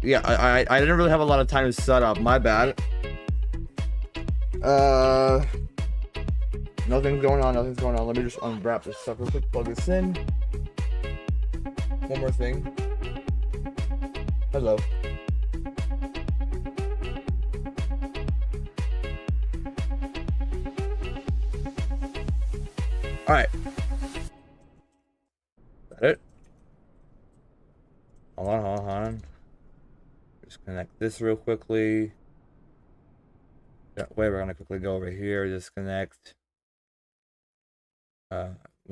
yeah, I didn't really have a lot of time to set up. My bad. Nothing's going on. Nothing's going on. Let me just unwrap this stuff real quick. Plug this in. One more thing. Hello. All right. Is that it? Hold on. Just connect this real quickly. That way, we're gonna quickly go over here. Disconnect. We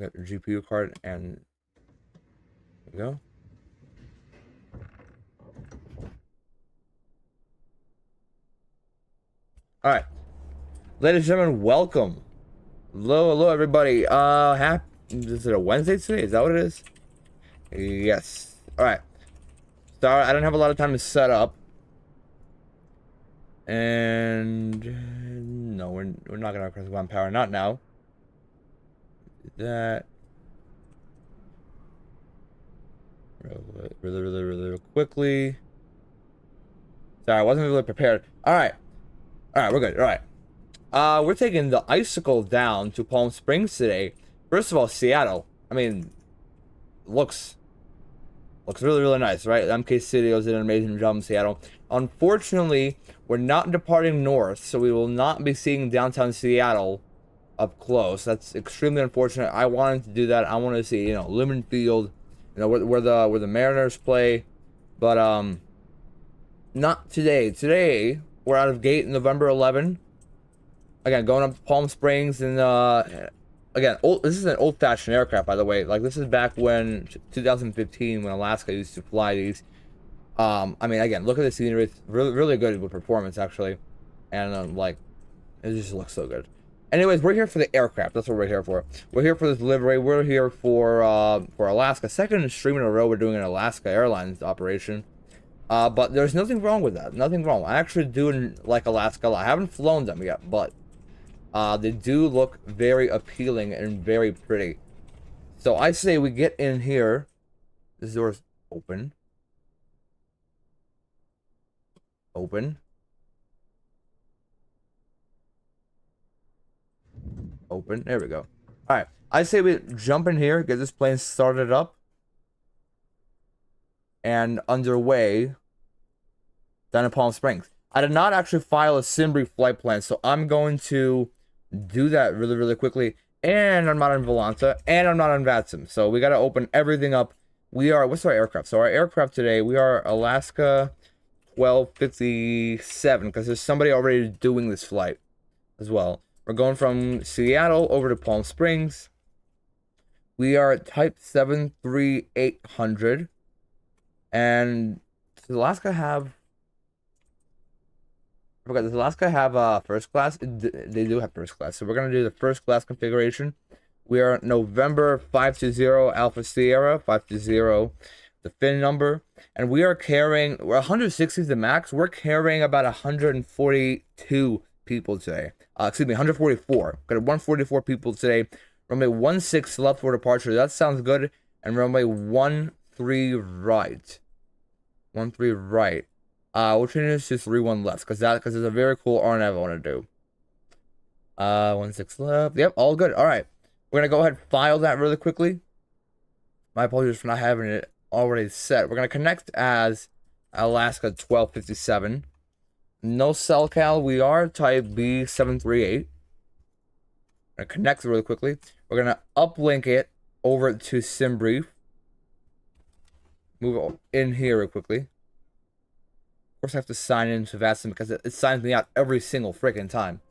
got the GPU card, and there we go. All right, ladies and gentlemen, welcome. Hello, everybody. Is it a Wednesday today? Is that what it is? Yes. All right. Sorry, I didn't have a lot of time to set up. And no, we're not gonna request one power. Not now. That really quickly. Sorry, I wasn't really prepared. All right, we're good. All right. We're taking the ICICLE down to Palm Springs today. First of all, Seattle. I mean, looks really nice, right? MK Studios did an amazing job in Seattle. Unfortunately, we're not departing north, so we will not be seeing downtown Seattle up close. That's extremely unfortunate. I wanted to do that. I wanted to see, Lumen Field, where the Mariners play, but not today. Today we're out of gate November 11. Again, going up to Palm Springs, and again, this is an old-fashioned aircraft, by the way. Like, this is back when 2015, when Alaska used to fly these. I mean, again, look at the scenery. It's really good with performance, actually, and like, it just looks so good. Anyways, we're here for the aircraft. That's what we're here for. We're here for this delivery. We're here for Alaska. Second stream in a row, we're doing an Alaska Airlines operation. But there's nothing wrong with that. Nothing wrong. I actually do like Alaska a lot. I haven't flown them yet, but they do look very appealing and very pretty. So I say we get in here. This door's open. Open. There we go. All right, I say we jump in here, get this plane started up and underway down in Palm Springs. I did not actually file a SimBrief flight plan, so I'm going to do that really quickly. And I'm not on Volanta, and I'm not on VATSIM, so we got to open everything up. What's our aircraft? So our aircraft today, we are Alaska 1257, because there's somebody already doing this flight as well. We're going from Seattle over to Palm Springs. We are at type 73800. And does Alaska have... I forgot, does Alaska have first class? They do have first class. So we're going to do the first class configuration. We are November 520 Alpha Sierra 520, the FIN number. And we are carrying... We're 160 is the max. We're carrying about 142 people today. Excuse me, 144. Got 144 people today. Runway 16 left for departure. That sounds good. And runway 13 right. 13 right. We'll change this to 31 left because there's a very cool RNAV I want to do. 16 left. Yep, all good. All right, we're gonna go ahead and file that really quickly. My apologies for not having it already set. We're gonna connect as Alaska 1257. No cell cal. We are type B738. Gonna connect really quickly. We're gonna uplink it over to SimBrief. Move in here real quickly. Of course, I have to sign into VATSIM because it signs me out every single freaking time.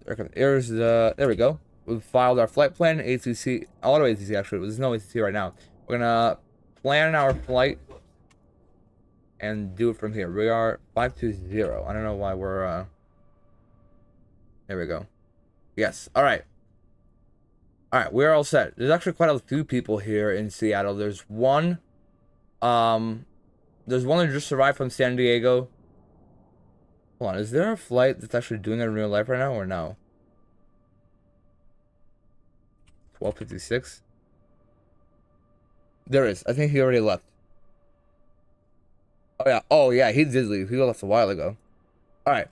There's there we go. We've filed our flight plan, ATC, auto ATC actually. There's no ATC right now. We're gonna plan our flight and do it from here. We are 520. I don't know why we're there we go. Yes. All right, we're all set. There's actually quite a few people here in Seattle. There's one that just arrived from San Diego. Hold on, is there a flight that's actually doing it in real life right now or no? 1256. There is. I think he already left. Oh yeah, he did leave. He left a while ago. All right.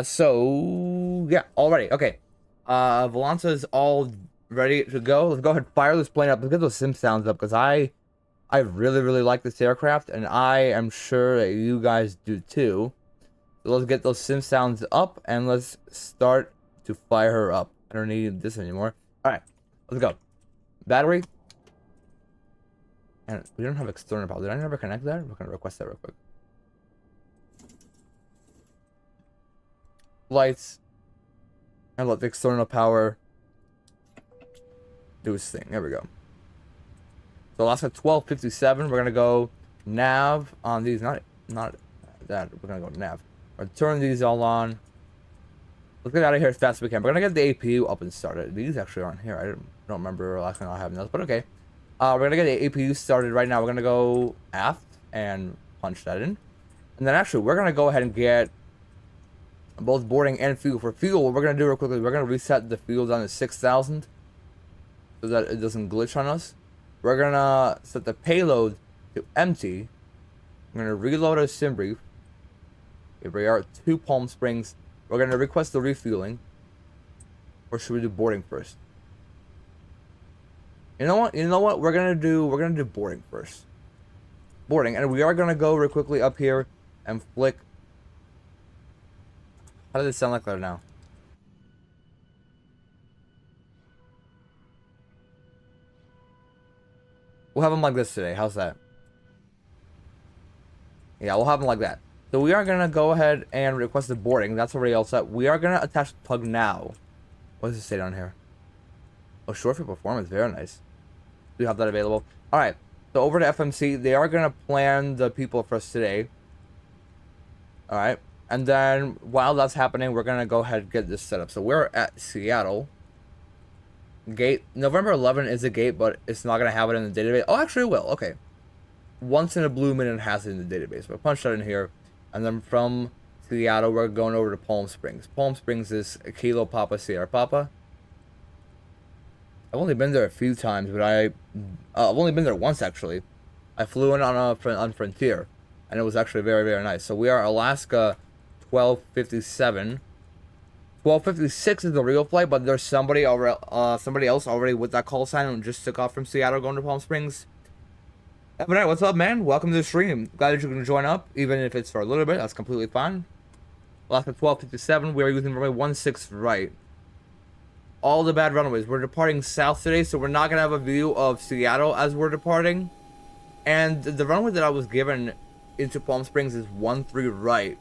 So yeah, already. Okay. Volanta is all ready to go. Let's go ahead and fire this plane up. Let's get those sim sounds up because I really, really like this aircraft, and I am sure that you guys do too. So let's get those sim sounds up, and let's start to fire her up. I don't need this anymore. All right, let's go. Battery. And we don't have external power. Did I never connect that? We're gonna request that real quick. Lights. And let the external power do its thing. There we go. So Alaska 1257. We're gonna go nav on these. Not that. We're gonna go nav. Or turn these all on. Let's get out of here as fast as we can. We're gonna get the APU up and started. These actually aren't here. I don't remember Alaska not having those, but okay. We're gonna get the APU started right now. We're gonna go aft and punch that in, and then actually we're gonna go ahead and get both boarding and fuel. For fuel, what we're gonna do real quickly, we're gonna reset the fuel down to 6,000 so that it doesn't glitch on us. We're gonna set the payload to empty. We're gonna reload our sim brief. Here we are, 2 Palm Springs. We're gonna request the refueling, or should we do boarding first? You know what? We're gonna do boarding first. Boarding, and we are gonna go real quickly up here and flick. How does it sound like that now? We'll have them like this today. How's that? Yeah, we'll have them like that. So we are gonna go ahead and request the boarding. That's already all set. We are gonna attach the plug now. What does it say down here? Oh, short for performance. Very nice. We have that available. All right. So over to FMC, they are gonna plan the people for us today. All right. And then while that's happening, we're gonna go ahead and get this set up. So we're at Seattle. Gate November 11 is a gate, but it's not gonna have it in the database. Oh, actually, it will. Okay. Once in a blue moon, it has it in the database. We'll punch that in here, and then from Seattle, we're going over to Palm Springs. Palm Springs is Kilo Papa Sierra Papa. I've only been there a few times, but I've only been there once actually. I flew in on Frontier, and it was actually very, very nice. So we are Alaska 1257. 1256 is the real flight, but there's somebody else already with that call sign and just took off from Seattle going to Palm Springs. But hey, what's up, man? Welcome to the stream. Glad that you can join up, even if it's for a little bit. That's completely fine. Alaska 1257. We are using runway 16 right. All the bad runways. We're departing south today, so we're not gonna have a view of Seattle as we're departing. And the runway that I was given into Palm Springs is 13 right,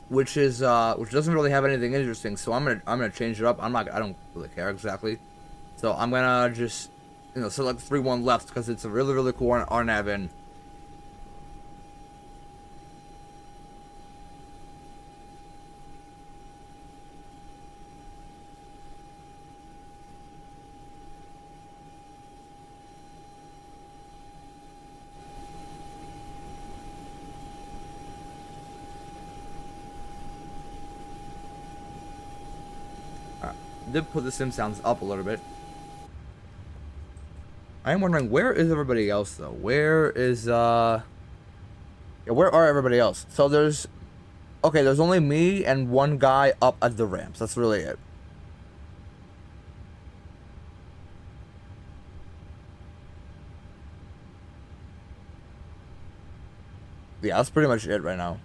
which doesn't really have anything interesting. So I'm gonna change it up. I don't really care exactly. So I'm gonna just select 31 left because it's a really, really cool RNAV in. Did put the sim sounds up a little bit. I am wondering, where is everybody else though? Where are everybody else? So there's only me and one guy up at the ramps. That's really it. Yeah, that's pretty much it right now.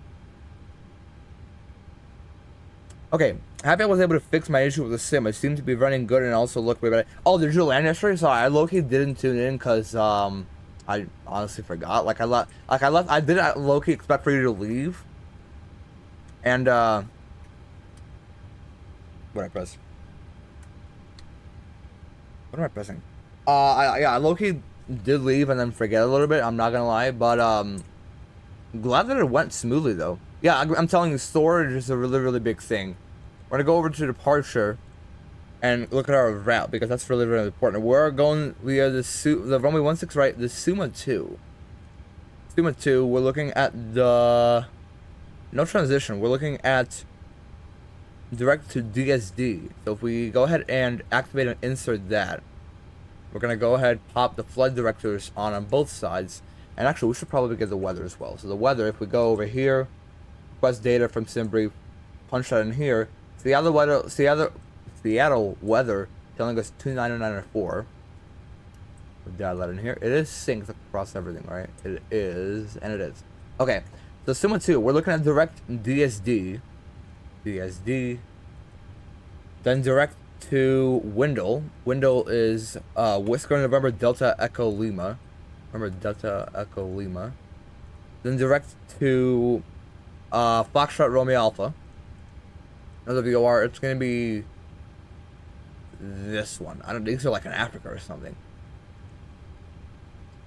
Okay, happy I was able to fix my issue with the sim. It seemed to be running good and also looked way better. Oh, did you land yesterday? So I low-key didn't tune in because I honestly forgot. I didn't low-key expect for you to leave. And what did I press? What am I pressing? I low-key did leave and then forget a little bit. I'm not gonna lie, but glad that it went smoothly though. Yeah, I'm telling you, storage is a really, really big thing. We're gonna go over to departure and look at our route because that's really, really important. We're going via the runway 16 right, the Suma 2. Suma 2, we're looking at the no transition. We're looking at direct to DSD. So if we go ahead and activate and insert that, we're gonna go ahead pop the flight directors on both sides. And actually, we should probably get the weather as well. So the weather, if we go over here, request data from SimBrief, punch that in here. Seattle weather telling us 299.4. We'll dial that in here. It is synced across everything, right? It is, and it is. Okay, so Suma 2, we're looking at direct DSD. Then direct to Wendell. Wendell is Whisker November Delta Echo Lima. Remember Delta Echo Lima. Then direct to Foxtrot Romeo Alpha. Another VOR. It's gonna be this one. I don't. These are like in Africa or something.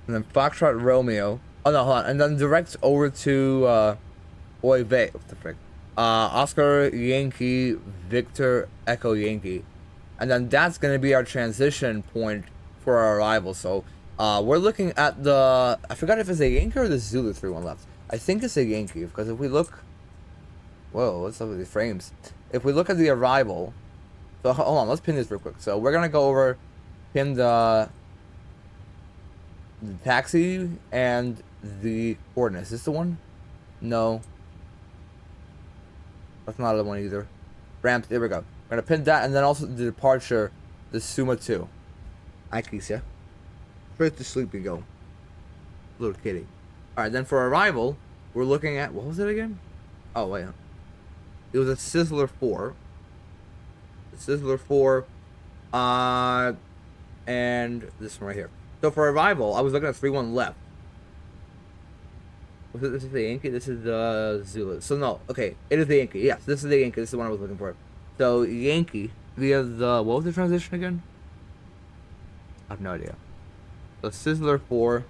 And then Foxtrot Romeo. Oh no, hold on. And then direct over to What the frick? Oscar Yankee Victor Echo Yankee. And then that's gonna be our transition point for our arrival. So we're looking at the, I forgot if it's a Yankee or the Zulu 3-1 left. I think it's a Yankee, because if we look, whoa, what's up with these frames? If we look at the arrival, so hold on, let's pin this real quick. So we're gonna go over, pin the taxi and the coordinates. Is this the one? No. That's not the one either. Ramp, there we go. We're gonna pin that, and then also the departure, the Suma 2. Hi, KSEA. Straight to sleep we go. Little kitty. Alright, then for arrival, we're looking at, what was it again? Oh, wait. It was a Sizzler 4. The Sizzler 4. And this one right here. So for arrival, I was looking at 3-1 left. Was it, this is the Yankee? This is the Zulu. So no, okay. It is the Yankee. Yes, this is the Yankee. This is the one I was looking for. So Yankee via the, what was the transition again? I have no idea. So Sizzler 4.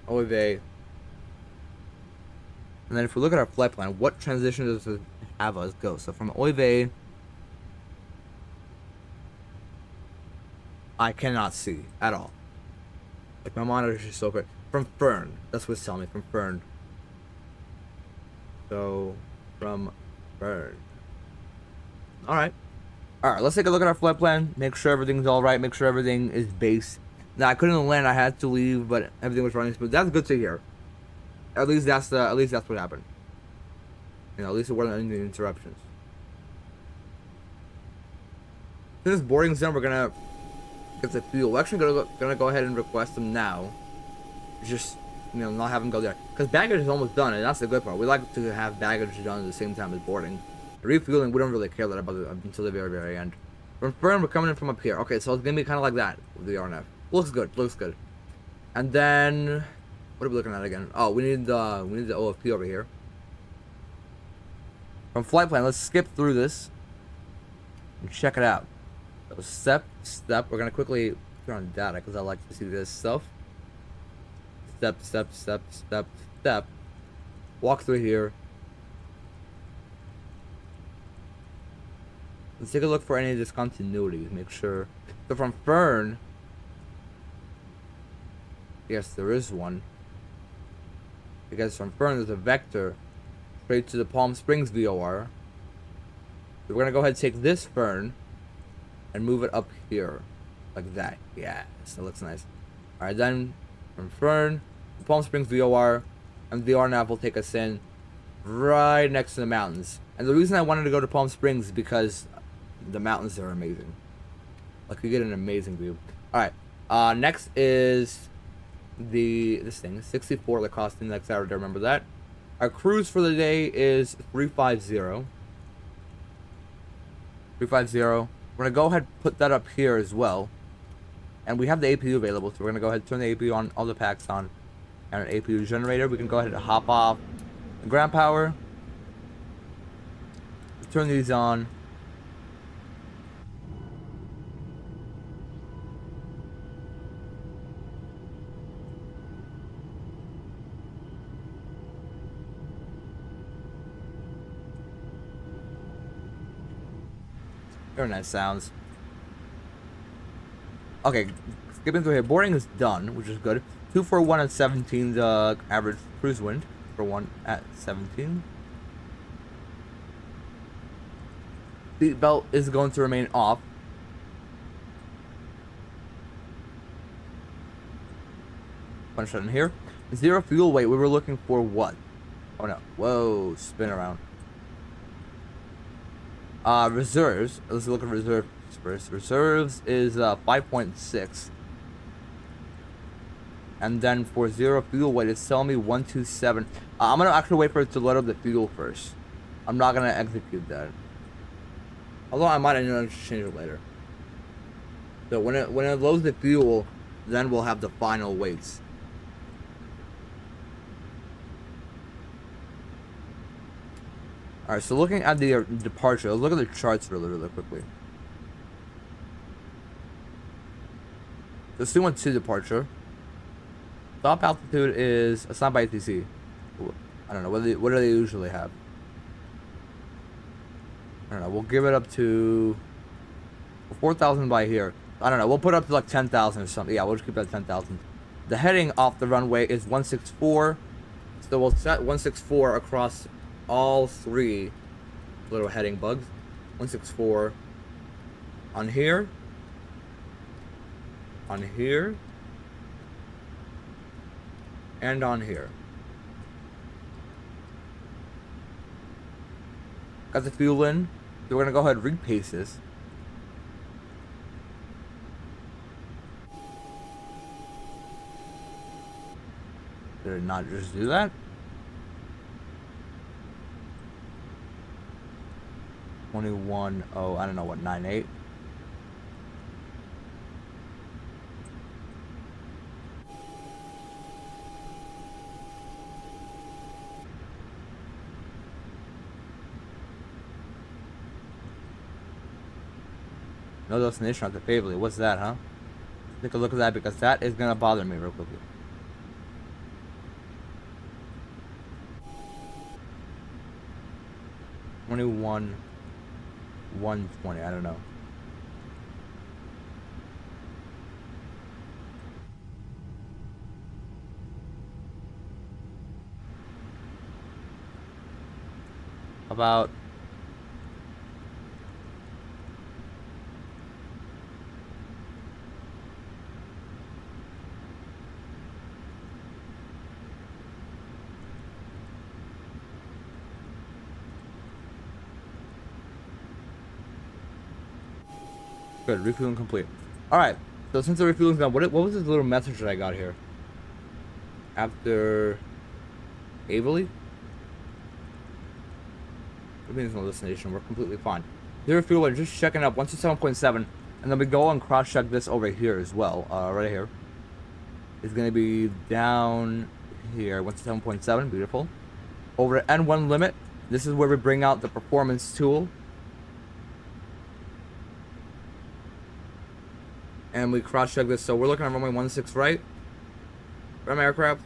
OEV. And then if we look at our flight plan, what transition does it have us go? So from OEV, I cannot see at all. Like my monitor is just so great. From Fern, that's what it's telling me, from Fern. So, from Fern. Alright. Alright, let's take a look at our flight plan. Make sure everything's alright. Make sure everything is base. Now, I couldn't land. I had to leave, but everything was running smooth. That's good to hear. At least that's what happened. You know, at least it wasn't any interruptions. Since boarding's done, we're gonna get the fuel. We're actually gonna go ahead and request them now. Just, you know, not have them go there, because baggage is almost done, and that's the good part. We like to have baggage done at the same time as boarding. Refueling, we don't really care that about it until the very, very end. From Fern, we're coming in from up here. Okay, so it's gonna be kind of like that with the RNF. Looks good. Looks good. And then, what are we looking at again? Oh, we need the OFP over here. From flight plan, let's skip through this and check it out. So step. We're gonna quickly turn on data because I like to see this stuff. Step. Walk through here. Let's take a look for any discontinuities. Make sure. So from Fern, yes, there is one. Because from Fern, there's a vector straight to the Palm Springs VOR. So we're gonna go ahead and take this Fern and move it up here, like that. Yeah, so it looks nice. All right, then from Fern, the Palm Springs VOR, and the RNAV will take us in right next to the mountains. And the reason I wanted to go to Palm Springs is because the mountains are amazing. Like, you get an amazing view. All right, next is this thing, 64 Lacoste Index hour. To remember that. Our cruise for the day is 350. 350. We're gonna go ahead and put that up here as well. And we have the APU available, so we're gonna go ahead and turn the APU on, all the packs on, and an APU generator. We can go ahead and hop off the ground power. Turn these on. Very nice sounds. Okay, skipping through here. Boarding is done, which is good. 241 at 17, the average cruise wind for 1 at 17. Seat belt is going to remain off. punch that in here. 0 fuel weight, we were looking for what? Oh no, whoa, spin around. Reserves, let's look at reserves first. Reserves is 5.6. And then for 0 fuel weight, it's telling me 127. I'm gonna actually wait for it to load up the fuel first. I'm not gonna execute that. Although I might change it later. So when it loads the fuel, then we'll have the final weights. Alright, so looking at the departure, let's look at the charts really quickly. The C-12 departure. Top altitude is assigned by ATC. I don't know, what do they usually have? I don't know, we'll give it up to 4,000 by here. I don't know, we'll put it up to like 10,000 or something. Yeah, we'll just keep it at 10,000. The heading off the runway is 164. So we'll set 164 across all 3 little heading bugs. 164 on here. On here. And on here. Got the fuel in. So we're gonna go ahead and repaste this. Did it not just do that? 21, oh, I don't know what, 98. No destination at the Pavely. What's that, huh? Take a look at that because that is gonna bother me real quickly. $21,120. I don't know. About good, refueling complete. Alright, so since the refueling's done, what was this little message that I got here? After Evo-Blue? It means no destination, we're completely fine. Zero fuel, we're just checking up 167.7, and then we go and cross check this over here as well. Right here. It's gonna be down here, 167.7, beautiful. Over to N1 limit, this is where we bring out the performance tool. And we cross-check this, so we're looking at runway 16 right. From aircraft.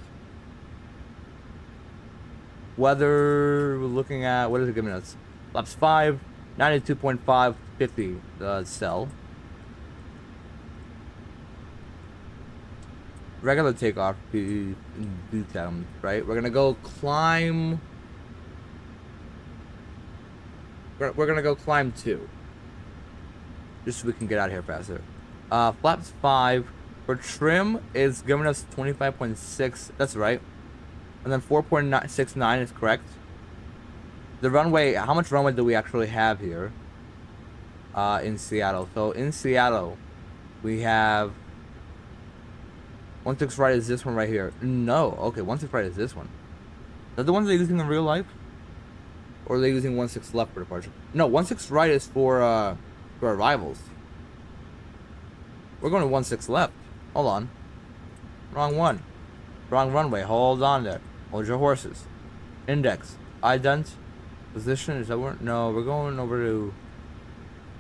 Weather, we're looking at, what is it giving us? Flaps 5, 92.5, 50, cell. Regular takeoff, right? We're gonna go climb. We're gonna go climb 2. Just so we can get out of here faster. Flaps 5 for trim is giving us 25.6. That's right. And then 4.69 is correct. The runway, how much runway do we actually have here? In Seattle. So in Seattle, we have 16 right is this one right here. No, okay, 16 right is this one. Is that the ones they're using in real life? Or are they using 16 left for departure? No, 16 right is for arrivals. We're going to 16 left. Hold on. Wrong one. Wrong runway. Hold on there. Hold your horses. Index. Ident. Position. Is that where? No, we're going over to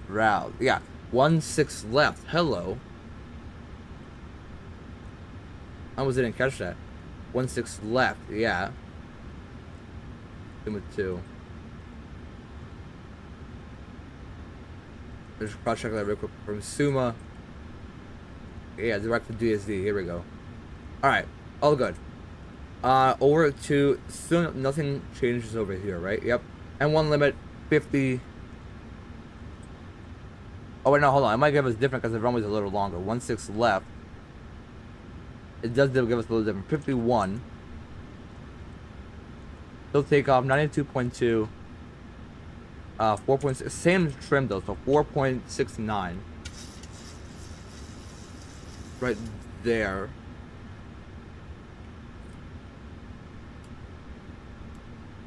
route. Yeah. 16 left. Hello. I almost didn't catch that. 16 left. Yeah. Limit 2. Let's cross check that real quick. From Suma. Yeah, direct to DSD. Here we go. Alright, all good. Over to still nothing changes over here, right? Yep. And one limit 50. Oh wait, no, hold on. It might give us different because the runway's a little longer. 16 left. It does give us a little different. 51. Still takeoff 92.2. 4.6. Same trim though, so 4.69. Right there.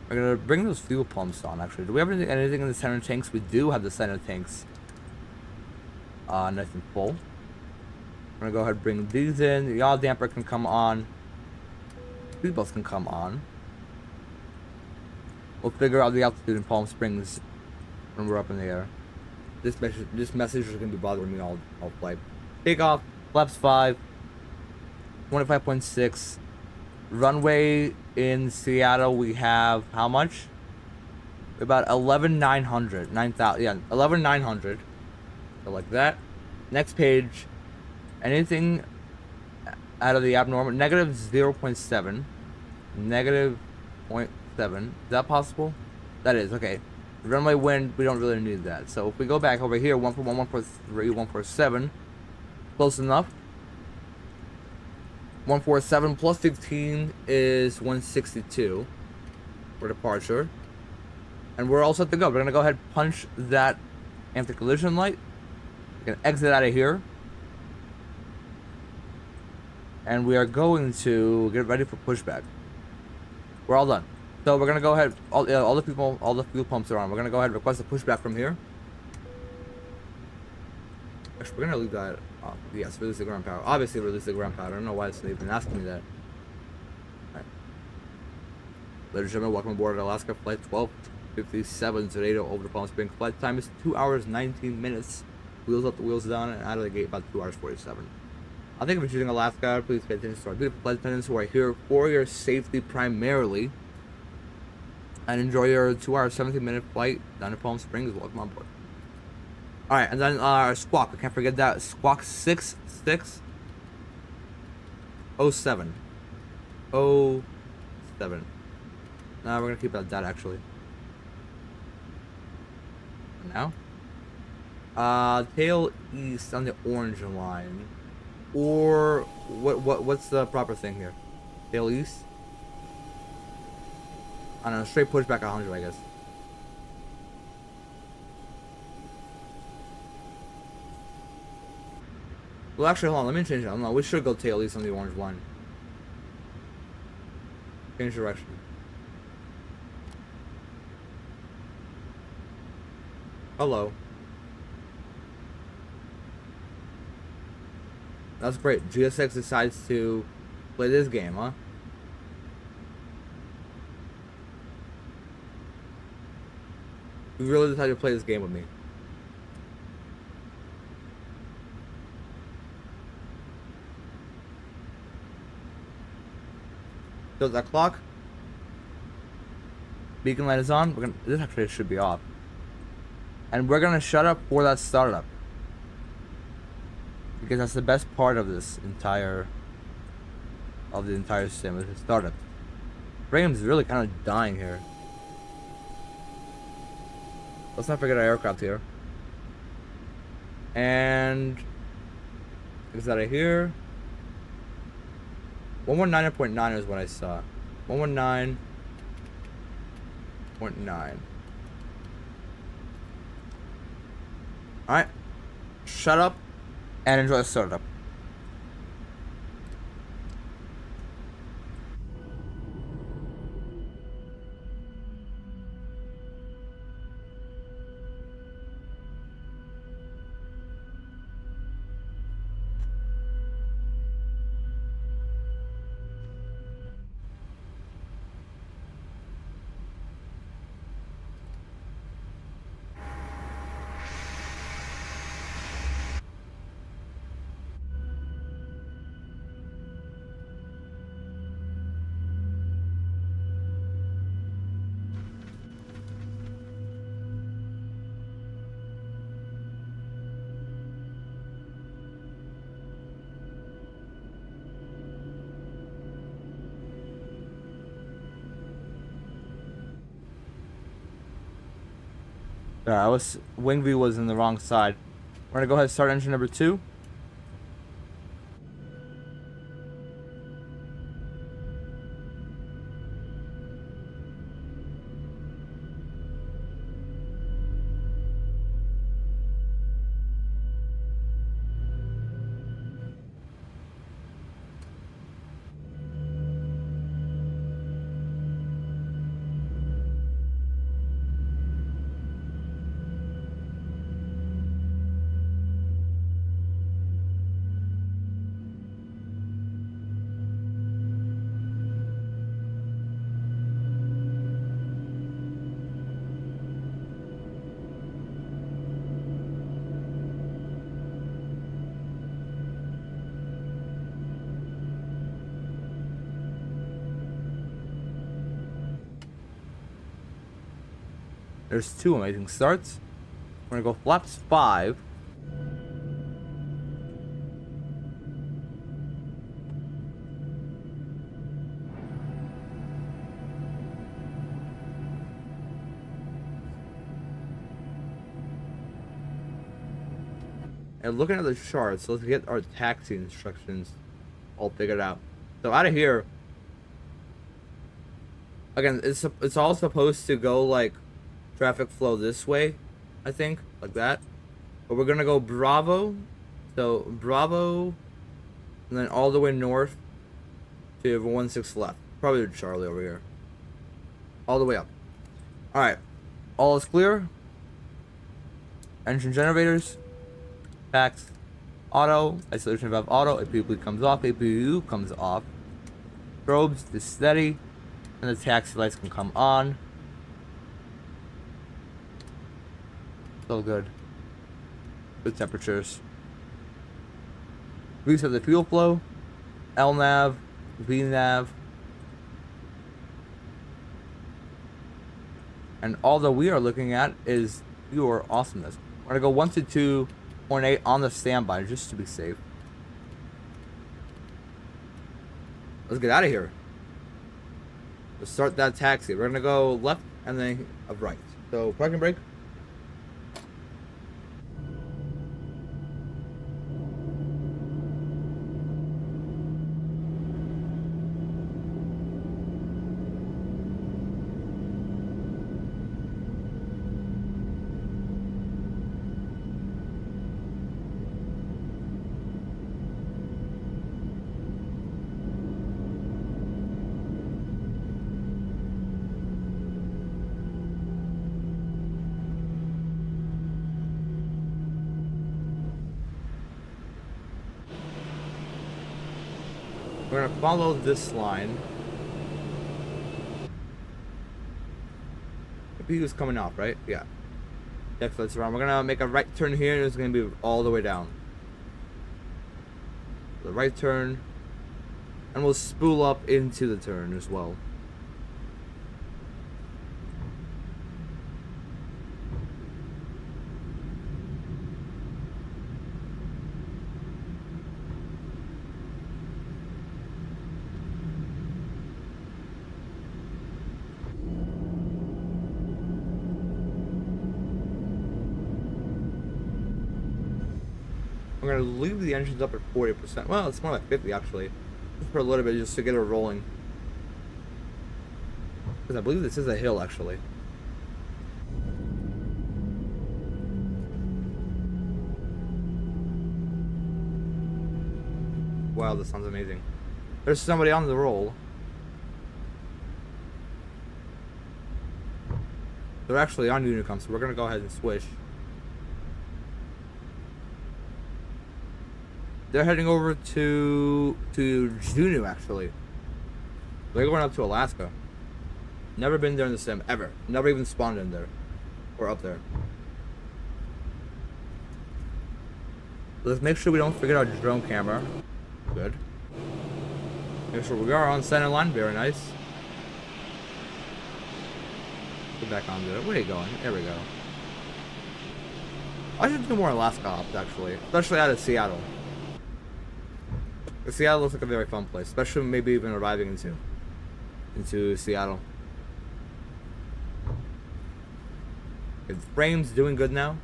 We're gonna bring those fuel pumps on. Actually, do we have anything in the center tanks? We do have the center tanks. Nice and full. I'm gonna go ahead and bring these in. The yaw damper can come on. These belts can come on. We'll figure out the altitude in Palm Springs when we're up in the air. This message is gonna be bothering me all flight. Takeoff, flaps 5, 25.6. Runway in Seattle, we have how much? About 11,900, 9,000, yeah, 11,900. So like that. Next page. Anything out of the abnormal? Negative 0.7. Negative 0.7. Is that possible? That is, okay. Runway wind, we don't really need that. So if we go back over here, 141, 143, 147. Close enough. 147 plus 15 is 162 for departure. And we're all set to go. We're going to go ahead and punch that anti-collision light. We're going to exit out of here. And we are going to get ready for pushback. We're all done. So we're going to go ahead. All the fuel pumps are on. We're going to go ahead and request a pushback from here. Actually, we're going to leave that off. Yes, release the ground power. Obviously, release the ground power. I don't know why it's even asking me that. Alright. Ladies and gentlemen, welcome aboard Alaska Flight 1257 today to over to Palm Springs. Flight time is 2 hours 19 minutes. Wheels up, the wheels down, and out of the gate about 2 hours 47. I think if you're choosing Alaska, please pay attention to our beautiful flight attendants who are here for your safety primarily. And enjoy your 2 hour 17-minute flight down to Palm Springs. Welcome on board. Alright, and then our squawk. I can't forget that. Squawk 6607. 07. Nah, we're gonna keep that actually. Now? Tail east on the orange line. Or what's the proper thing here? Tail east? I don't know, straight pushback 100, I guess. Well, actually, hold on, let me change it. No, we should go tail east on the orange line. Change direction. Hello. That's great. GSX decides to play this game, huh? You really decided to play this game with me. So that clock. Beacon light is on. This actually should be off. And we're gonna shut up for that startup. Because that's the best part of this entire sim is the startup. Graham's really kind of dying here. Let's not forget our aircraft here. And is that here? 119.9 is what I saw. 119.9. Alright. Shut up and enjoy the startup. Wing V was in the wrong side. We're gonna go ahead and start engine number 2. There's 2 amazing starts. We're gonna go flaps 5. And looking at the charts, let's get our taxi instructions all figured out. So out of here, again, it's all supposed to go like traffic flow this way, I think, like that. But we're gonna go Bravo, so Bravo, and then all the way north to 16 left. Probably to Charlie over here. All the way up. All right, all is clear. Engine generators. Tax, auto, isolation valve auto, APU comes off, APU comes off. Strobes is steady, and the taxi lights can come on. So good. Good temperatures. Reset the fuel flow, LNAV, VNAV. And all that we are looking at is pure awesomeness. We're gonna go 1 to 2. 0.8 on the standby just to be safe. Let's get out of here. Let's start that taxi. We're gonna go left and then right. So parking brake. We're gonna follow this line. The P is coming off, right? Yeah. Next, let's around. We're gonna make a right turn here, and it's gonna be all the way down. The right turn, and we'll spool up into the turn as well. We're gonna leave the engines up at 40%. Well, it's more like 50 actually, just for a little bit, just to get it rolling. Because I believe this is a hill actually. Wow, this sounds amazing. There's somebody on the roll. They're actually on Unicom, so we're gonna go ahead and switch. They're heading over to Juneau, actually. They're going up to Alaska. Never been there in the sim, ever. Never even spawned in there. Or up there. Let's make sure we don't forget our drone camera. Good. Make sure we are on center line, very nice. Get back on there. Where are you going? There we go. I should do more Alaska hops, actually. Especially out of Seattle. Seattle looks like a very fun place, especially maybe even arriving into Seattle. Okay, the frame's doing good now.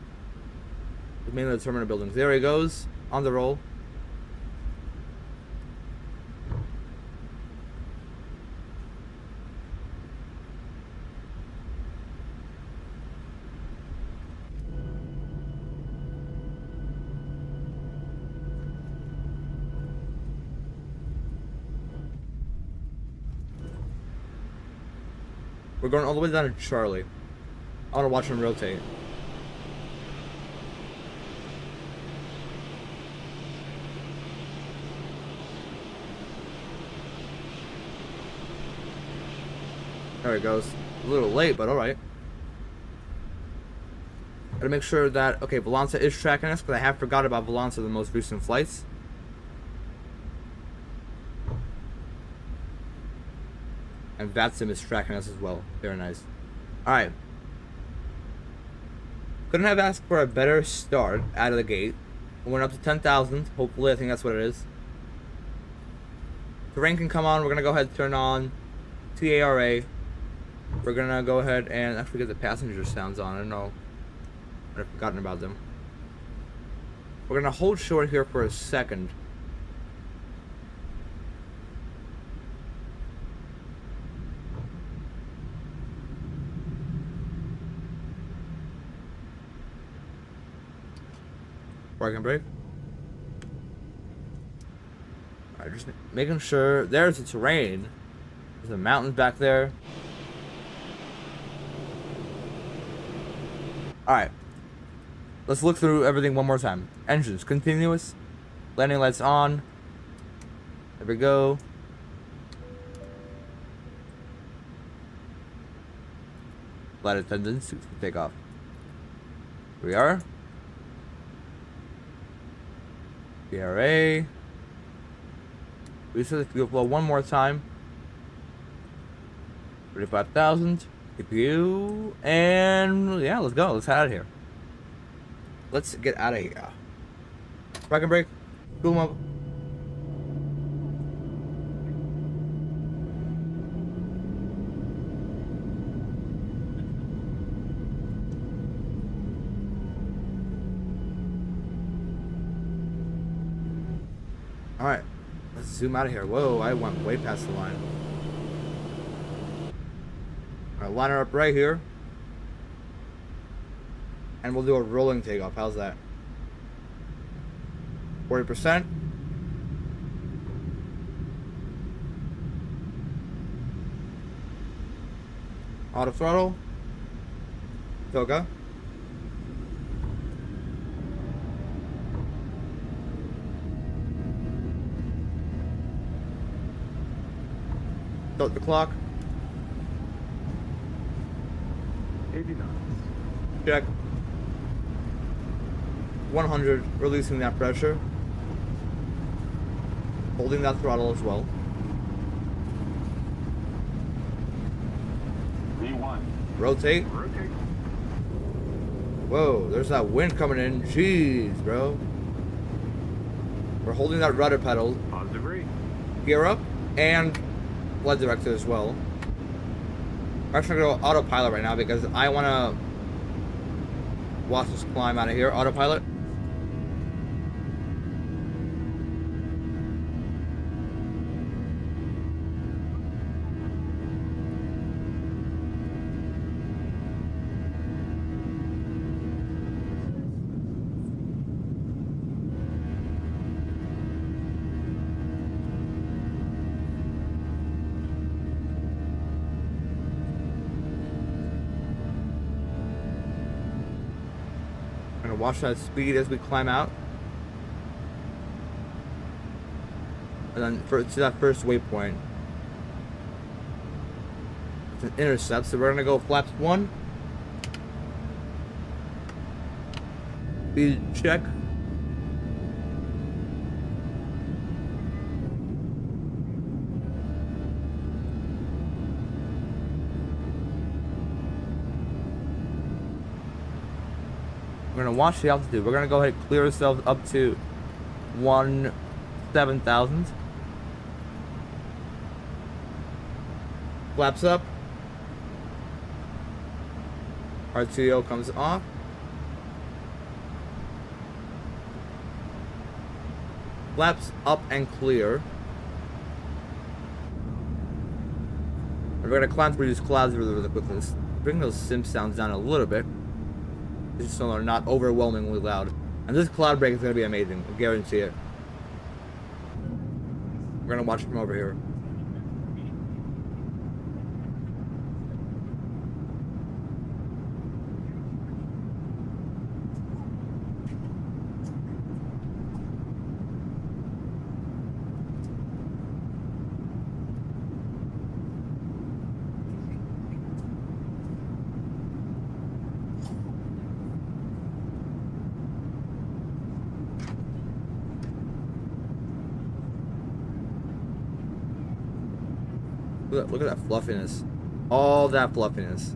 Mainly the terminal buildings. There he goes, on the roll. We're going all the way down to Charlie. I want to watch him rotate. There he goes. A little late, but alright. Gotta make sure that, okay, Volanza is tracking us, because I have forgot about Volanza the most recent flights. And VATSIM is tracking us as well. Very nice. Alright. Couldn't have asked for a better start out of the gate. We went up to 10,000. Hopefully, I think that's what it is. Terrain can come on. We're gonna go ahead and turn on TARA. We're gonna go ahead and actually get the passenger sounds on. I don't know. I've forgotten about them. We're gonna hold short here for a second. Parking brake. Alright, just making sure. There's the terrain. There's the mountains back there. Alright. Let's look through everything one more time. Engines, continuous. Landing lights on. There we go. Flight attendants, suits for takeoff. Here we are. PRA. We set the fuel flow one more time. 35,000. CPU. And yeah, let's go. Let's head out of here. Let's get out of here. Parking brake. Cool them up. Alright. Let's zoom out of here. Whoa, I went way past the line. Alright, line her up right here. And we'll do a rolling takeoff. How's that? 40%. Auto throttle. Toga. Start the clock. 80 knots. Check. 100, releasing that pressure. Holding that throttle as well. V1. Rotate. Rotate. Whoa, there's that wind coming in. Jeez, bro. We're holding that rudder pedal. Positive rate. Gear up and flight director as well. We're actually going to go autopilot right now because I want to watch this climb out of here. Autopilot. Watch that speed as we climb out. And then to that first waypoint. It's an intercept, so we're gonna go flaps 1. Speed check. We're gonna watch the altitude. We're gonna go ahead and clear ourselves up to 7,000. Flaps up. RTO comes off. Flaps up and clear. And we're gonna climb through these clouds really quickly. Let's bring those sim sounds down a little bit. Just so they're not overwhelmingly loud. And this cloud break is going to be amazing. I guarantee it. We're going to watch from over here. Look at that fluffiness. All that fluffiness.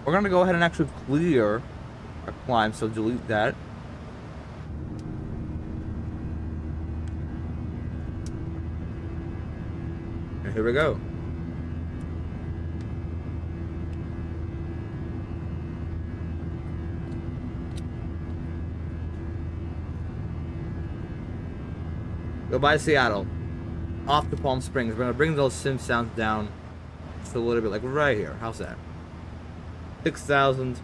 We're gonna go ahead and actually clear our climb, so delete that. And here we go. Goodbye, Seattle. Off to Palm Springs. We're gonna bring those sim sounds down just a little bit, like right here. How's that? 6,000.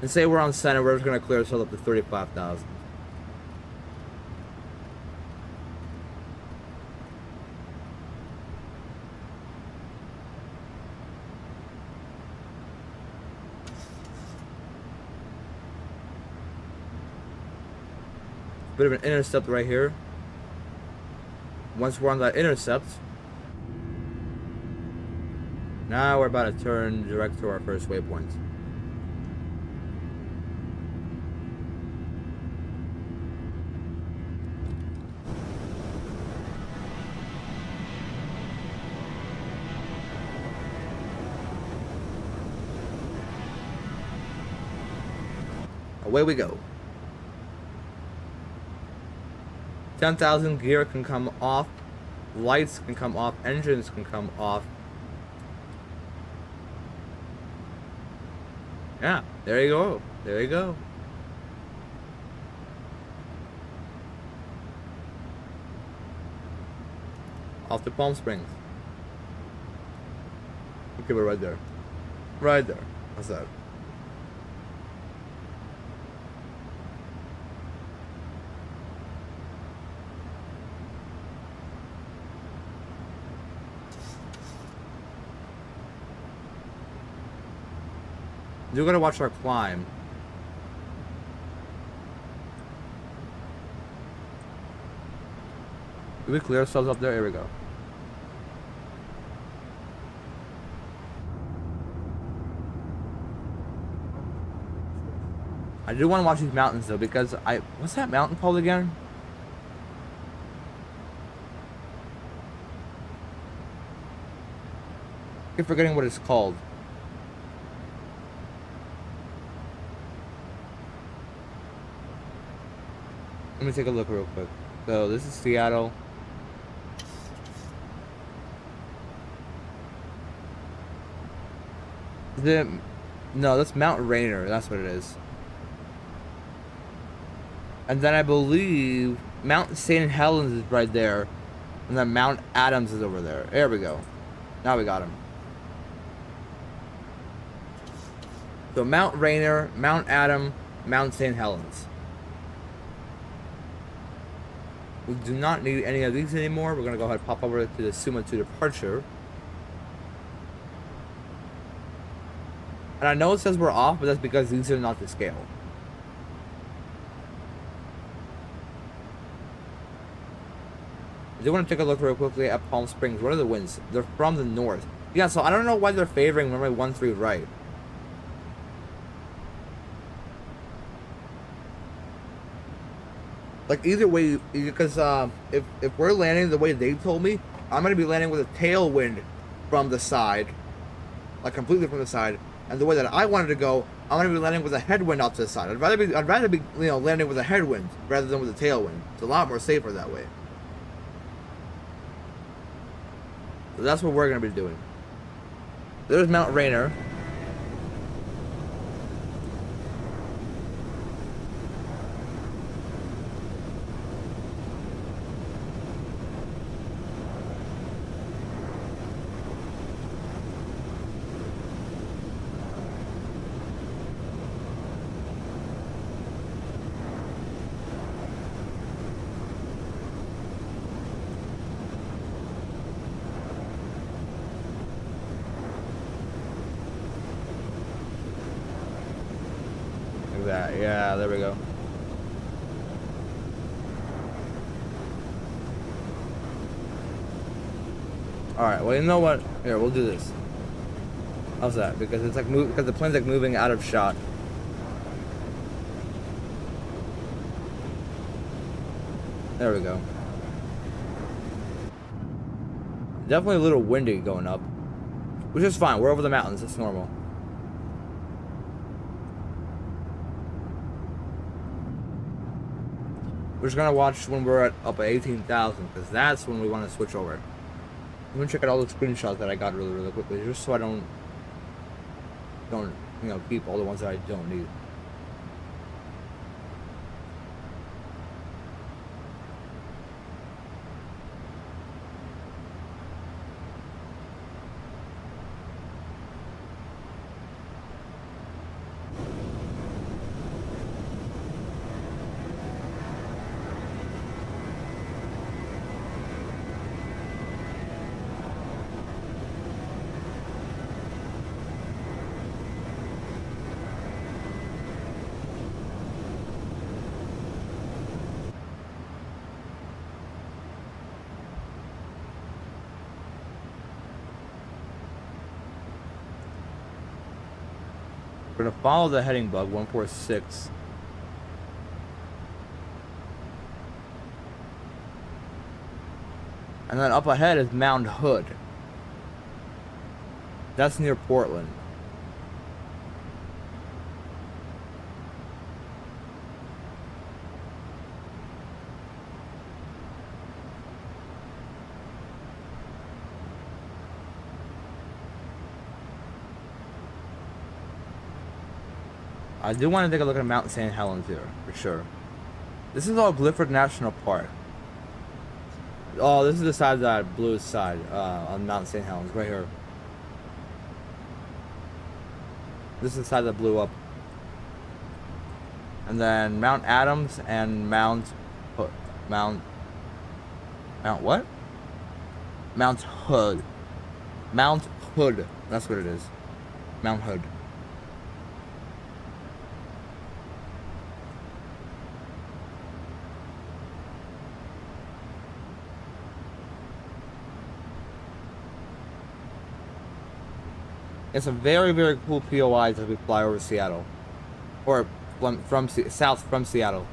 And say we're on center, we're just gonna clear ourselves up to 35,000. Bit of an intercept right here. Once we're on that intercept, now we're about to turn direct to our first waypoint. Away we go. 10,000 gear can come off, lights can come off, engines can come off. Yeah, there you go. There you go. Off to Palm Springs. Okay, we're right there. Right there. What's that? You're gonna watch our climb. Did we clear ourselves up there? Here we go. I do want to watch these mountains though, because what's that mountain called again? I keep forgetting what it's called. Let me take a look real quick. So this is Seattle. Is it? No, that's Mount Rainier. That's what it is. And then I believe Mount St. Helens is right there. And then Mount Adams is over there. There we go. Now we got him. So Mount Rainier, Mount Adam, Mount St. Helens. We do not need any of these anymore. We're going to go ahead and pop over to the Suma to departure. And I know it says we're off, but that's because these are not to scale. I do want to take a look real quickly at Palm Springs. What are the winds? They're from the north. Yeah, so I don't know why they're favoring runway 13 right. Like either way, because if we're landing the way they told me, I'm gonna be landing with a tailwind from the side, like completely from the side. And the way that I wanted to go, I'm gonna be landing with a headwind off to the side. I'd rather be landing with a headwind rather than with a tailwind. It's a lot more safer that way. So that's what we're gonna be doing. There's Mount Rainier. That. Yeah, there we go. Alright, well, you know what? Here, we'll do this. How's that? Because it's like because the plane's like moving out of shot. There we go. Definitely a little windy going up, which is fine. We're over the mountains. It's normal. We're just gonna watch when we're up at 18,000, because that's when we want to switch over. I'm gonna check out all the screenshots that I got really quickly, just so I don't keep all the ones that I don't need. We're gonna follow the heading bug 146. And then up ahead is Mount Hood. That's near Portland. I do want to take a look at Mount St. Helens here, for sure. This is all Clifford National Park. Oh, this is the side that blue side on Mount St. Helens, right here. This is the side that blew up. And then Mount Adams and Mount what? Mount Hood. Mount Hood. That's what it is. Mount Hood. It's a very cool POI as we fly over Seattle, or south from Seattle.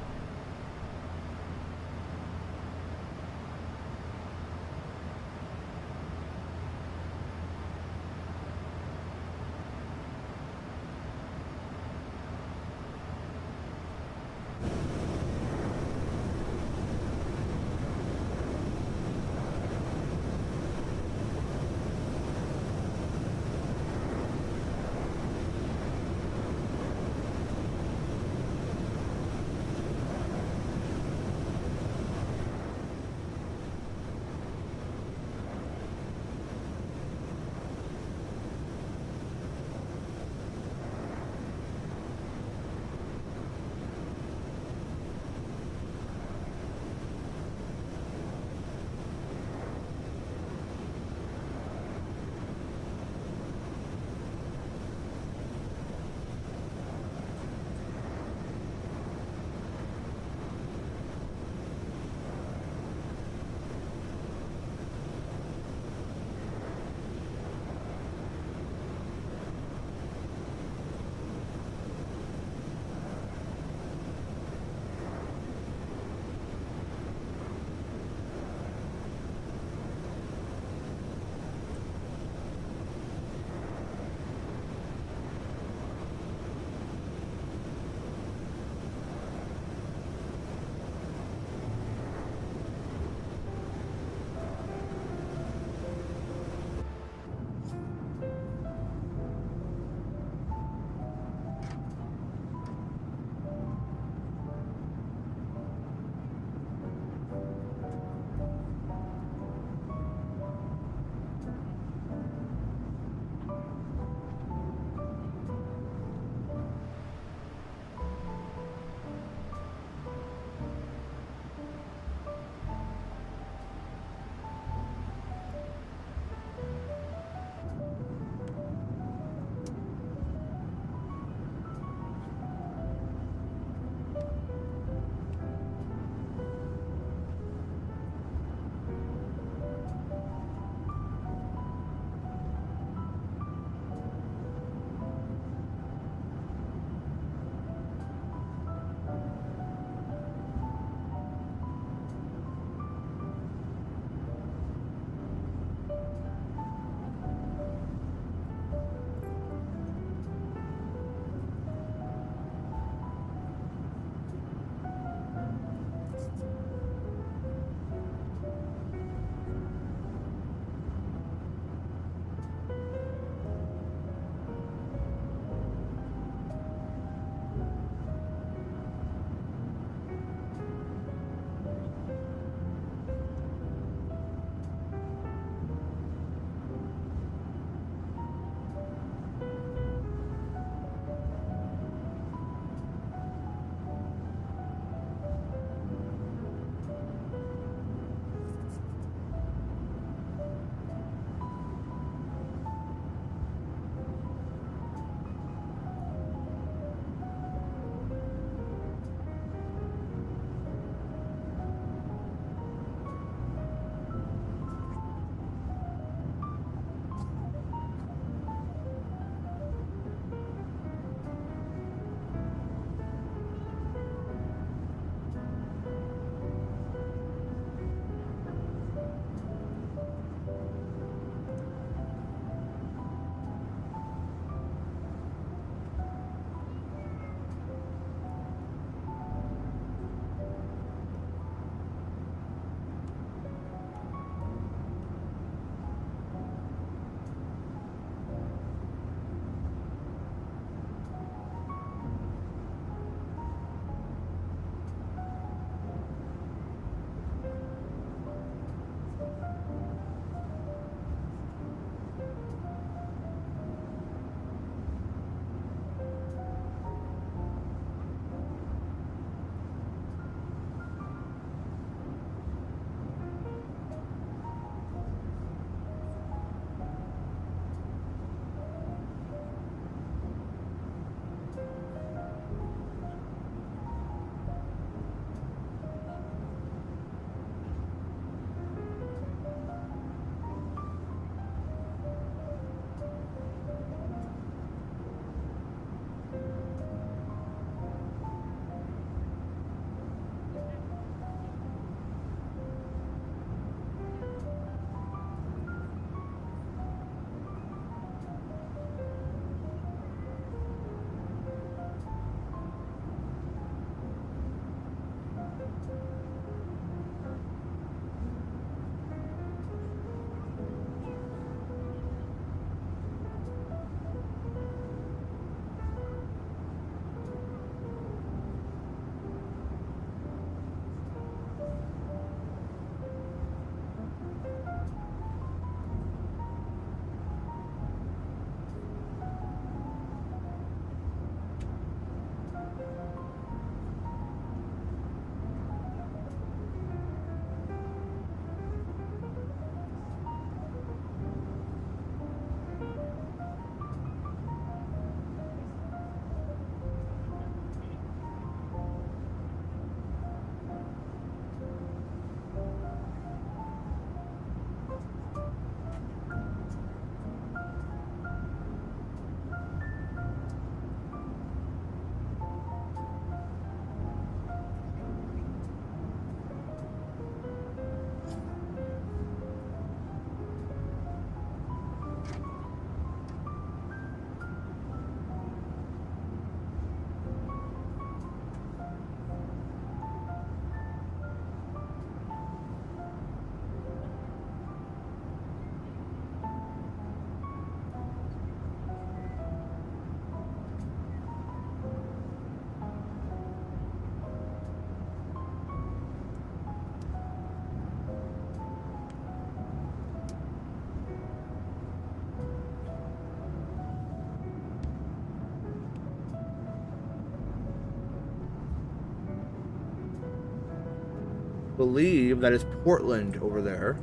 believe that is Portland over there.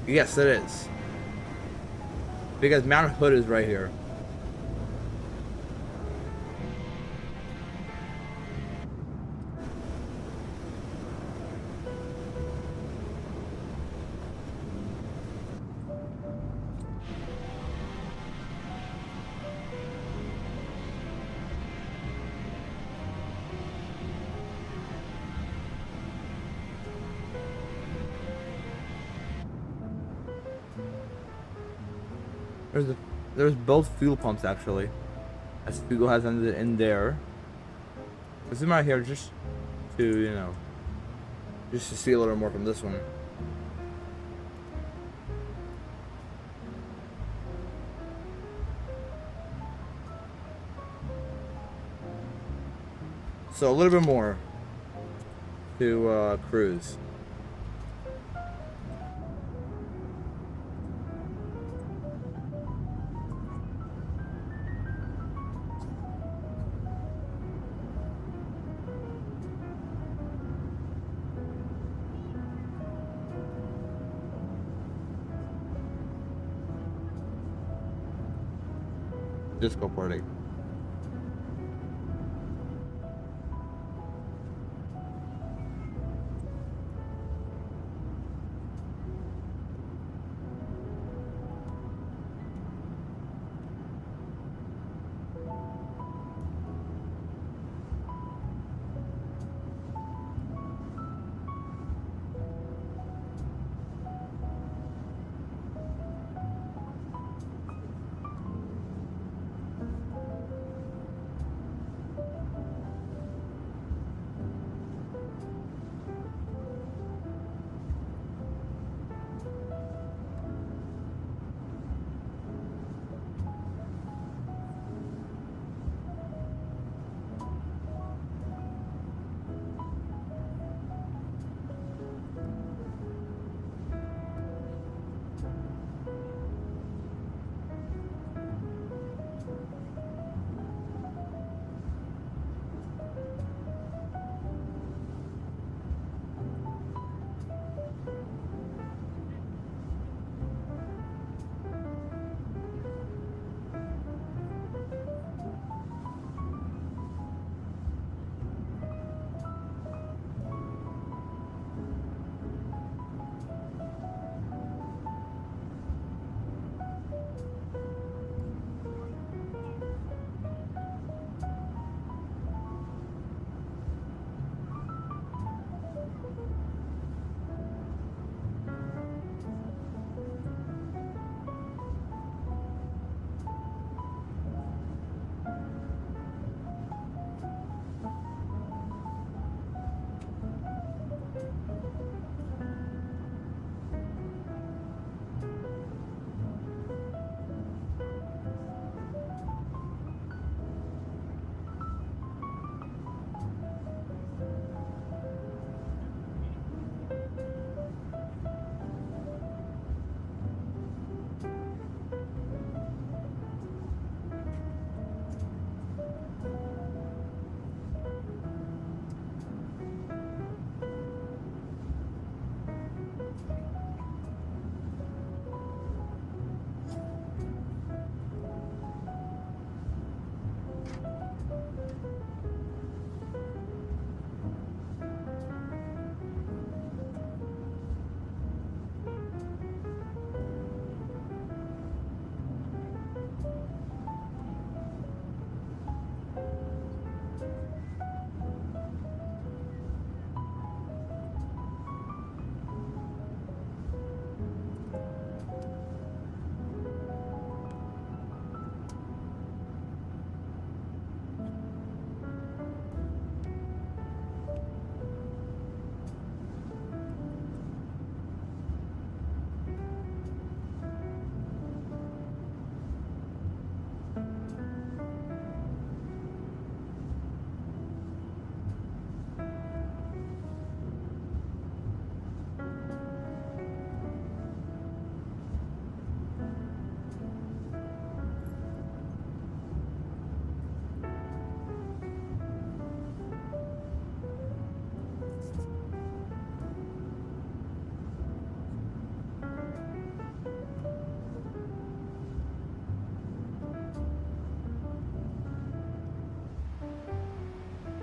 Yes, it is. Because Mount Hood is right here. There's both fuel pumps actually. As fuel has ended in there. This is right here just to, you know, just to see a little more from this one. So a little bit more to cruise. Disco party.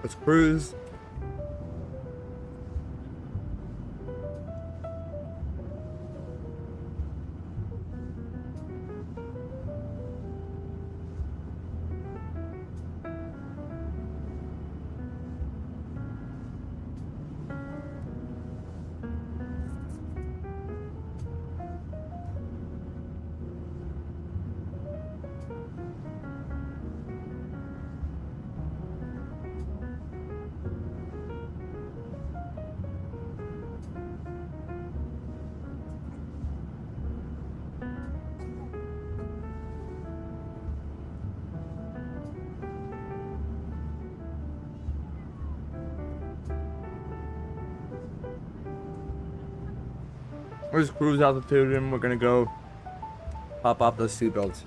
Let's cruise. Where's cruise altitude, and we're gonna go pop off those seatbelts.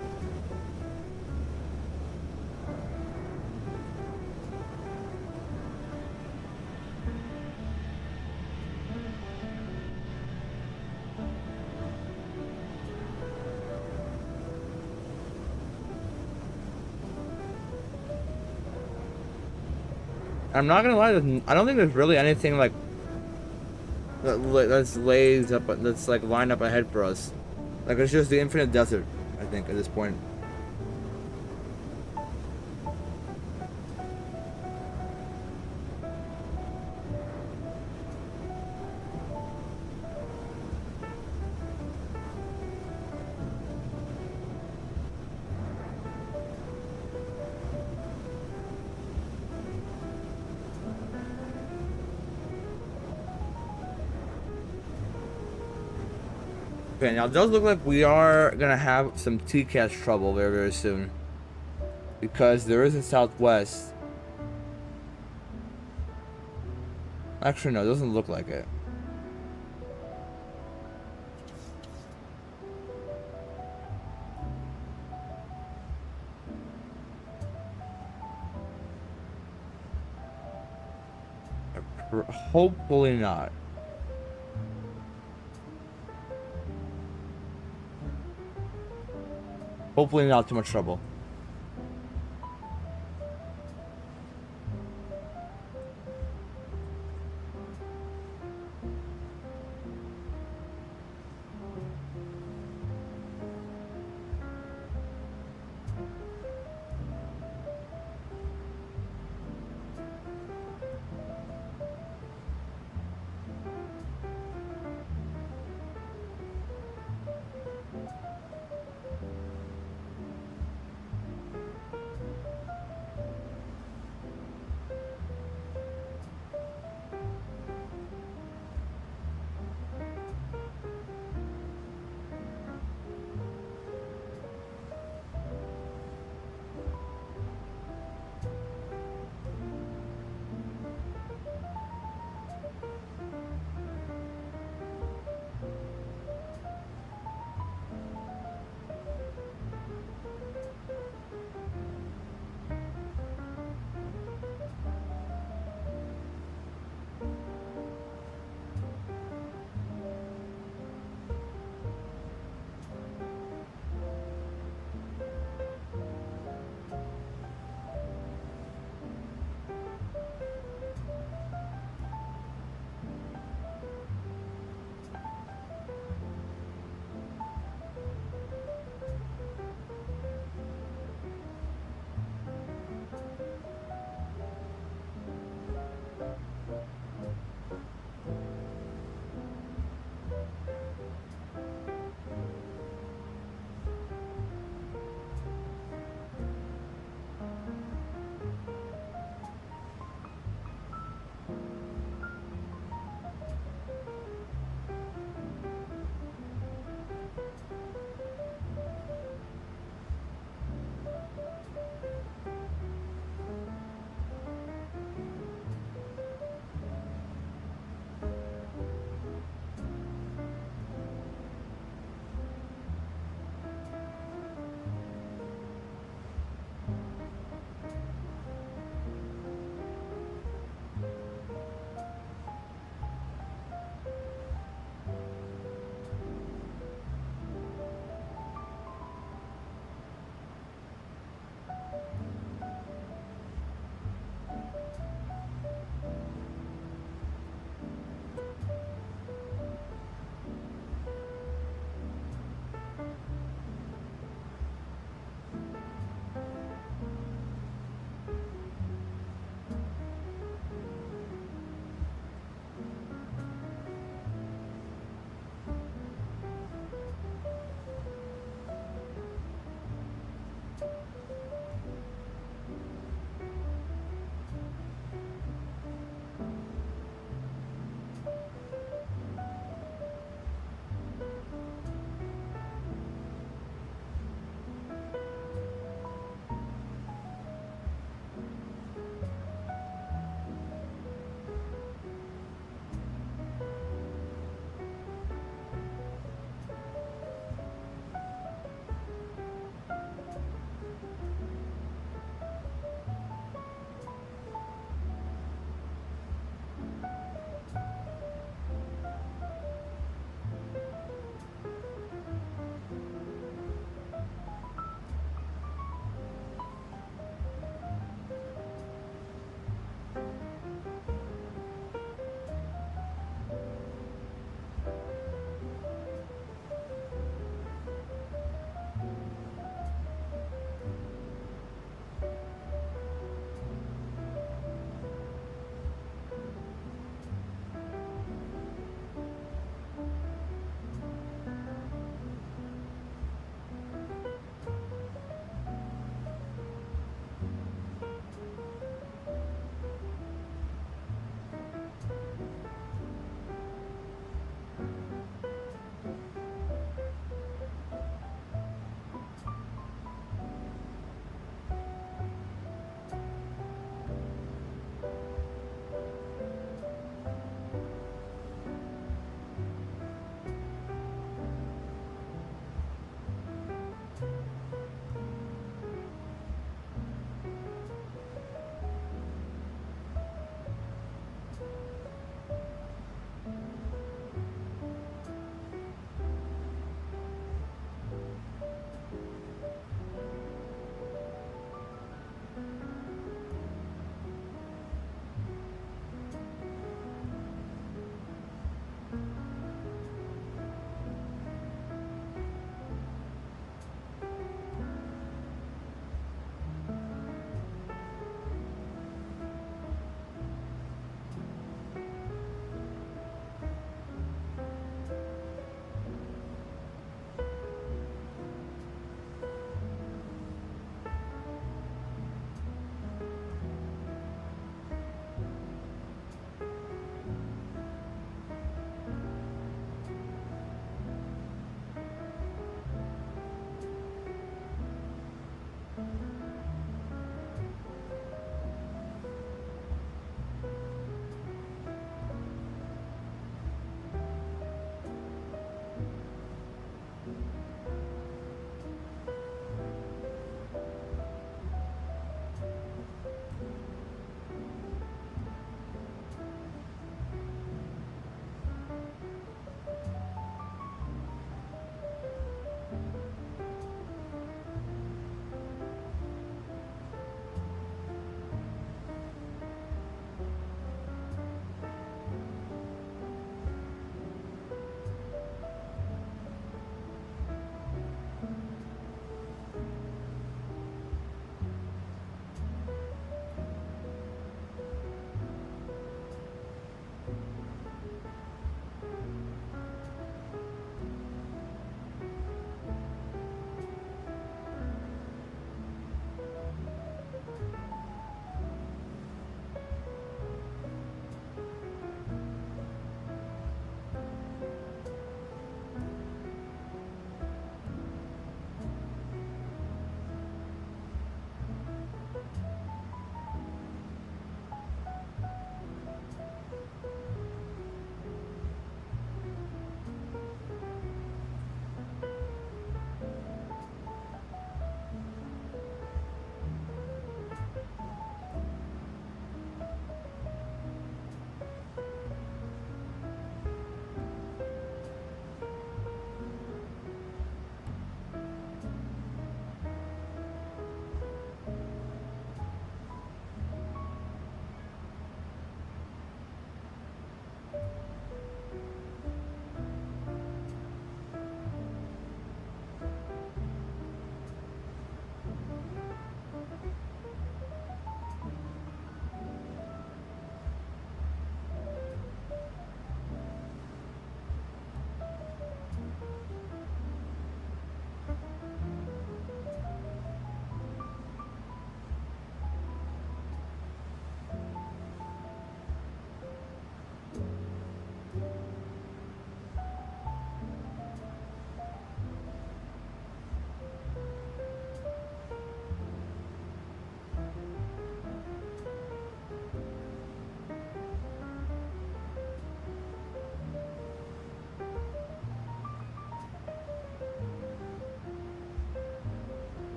I'm not gonna lie, I don't think there's really anything like that's lays up, that's like lined up ahead for us. Like it's just the infinite desert, I think, at this point. Okay, now it does look like we are gonna have some TCAS trouble very, very soon. Because there is a Southwest. Actually, no, it doesn't look like it. Hopefully not. Hopefully not too much trouble.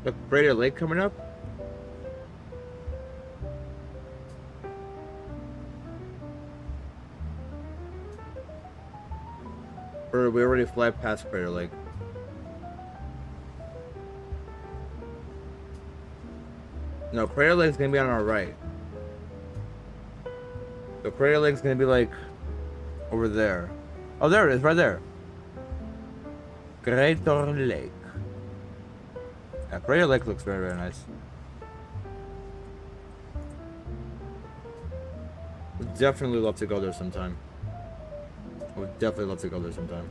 The Crater Lake coming up? Or we already fly past Crater Lake. No, Crater Lake's gonna be on our right. So Crater Lake's gonna be like over there. Oh, there it is, right there. Crater Lake. Yeah, Crater Lake looks very, very nice. Would definitely love to go there sometime. I would definitely love to go there sometime.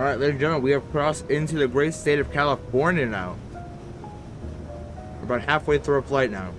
Alright, ladies and gentlemen, we have crossed into the great state of California now. We're about halfway through our flight now.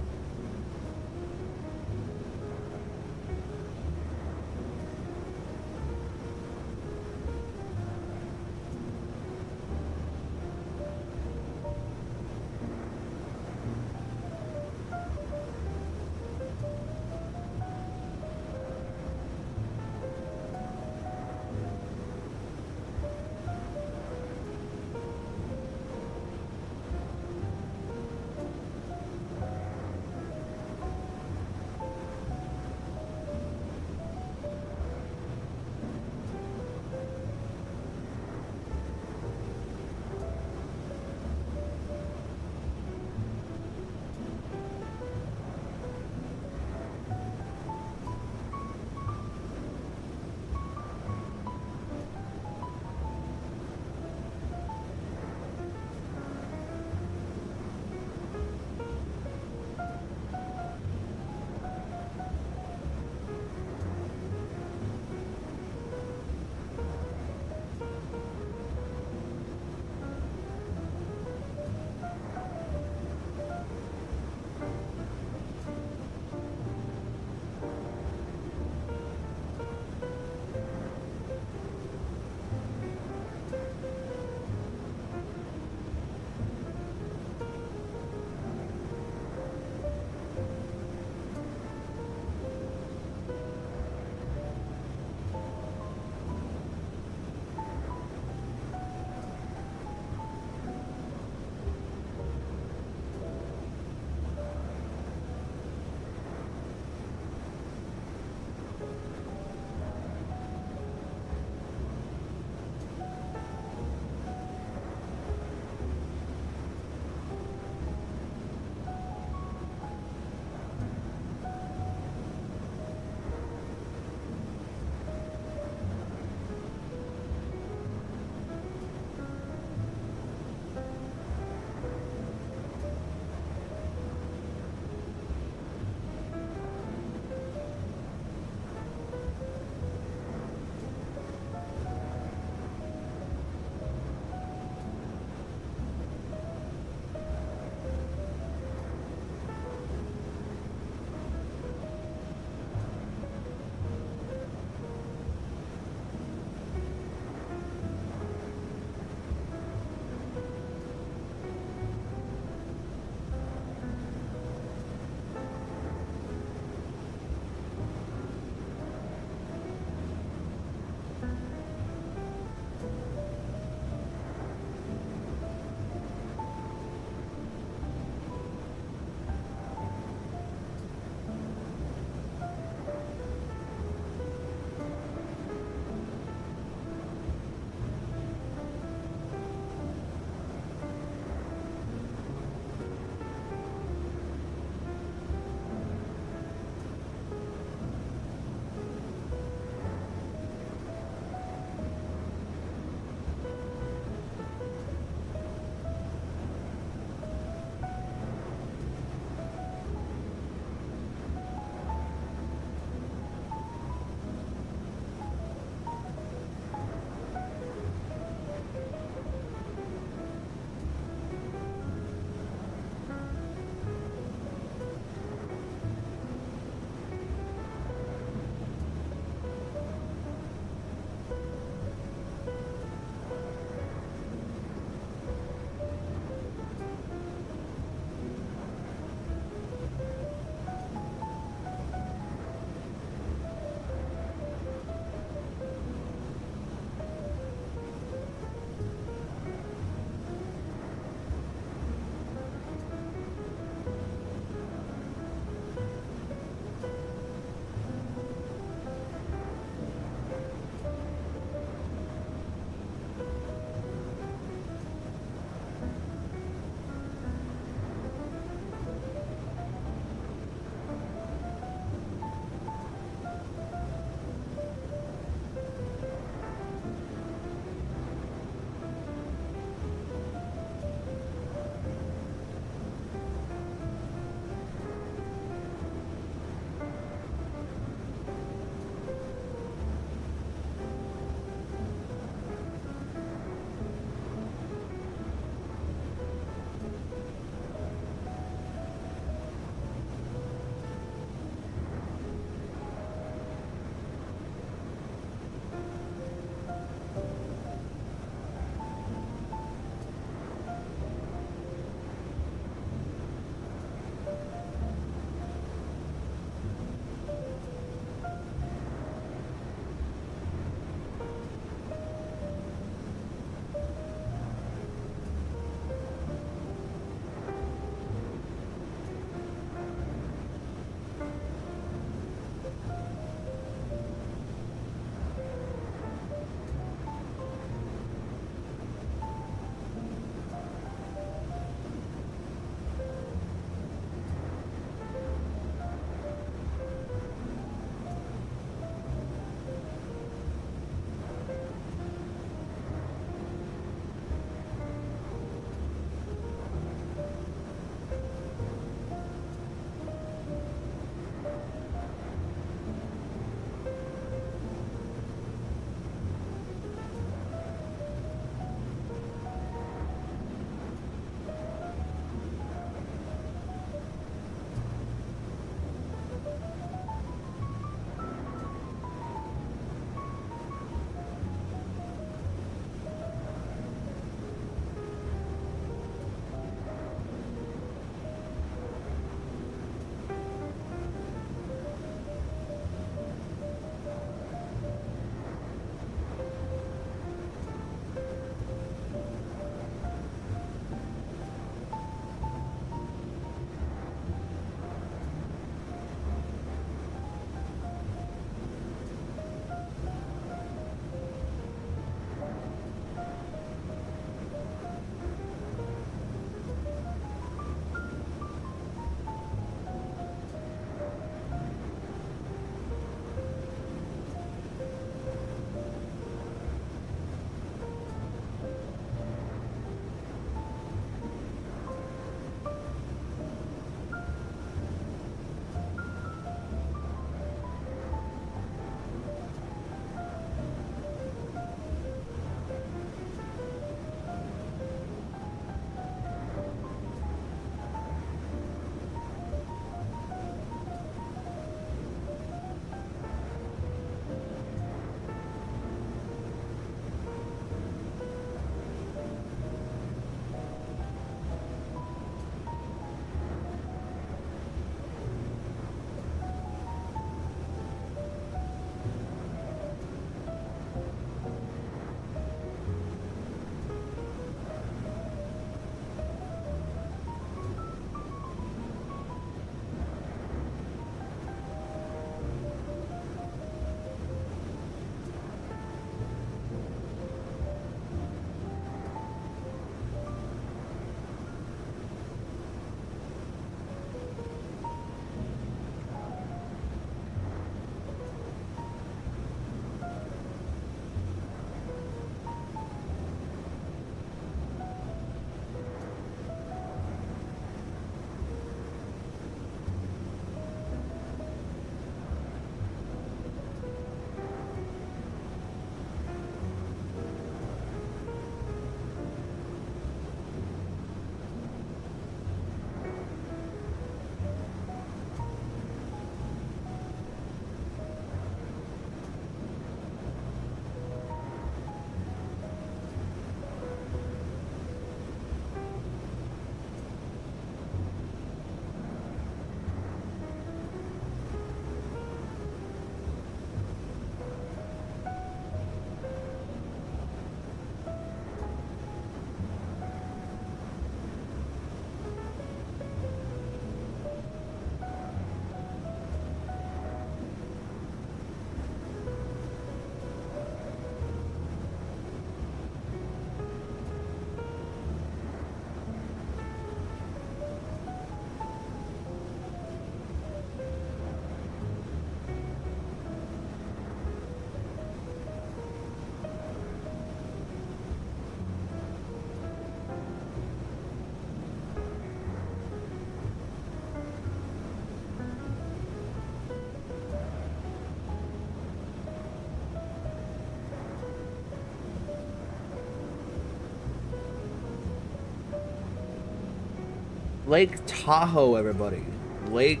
Lake Tahoe, everybody. Lake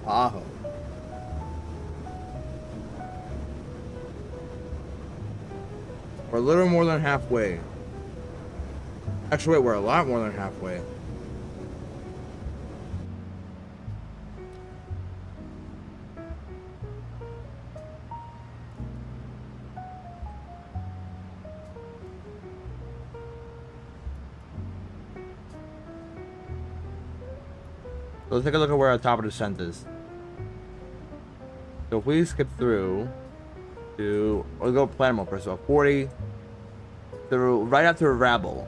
Tahoe. We're a little more than halfway. Actually, wait, we're a lot more than halfway. So let's take a look at where our top of the descent is. So if we skip through to, we'll go plan mode first of all, 40 through right after Rabble.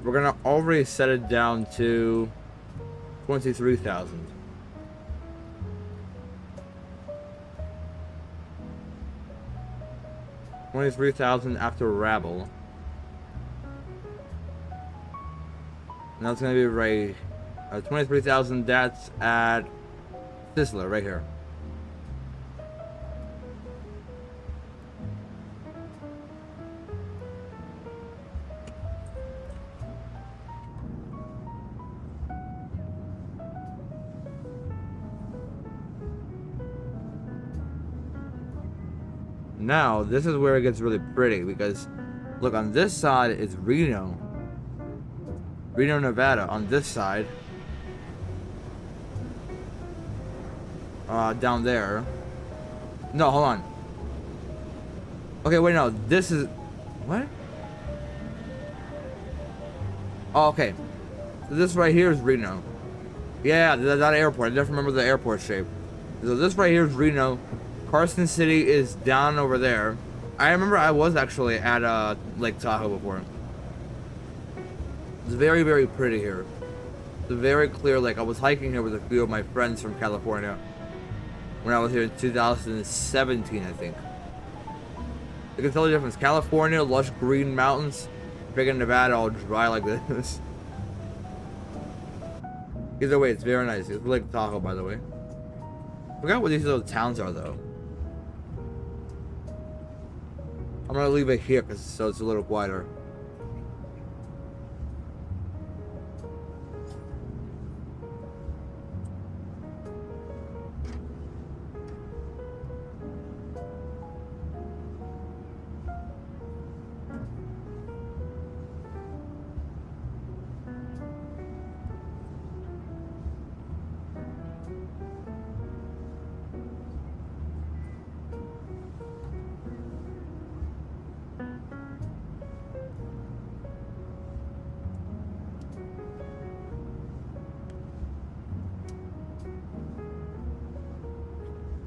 We're gonna already set it down to 23,000. $23,000 after Rabble. Now it's gonna be right 23,000. That's at Sizzler right here. Now this is where it gets really pretty because look, on this side is Reno, Nevada. On this side, down there. No, hold on. Okay, wait, no. This is what? Oh, okay. So this right here is Reno. Yeah, that airport. I just remember the airport shape. So this right here is Reno. Carson City is down over there. I remember I was actually at Lake Tahoe before. It's very, very pretty here. It's a very clear lake. I was hiking here with a few of my friends from California when I was here in 2017, I think. You can tell the difference. California, lush green mountains. Freaking Nevada, all dry like this. Either way, it's very nice. It's Lake Tahoe, by the way. I forgot what these little towns are, though. I'm gonna leave it here so it's a little quieter.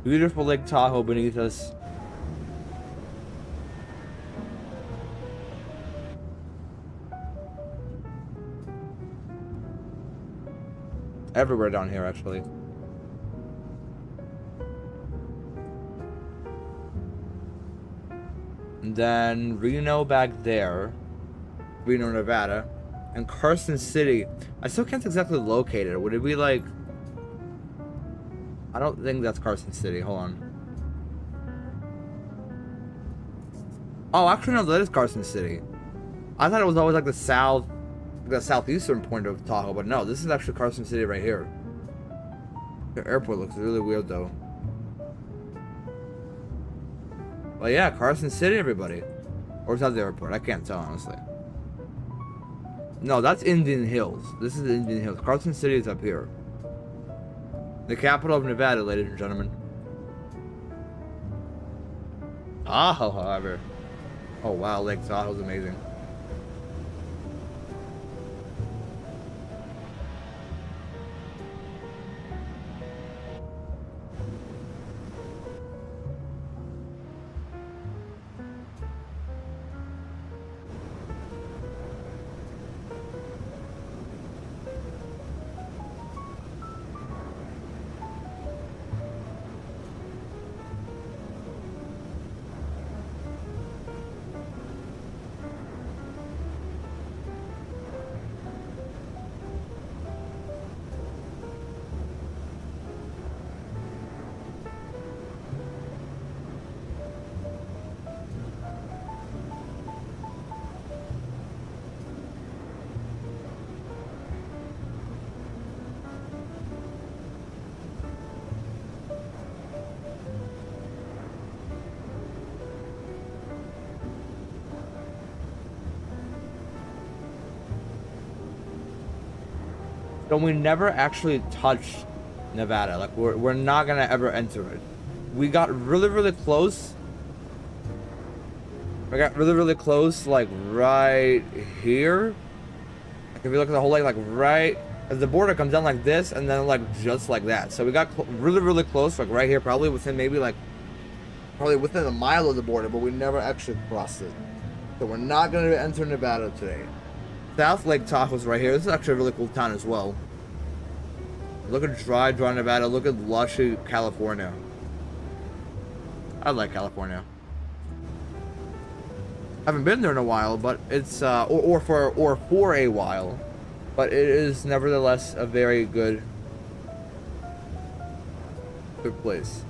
Beautiful Lake Tahoe beneath us. Everywhere down here, actually. And then Reno back there. Reno, Nevada. And Carson City. I still can't exactly locate it. Would it be like... I don't think that's Carson City. Hold on. Oh, actually, no, that is Carson City. I thought it was always like the southeastern point of Tahoe, but no, this is actually Carson City right here. The airport looks really weird, though. Well, yeah, Carson City, everybody. Or is that the airport? I can't tell, honestly. No, that's Indian Hills. This is Indian Hills. Carson City is up here. The capital of Nevada, ladies and gentlemen. Tahoe, however. Oh wow, Lake Tahoe's amazing. So we never actually touched Nevada. Like we're not gonna ever enter it. We got really close. We got really close, like right here. Like if you look at the whole lake, like right as the border comes down like this, and then like just like that. So we got really close, like right here, probably within maybe like within a mile of the border, but we never actually crossed it. So we're not gonna enter Nevada today. South Lake Tahoe's right here. This is actually a really cool town as well. Look at dry Nevada. Look at lushy California. I like California. Haven't been there in a while, but it's or for a while, but it is nevertheless a very good place.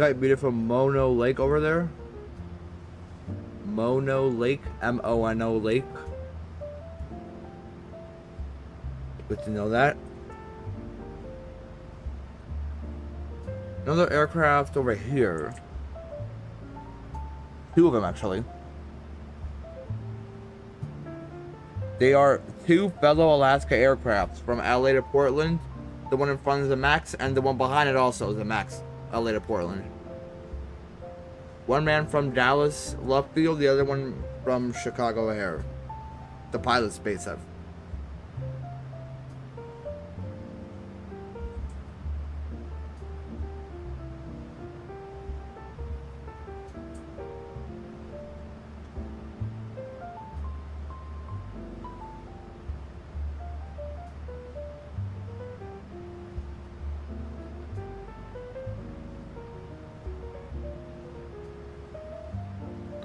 Got beautiful Mono Lake over there. Mono Lake, M-O-N-O Lake. Good to know that. Another aircraft over here. Two of them, actually. They are two fellow Alaska aircrafts from LA to Portland. The one in front is a Max, and the one behind it also is a Max, LA to Portland. One man from Dallas Love Field, the other one from Chicago O'Hare. The pilot's base have.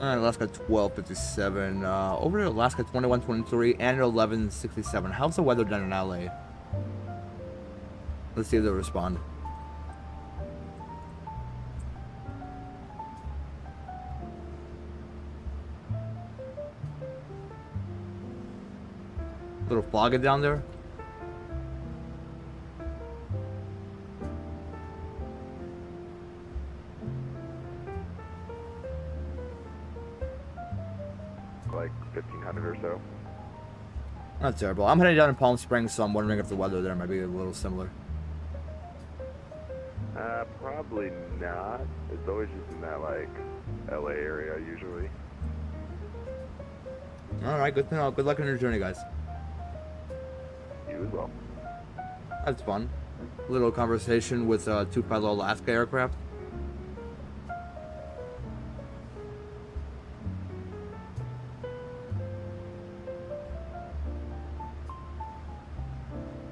Alaska 1257, over to Alaska 2123 and 1167. How's the weather done in LA? Let's see if they'll respond. Little foggy down there. Like 1,500 or so. Not terrible. I'm heading down to Palm Springs, so I'm wondering if the weather there might be a little similar. Probably not. It's always just in that like LA area usually. Alright, good to know. Good luck on your journey, guys. You as well. That's fun. A little conversation with two fellow Alaska aircraft.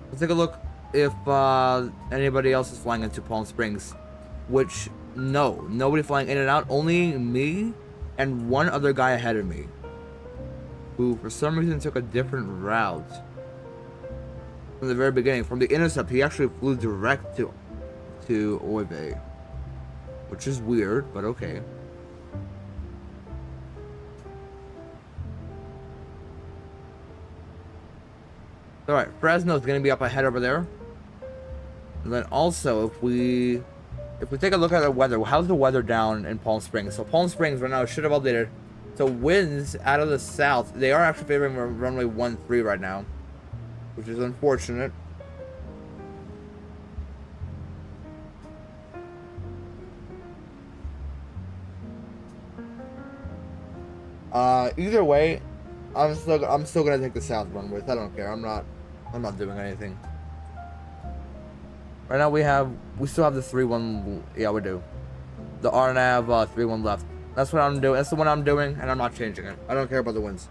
Let's take a look if anybody else is flying into Palm Springs, which no, nobody flying in and out, only me and one other guy ahead of me, who for some reason took a different route from the very beginning. From the intercept, he actually flew direct to Oive, which is weird, but okay. Alright, Fresno is going to be up ahead over there. And then also, if we take a look at the weather, how's the weather down in Palm Springs? So Palm Springs right now should have updated. So winds out of the south, they are actually favoring runway 13 right now, which is unfortunate. Either way, I'm still gonna take the south runway. I don't care. I'm not doing anything. Right now we still have the 3-1. Yeah, we do. The RNAV 3-1 left. That's what I'm doing. That's the one I'm doing, and I'm not changing it. I don't care about the winds.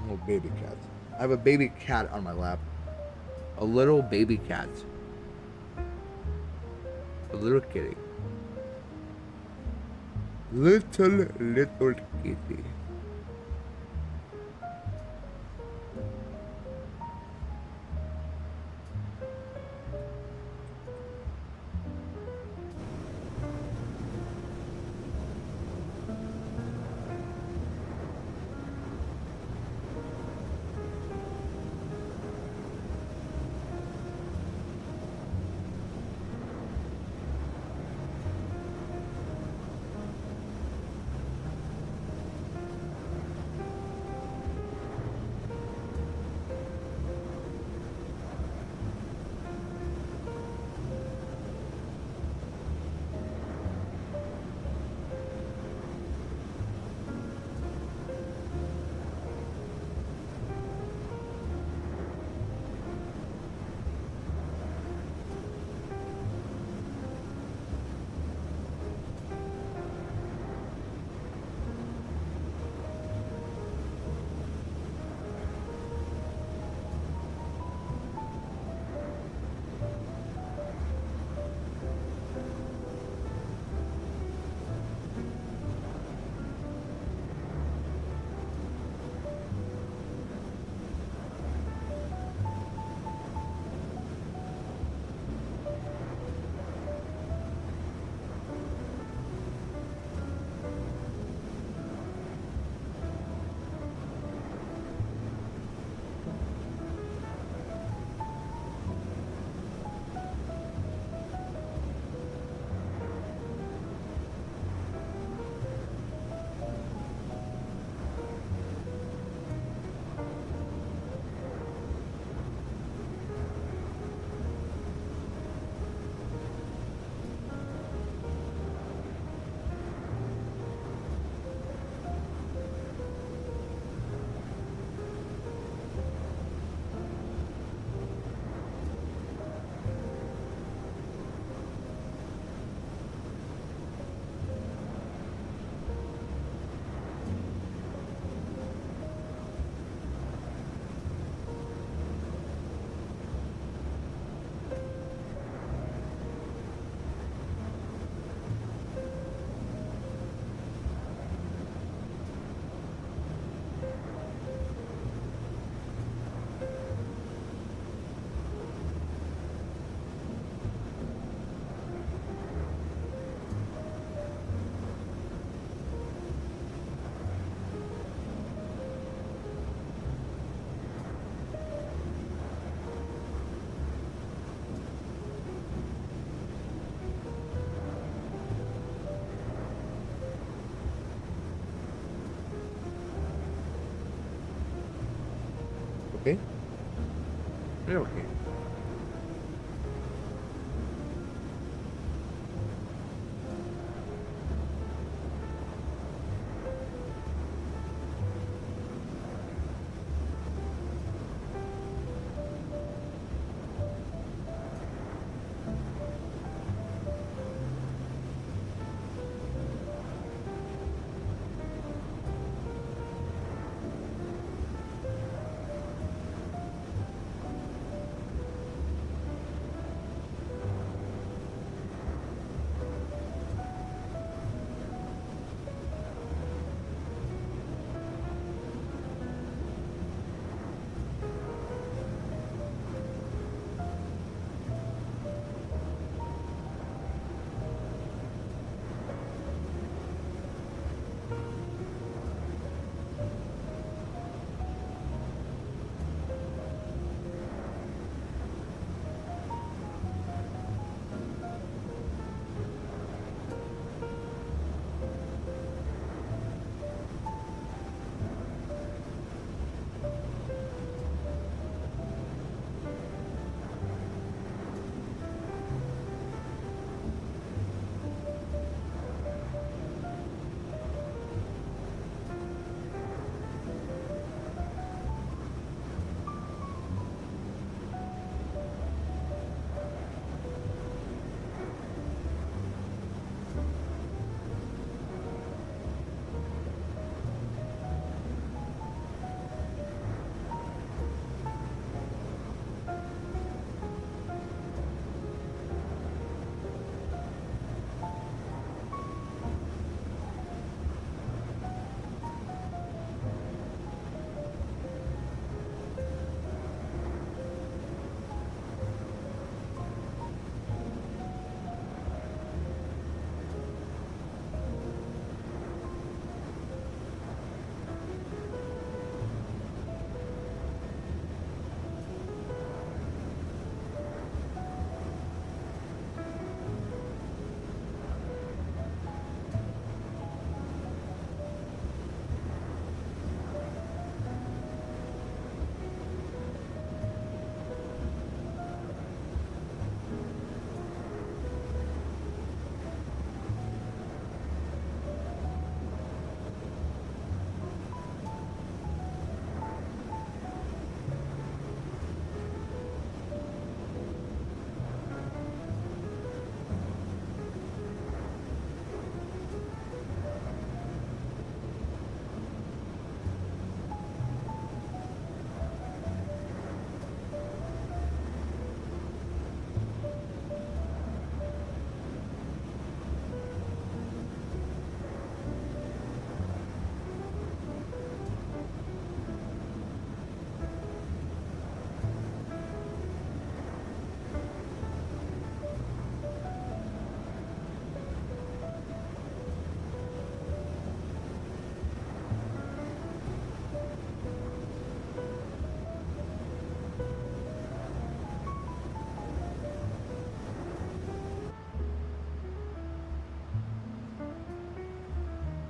Oh, baby cat. I have a baby cat on my lap. A little baby cat. A little kitty. Little kitty. Okay. Okay.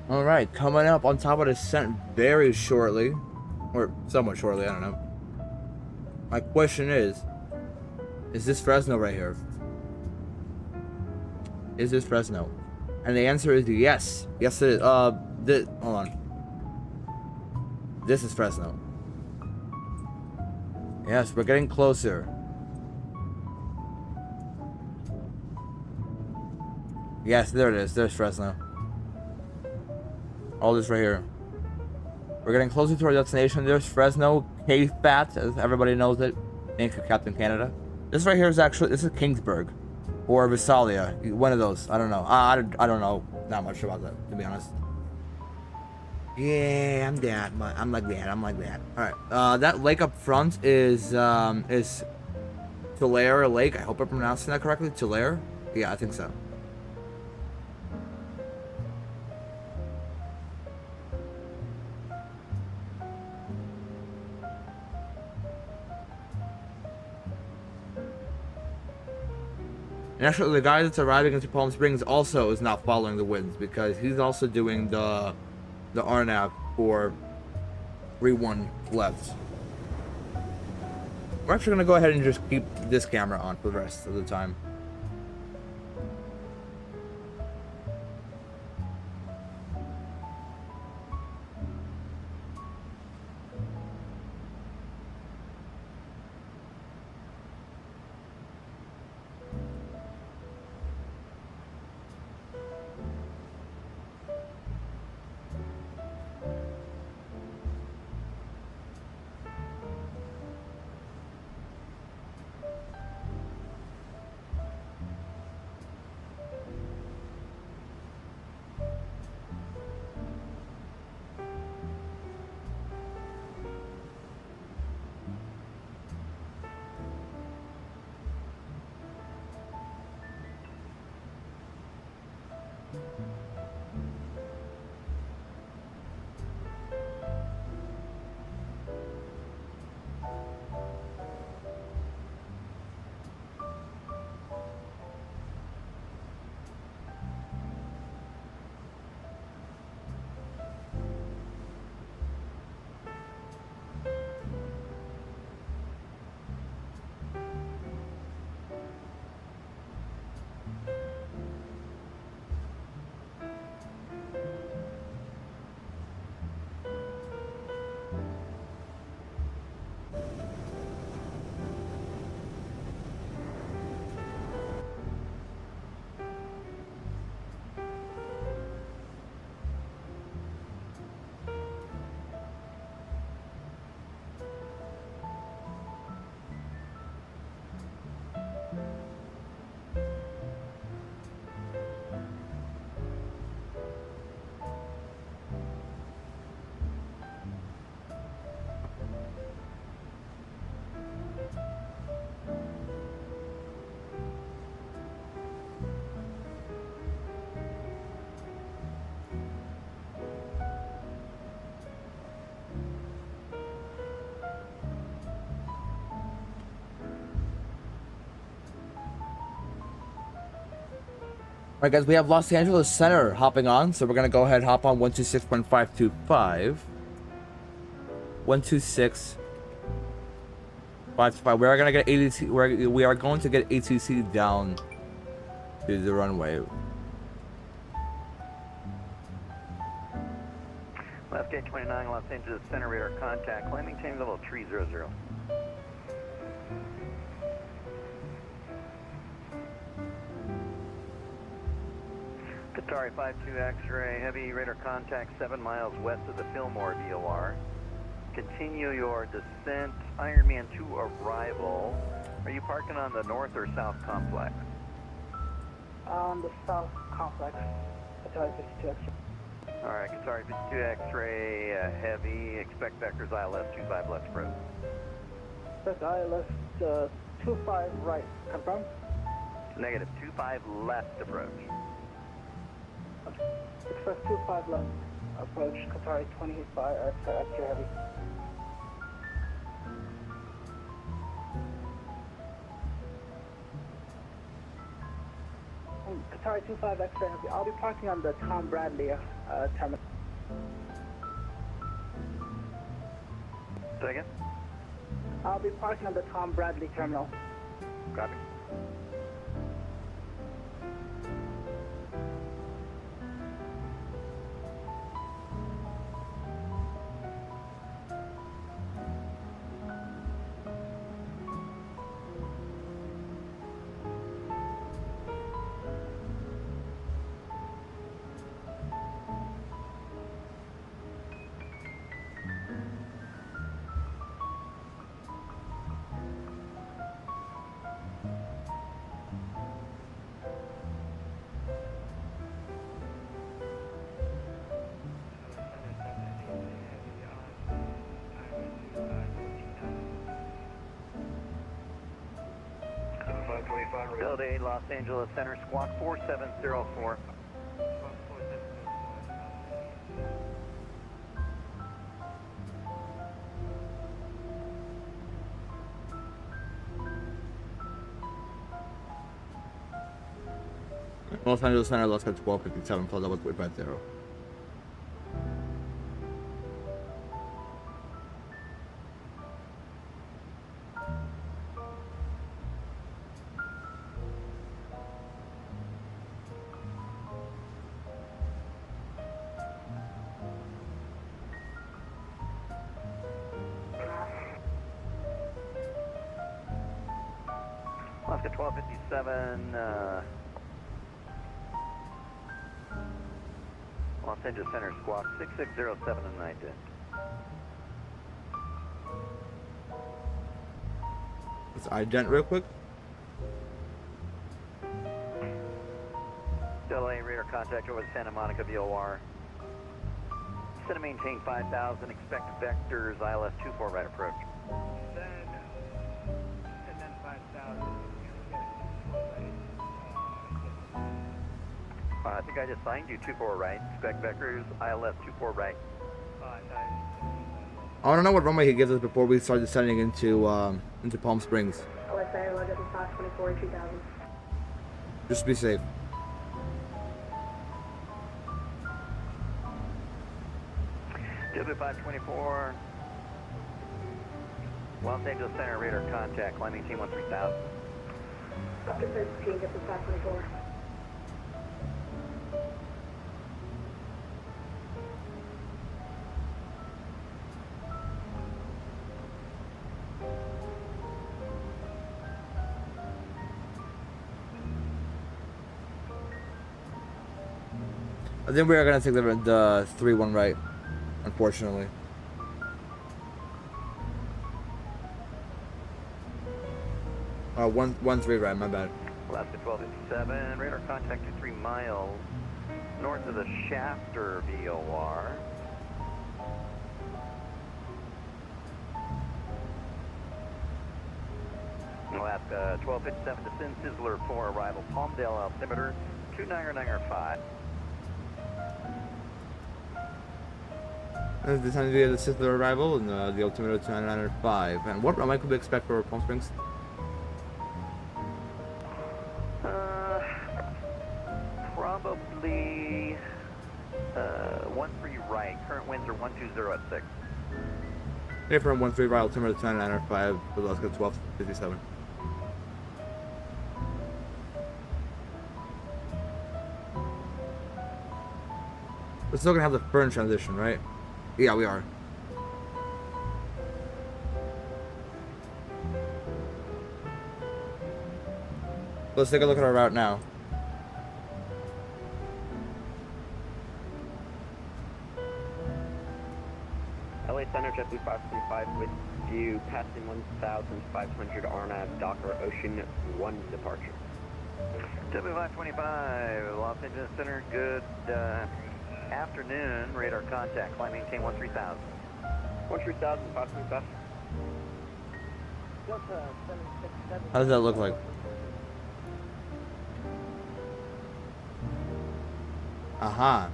All right, coming up on top of the descent very shortly, or somewhat shortly, I don't know. My question is this Fresno right here? Is this Fresno? And the answer is yes. Yes, it is. Hold on. This is Fresno. Yes, we're getting closer. Yes, there it is. There's Fresno. All this right here. We're getting closer to our destination. There's Fresno, KFAT, as everybody knows it. Thank you, Captain Canada. This right here is actually, this is Kingsburg. Or Visalia. One of those. I don't know. I don't know that much about that, to be honest. Yeah, I'm that. I'm like that. I'm like that. Alright. That lake up front is Tulare Lake. I hope I'm pronouncing that correctly. Tulare? Yeah, I think so. And actually, the guy that's arriving into Palm Springs also is not following the winds because he's also doing the RNAV for 3-1 left. we're actually gonna go ahead and just keep this camera on for the rest of the time. Alright guys, we have Los Angeles Center hopping on, so we're gonna go ahead and hop on 126.525. 126.525. We are gonna get ATC. We are going to get ATC down to the runway. Left gate 29, Los Angeles Center radar contact. Landing team level 300. Qatari 52 X-ray, heavy radar contact 7 miles west of the Fillmore VOR. Continue your descent, Ironman 2 arrival. Are you parking on the north or south complex? On the south complex, Qatari 52 X-ray. Alright, Qatari 52 X-ray, heavy, expect vectors ILS 25 left approach. Expect ILS 25 right, confirm? Negative, 25 left approach. Expect 25 left approach, Qatari 25 X-ray heavy. Qatari 25 X-ray heavy. I'll be parking on the Tom Bradley terminal. Say again? I'll be parking on the Tom Bradley terminal. Copy. Delta 8, Los Angeles Center, squawk 4704. Los Angeles Center, Alaska 1257, plus level 350. Alaska 1257, Los Angeles Center Squawk 6607 and 910. Let's ident real quick. LA radar contact over the Santa Monica VOR. Set and maintain 5,000, expect vectors, ILS 24 right approach. And then 5,000. I think I just signed you 24 right, expect vectors, ILS 24 right. I want to know what runway he gives us before we start descending into Palm Springs. Alaska Airlines at 524 2000. Just to be safe. W524, Los Angeles Center radar contact, climbing team 13000. Dr. 13, get to 524. I think we are gonna take the 3-1 right, unfortunately. One 3 right, my bad. Alaska 1257, radar contact to 3 miles north of the Shafter VOR. Alaska 1257, descend Sizzler 4, arrival Palmdale altimeter 2995. The time to get the Sizzler arrival and the altimeter 2905. And what runway could we expect for Palm Springs? Probably 13 right. Current winds are 120 at 6. Hey, from 13 right, altimeter 2905, Alaska 1257. We're still gonna have the burn transition, right? Yeah, we are. Let's take a look at our route now. LA Center, JetBlue 525 with view passing 1,500 RNAV, Docker Ocean 1 departure. W525, Los Angeles Center, good afternoon. Radar contact, climb maintain 13,000. 13,000, 525. Delta 767. How does that look like? Aha.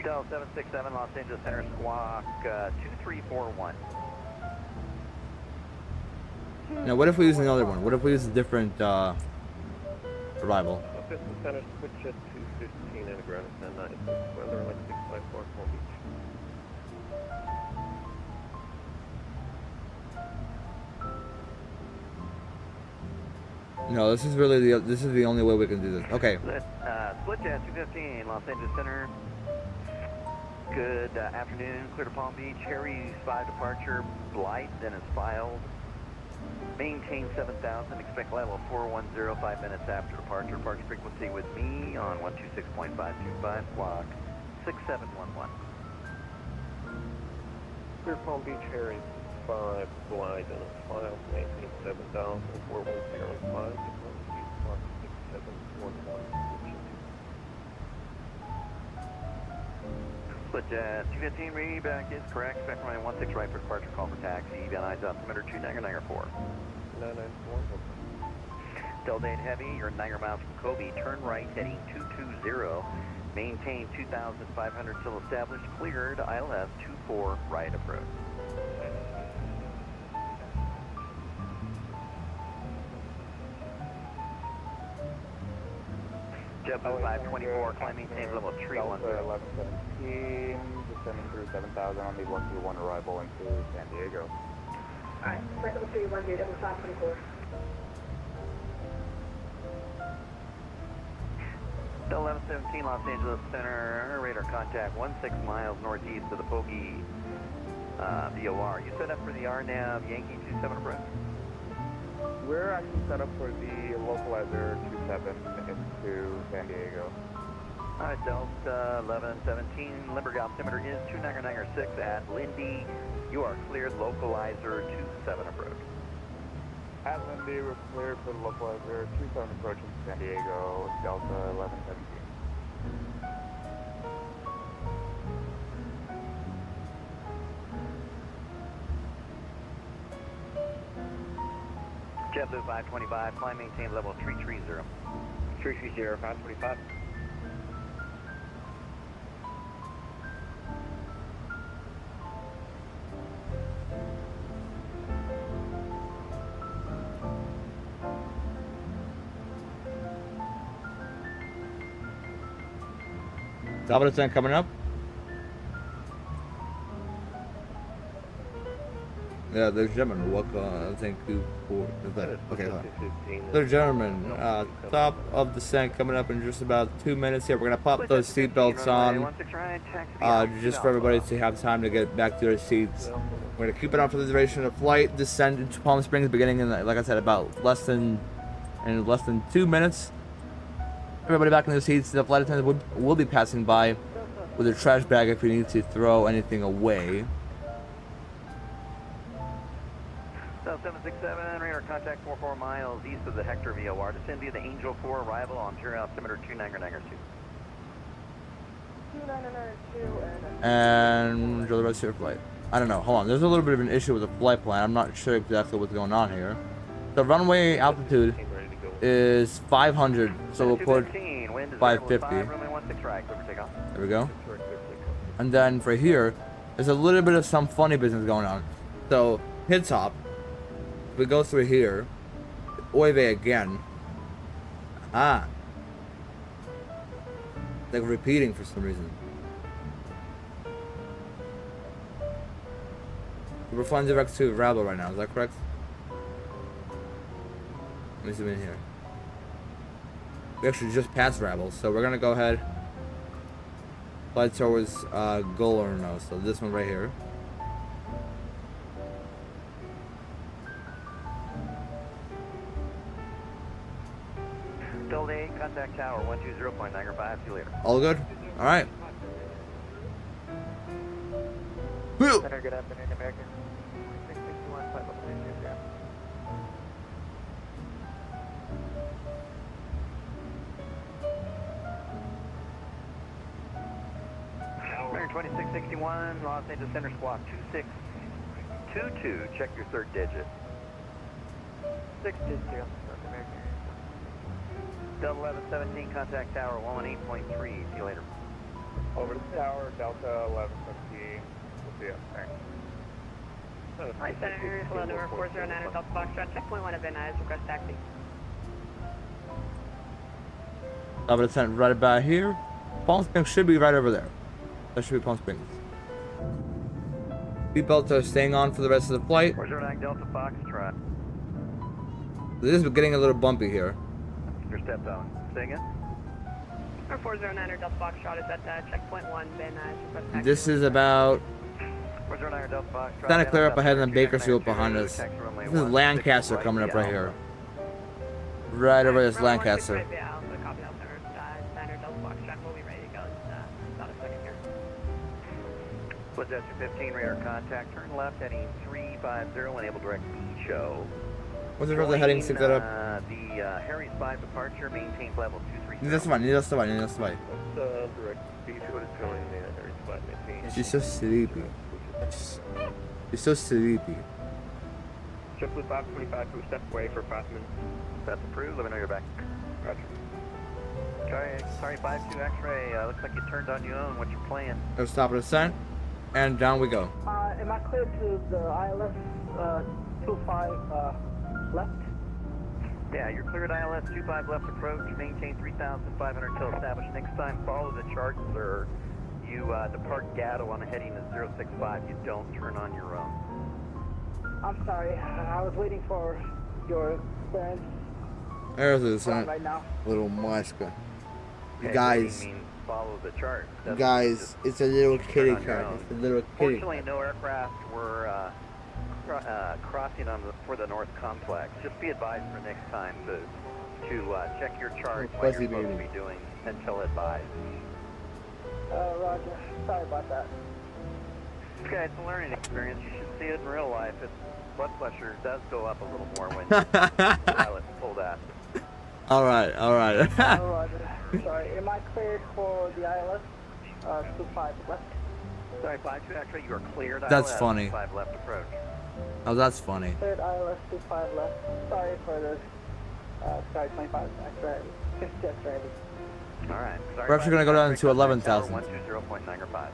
Delta 767, Los Angeles Center, squawk 2341. Now, what if we use another one? What if we use a different arrival? Pistol Center, switch at 215 and a ground at 10-9. Weather like 654 Palm Beach. No, this is really the only way we can do this. Okay. Split jet 215, Los Angeles Center. Good afternoon, clear to Palm Beach. Harry's 5 departure, Blight, then is filed. Maintain 7,000, expect level 410 5 minutes after departure. Departure frequency with me on 126.525, squawk 6711. Clear Palm Beach, Harry 5, glide and a file, maintain 7,000, 410 5, 6711. Split jet 215, read back is correct. Expect runway 16 right for departure, call for taxi. EVN eyes altimeter 2994. 994. Delta 8 heavy, you're 9 miles from Kobe. Turn right, heading 220. Maintain 2,500, still established. Cleared, ILS 24 right approach. JetBlue 524, climb maintain level 310. 1117, descending through 7,000 on the 121 arrival into San Diego. Alright, flight level 310, double 524. Delta 1117, Los Angeles Center, radar contact 16 miles northeast of the Pogey VOR. You set up for the RNAV Yankee 27 approach? We're actually set up for the localizer 27 into San Diego. Alright, Delta 1117, Limburg altimeter is 2996 at Lindy. You are cleared, localizer 27 approach. At Lindy, we're cleared for the localizer 27 approaching San Diego, Delta 1117. JetBlue 525, fly maintain level 330. 330, 525. Top of the descent coming up. Yeah, there's gentlemen. Welcome. Thank you for that. Okay, hold on. 15. Ladies and gentlemen, top of descent coming up in just about 2 minutes here. We're gonna pop those seat belts on, just for everybody to have time to get back to their seats. We're gonna keep it on for the duration of the flight. Descent into Palm Springs beginning in, like I said, about less than 2 minutes. Everybody back in their seats. The flight attendants will be passing by with a trash bag if you need to throw anything away. South 767, radar contact 44 miles east of the Hector VOR. Descend via the Angel 4 arrival on Imperial altimeter 2992. 2992 And enjoy the rest of your flight. I don't know. Hold on. There's a little bit of an issue with the flight plan. I'm not sure exactly what's going on here. The runway altitude is 500, so we'll put 550. There we go. And then for here, there's a little bit of some funny business going on. So, hit top. We go through here. Oive again. Ah. Like repeating for some reason. We're flying direct to Rabel right now, is that correct? Let me zoom in here. We actually just passed Rabel, so we're gonna go ahead. Fly towards Golerno, so this one right here. Delta 8, contact tower 120.95, see you later. All good? Alright. Center, good afternoon, American. 661, 520. American 2661, Los Angeles Center Squawk 2622, check your third digit. 622 on the American. Delta 1117, contact tower 118.3, see you later. Over to the tower, Delta 1117. We'll see you. Thanks. Hi, Senator. Hello, number 409 Delta Foxtrot. Checkpoint 1 of Van Nuys, request taxi. Top of the descent right about here. Palm Springs should be right over there. That should be Palm Springs. Seatbelts are staying on for the rest of the flight. 409 Delta Foxtrot. This is getting a little bumpy here. Your step down. Say again? Our 409 Delta Foxtrot is at checkpoint 1 Van Nuys, request taxi. This is about 409 Delta Foxtrot. kind of clear up ahead and Bakersfield behind us. This is Lancaster coming up right here. Right over this Lancaster. Right via Alpha, copy Alpha, Senator Delta Foxtrot. We'll be ready to go in about a second here. Westchester 15, radar contact. Turn left heading 350, enable direct B show. What's the further heading? Stick that up. The Harry's 5 departure, maintains level 230. That's fine. That's fine. That's fine. Direct B show is showing Harry's 5 maintain. She's so sleepy. She's so sleepy. JetBlue 525, who step away for 5 minutes. That's approved. Let me know you're back. Roger. Sorry, 52 X-ray. Looks like you turned on your own. What's your plan? Let's stop at descent, and down we go. Am I clear to the ILS 25 left? Yeah, you're clear at ILS 25 left approach. Maintain 3,500 till established. Next time, follow the chart, sir. You depart Gatto on the heading of 065. You don't turn on your own. I'm sorry. I was waiting for your clearance There's the descent. right now. Little Muska. Okay, Guys, what do you mean, follow the chart. Doesn't mean guys, just it's a little turn kitty on your car. own. It's a little kitty. Fortunately, no aircraft were crossing for the north complex. Just be advised for next time to check your chart what you're Fuzzy supposed to baby. be doing until advised. Roger. Sorry about that. Okay, it's a learning experience. You should see it in real life. Its blood pressure does go up a little more when pilots pull that. All right. Roger. Sorry. Am I cleared for the ILS? 25 left. Sorry, 52 X-ray, you are cleared. That's ILS, funny. 5 left approach. Oh, that's funny. Cleared ILS 25 left. Sorry for this. Sorry, 25 X-ray. 50 X-ray. All right. Sorry, We're actually gonna go down to 11,000. 120.905.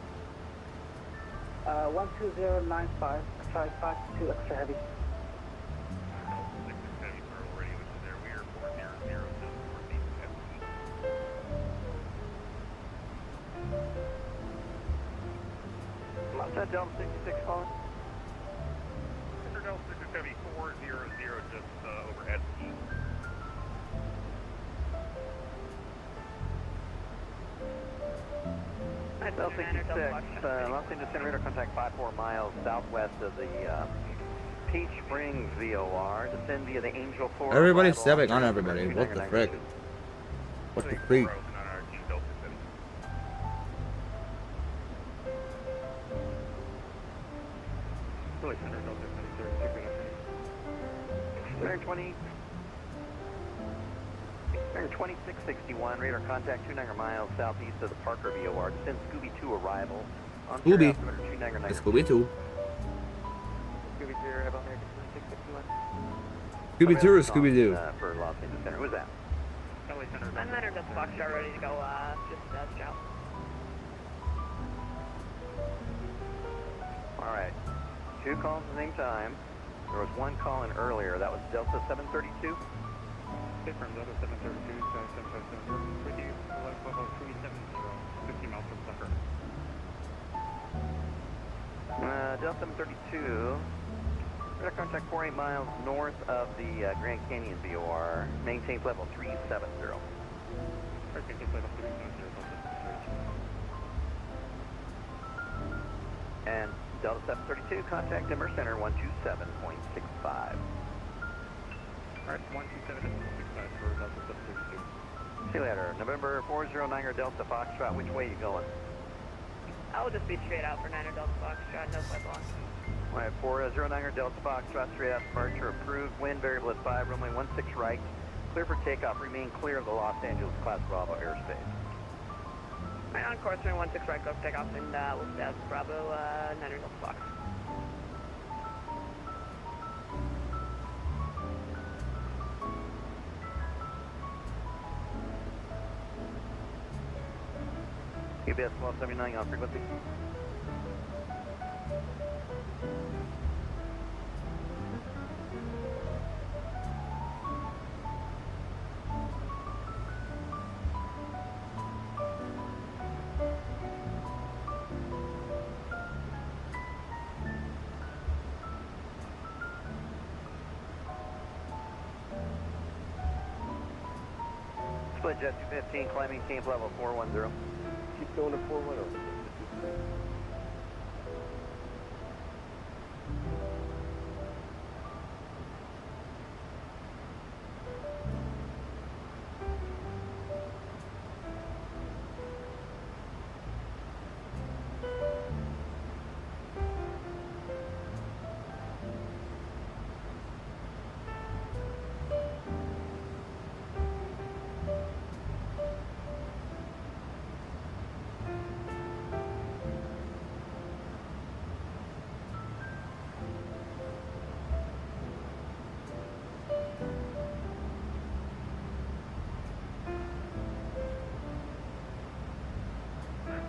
12095. Sorry, 52 Extra Heavy. Delta Delta 66 calling. Delta 6 400 just over SE. Delta 66, Los Angeles Center radar contact 54 miles southwest of the Peach Springs VOR. Descend via the Angel 4. Everybody's stepping on everybody. What the frick? What the freak? Center 2661, radar contact 29 miles southeast of the Parker VOR. Descend Scooby 2 arrival. On Scooby. altimeter 29. Scooby Doo. Scooby 2, have American 2661. Scooby Doo or Scooby Doo? For Los Angeles Center. Who's that? I'm Center Delta Foxtrot, ready to go, just scout. Alright. 2 calls at the same time. There was 1 call in earlier. That was Delta 732. From Delta 732, 757 with you. 370, 50 miles from Tucker. Delta 732. Radar contact 48 miles north of the Grand Canyon VOR. Maintains level 370. And Delta 732, contact Denver Center 127.65. Alright, 127.65 for Delta 732. See you later. November 409er Delta Foxtrot, which way are you going? I'll just be straight out for Niner Delta Foxtrot, no flight block. Alright, 409er Delta Foxtrot, straight out departure approved. Wind variable at 5, runway 16 right. Clear for takeoff. Remain clear of the Los Angeles Class Bravo airspace. Alright, on course, runway 16 right, go for takeoff, and we'll stay out Bravo, Niner Delta Fox. KPS 1279 on frequency. Split jet 215, climbing camp level 410. Keep going to 410.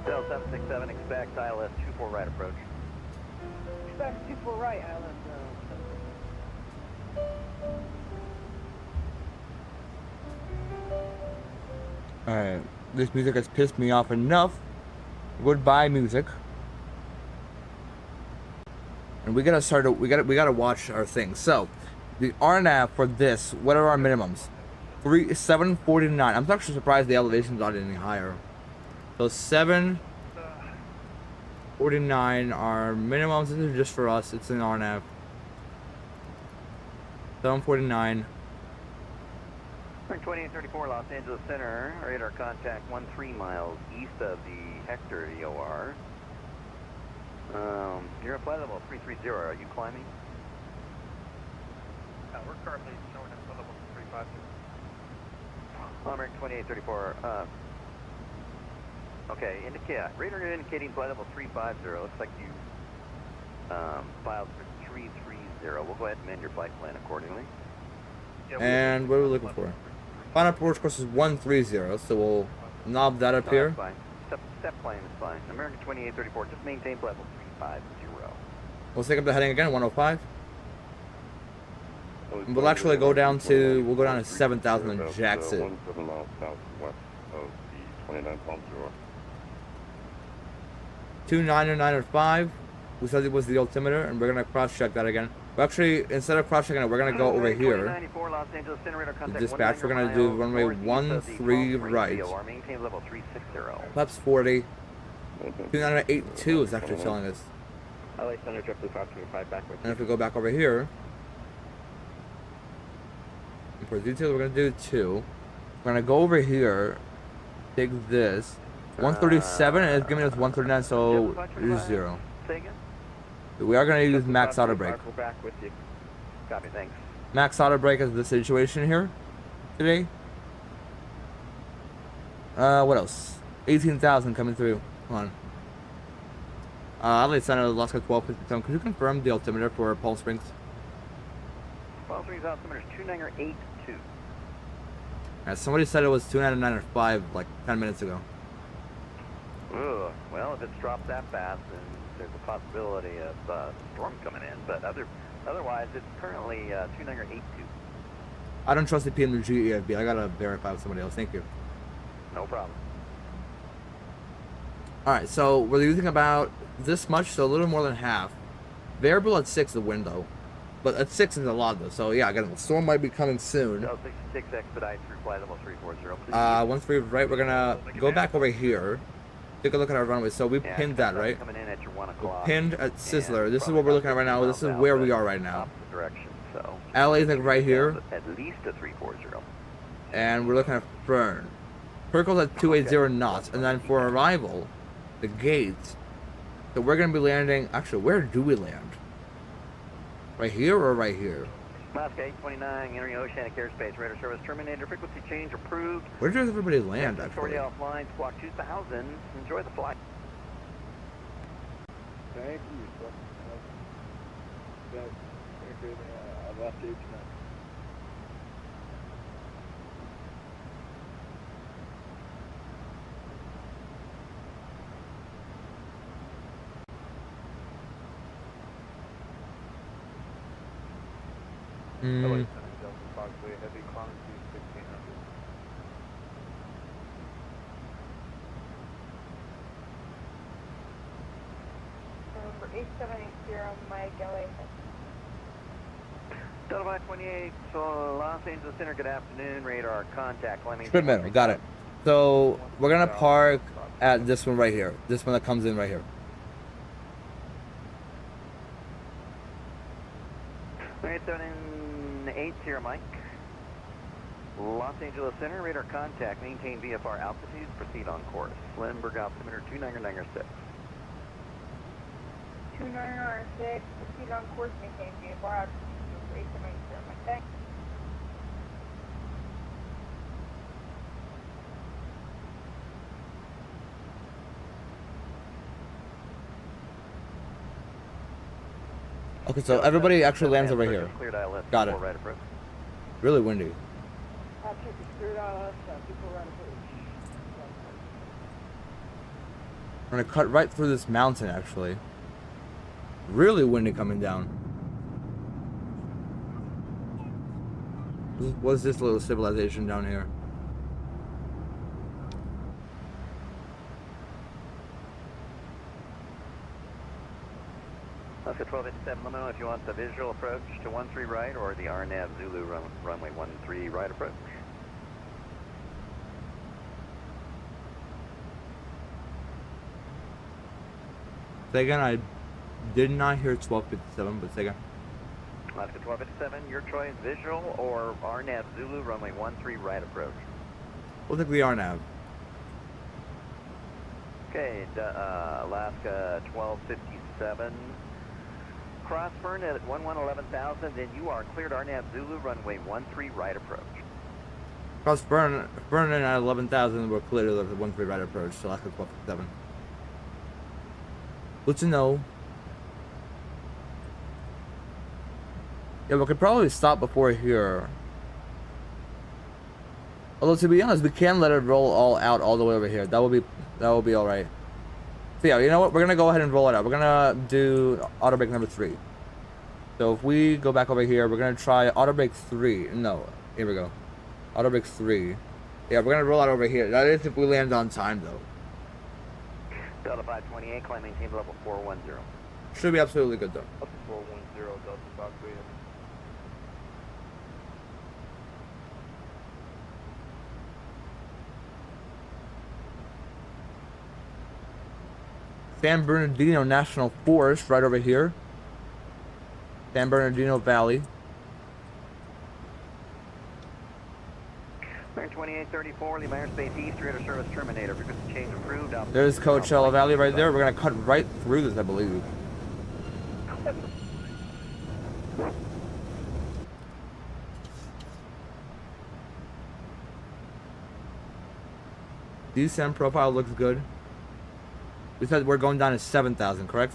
Delta 767, expect ILS 24 right approach. Expect 24 right, ILS. Alright, this music has pissed me off enough. Goodbye, music. And we gotta start. We gotta watch our thing. So, the RNAV for this. What are our minimums? 749. I'm actually surprised the elevation's not any higher. So 749 are minimums. This is just for us. It's an RNAV. 749. 2834 Los Angeles Center, radar contact 13 miles east of the Hector EOR. You're at flight level 330, are you climbing? We're currently showing at level 350. American 2834, okay, radar indicating flight level 350. Looks like you filed for 330. We'll go ahead and amend your flight plan accordingly. And what are we looking for? Final approach course is 130, so we'll knob that up here. Fine. Step plane is fine. American 2834, just maintain flight level 350. We'll take up the heading again, 105. And we'll actually go down to, we'll go down to 7,000 and jacks it. 17 miles southwest of the 29 Palm Zero. 29905. We said it was the altimeter, and we're gonna cross-check that again. Well, actually, instead of cross-checking it, we're gonna go over here. The dispatch, we're gonna do runway 13 right. Maintain level 360. Flaps 40. 2982 is actually telling us. LA Center, JetBlue 525 back with And if we go back over here, and for details, we're gonna do 2. We're gonna go over here, take this. 137, and it's giving us 139, so it's 0. Say again? We are gonna use max auto brake. We're back with you. Copy, thanks. Max auto brake is the situation here today. What else? 18,000 coming through. Hold on. Adelaide Center, Alaska 1257. Could you confirm the altimeter for Palm Springs? Palm Springs altimeter is 298.2. Somebody said it was 299.5 like 10 minutes ago. Ugh. Well, if it's dropped that fast, then there's a possibility of storm coming in. But otherwise, it's currently 298.2. I don't trust the PMDG EFB. I gotta verify with somebody else. Thank you. No problem. Alright, so we're using about this much, so a little more than half. Variable at 6 the window. But at 6 is a lot though, so yeah, again, the storm might be coming soon. 66 expedite through flight level 340. Once we're right, we're gonna go back over here. Take a look at our runway. So we pinned that, right? Coming in at your 1 We're o'clock. pinned at Sizzler. This is what we're looking at right now. This is where we are right now. Opposite direction, so. LA is like right here. At least a 340. And we're looking at Fern. Circle's at 280 knots. And then for arrival, the gate. So we're gonna be landing. Actually, where do we land? Right here or right here? Alaska 829, entering oceanic airspace. Radar service terminated. Frequency change approved. Where does everybody land, Victoria actually? offline, squawk 2000. Enjoy the flight. Thank you, sir. I've left you tonight. Mm, Possibly heavy climb to 1600. For 8780, Mike, LA. Delta 28, so Los Angeles Center, good afternoon. Radar contact. strip middle, got it. So we're gonna park at this one right here. This one that comes in right here. 8780, Mike. Los Angeles Center, radar contact. Maintain VFR altitude. Proceed on course. Lindbergh altimeter 2996. 2996, proceed on course, maintain VFR altitude for 8780, Mike. Thanks. Okay, so everybody actually lands over here. Cleared ILS. Got it. Right approach. Really windy. I'll check the cleared ILS, people around the We're gonna cut right through this mountain, actually. Really windy coming down. What's this little civilization down here? Alaska 1287, let me know if you want the visual approach to 13 right or the RNAV Zulu runway 13 right approach. Say again, I did not hear 1257, but say again. Alaska 1257, your choice, visual or RNAV Zulu, runway 13 right approach. We'll take the RNAV. Okay, Alaska 1257. Crossburn at 11,000, then you are cleared RNAV Zulu, runway 13 right approach. Cross burn in at 11,000. We're clear to the 13 right approach. So Alaska 1257. Good to know. Yeah, we could probably stop before here. Although to be honest, we can let it roll all out all the way over here. That will be all right. So yeah, you know what? We're gonna go ahead and roll it out. We're gonna do auto brake number 3. So if we go back over here, we're gonna try auto brake 3. No, here we go. Auto brake 3. Yeah, we're gonna roll out over here. That is if we land on time though. Delta 528, climb maintain level 410. Should be absolutely good though. 410 Delta 528. San Bernardino National Forest right over here. San Bernardino Valley. 2834, Lima Airspace East, radar service terminator. Frequency change approved. There's Coachella Valley right there. We're gonna cut right through this, I believe. Descent profile looks good. We said we're going down to 7,000, correct?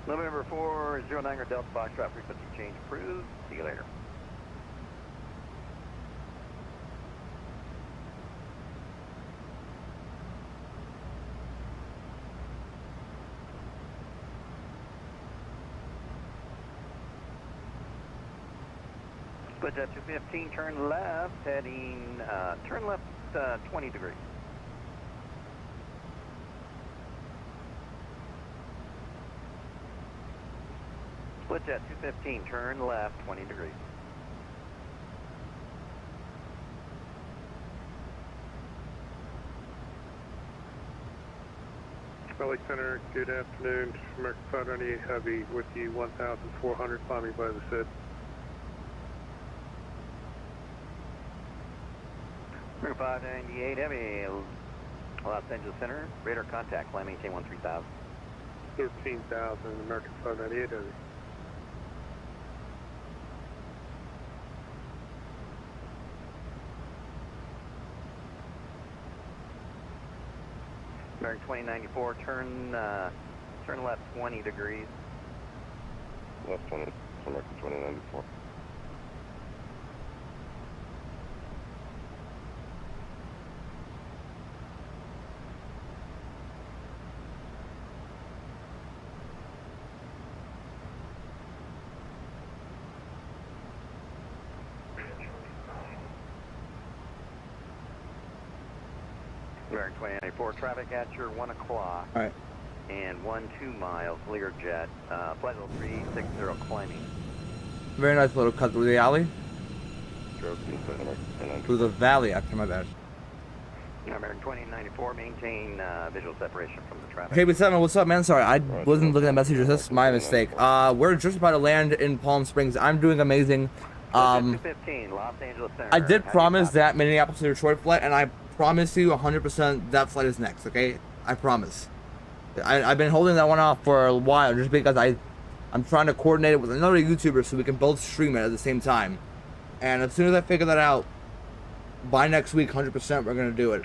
November 409 Delta Foxtrot, frequency change approved. See you later. Split jet 215, turn left, heading, turn left 20 degrees. Split jet 215, turn left 20 degrees. Valley Center, good afternoon. American 598 Heavy with you, 1,400, climbing by the SID. American 598 Heavy, Los Angeles Center, radar contact, climb maintain 13,000. 13,000, American 598 Heavy. American 2094, turn left 20 degrees. Left 20, American 2094. American 2094, traffic at your 1 o'clock. All right. And 12 miles, Learjet, flight level 360 climbing. Very nice little cut through the alley. Through the valley, actually, my bad. American 2094, maintain visual separation from the traffic. Hey, what's up, man? Sorry, I wasn't looking at messages. That's my mistake. We're just about to land in Palm Springs. I'm doing amazing. 215, Los Angeles Center. I did promise that Minneapolis to Detroit flight, and I promise you 100% that flight is next, okay? I promise. I've been holding that one off for a while just because I'm trying to coordinate it with another YouTuber so we can both stream it at the same time. And as soon as I figure that out, by next week, 100% we're going to do it.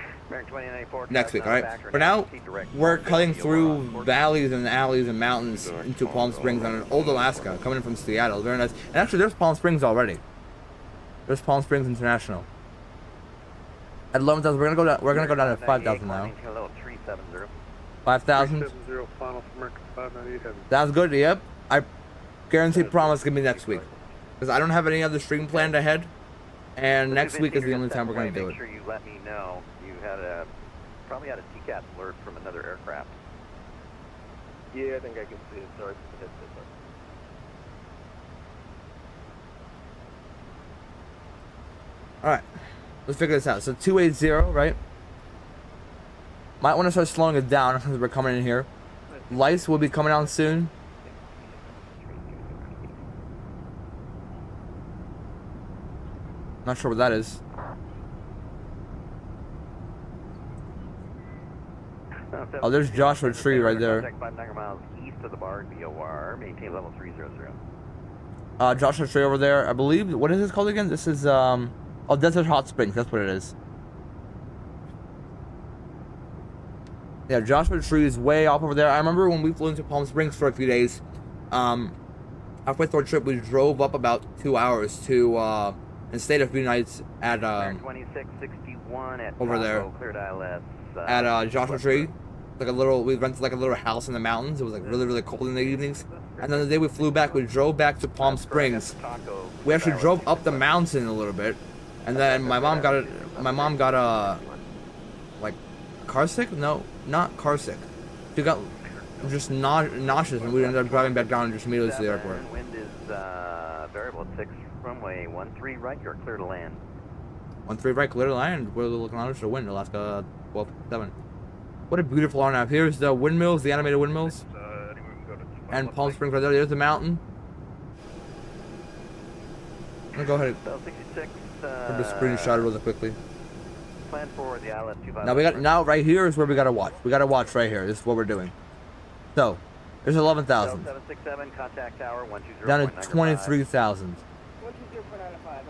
Next week, alright? For now, we're cutting through valleys and alleys and mountains into Palm Springs on an old Alaska, coming in from Seattle. Very nice. And actually, there's Palm Springs already. There's Palm Springs International. At 11,000, we're gonna go down to 5,000 now. 5,000. 370 final for American 598 Heavy. That's good. Yep. I guarantee promise gonna be next week, because I don't have any other stream planned ahead, and next week is the only time we're gonna do it. Make sure you let me know you had a Probably had a TCAT alert from another aircraft. Yeah, I think I can see it. Sorry for the headset. Alright. Let's figure this out. So 280, right? Might want to start slowing it down because we're coming in here. Lights will be coming on soon. Not sure what that is. Oh, there's Joshua Tree right there. Contact 5 miles east of the bar VOR. Maintain level 300. Joshua Tree over there. I believe. What is this called again? This is oh, Desert Hot Springs. That's what it is. Yeah, Joshua Tree is way off over there. I remember when we flew into Palm Springs for a few days. Halfway through our trip, we drove up about 2 hours to and stayed a few nights at 2661 at over there. Cleared ILS. At Joshua Tree, like a little. We rented like a little house in the mountains. It was like really cold in the evenings. And then the day we flew back, we drove back to Palm Springs. We actually drove up the mountain a little bit, and then my mom got a like car sick. No, not car sick. She got just nauseous, and we ended up driving back down and just immediately to the airport. Wind is variable 6 runway 13 right. You're clear to land. 13 right, clear to land. We're looking on to wind, Alaska 12-7. What a beautiful RNAV. Here's the windmills, the animated windmills. And Palm Springs right there. There's the mountain. I'm gonna go ahead Bell 66. and just screenshot it really quickly. Plan for the ILS 25. Now right here is where we gotta watch. We gotta watch right here. This is what we're doing. So there's 11,000. 767 contact tower 120. Down to 23,000. 120.95.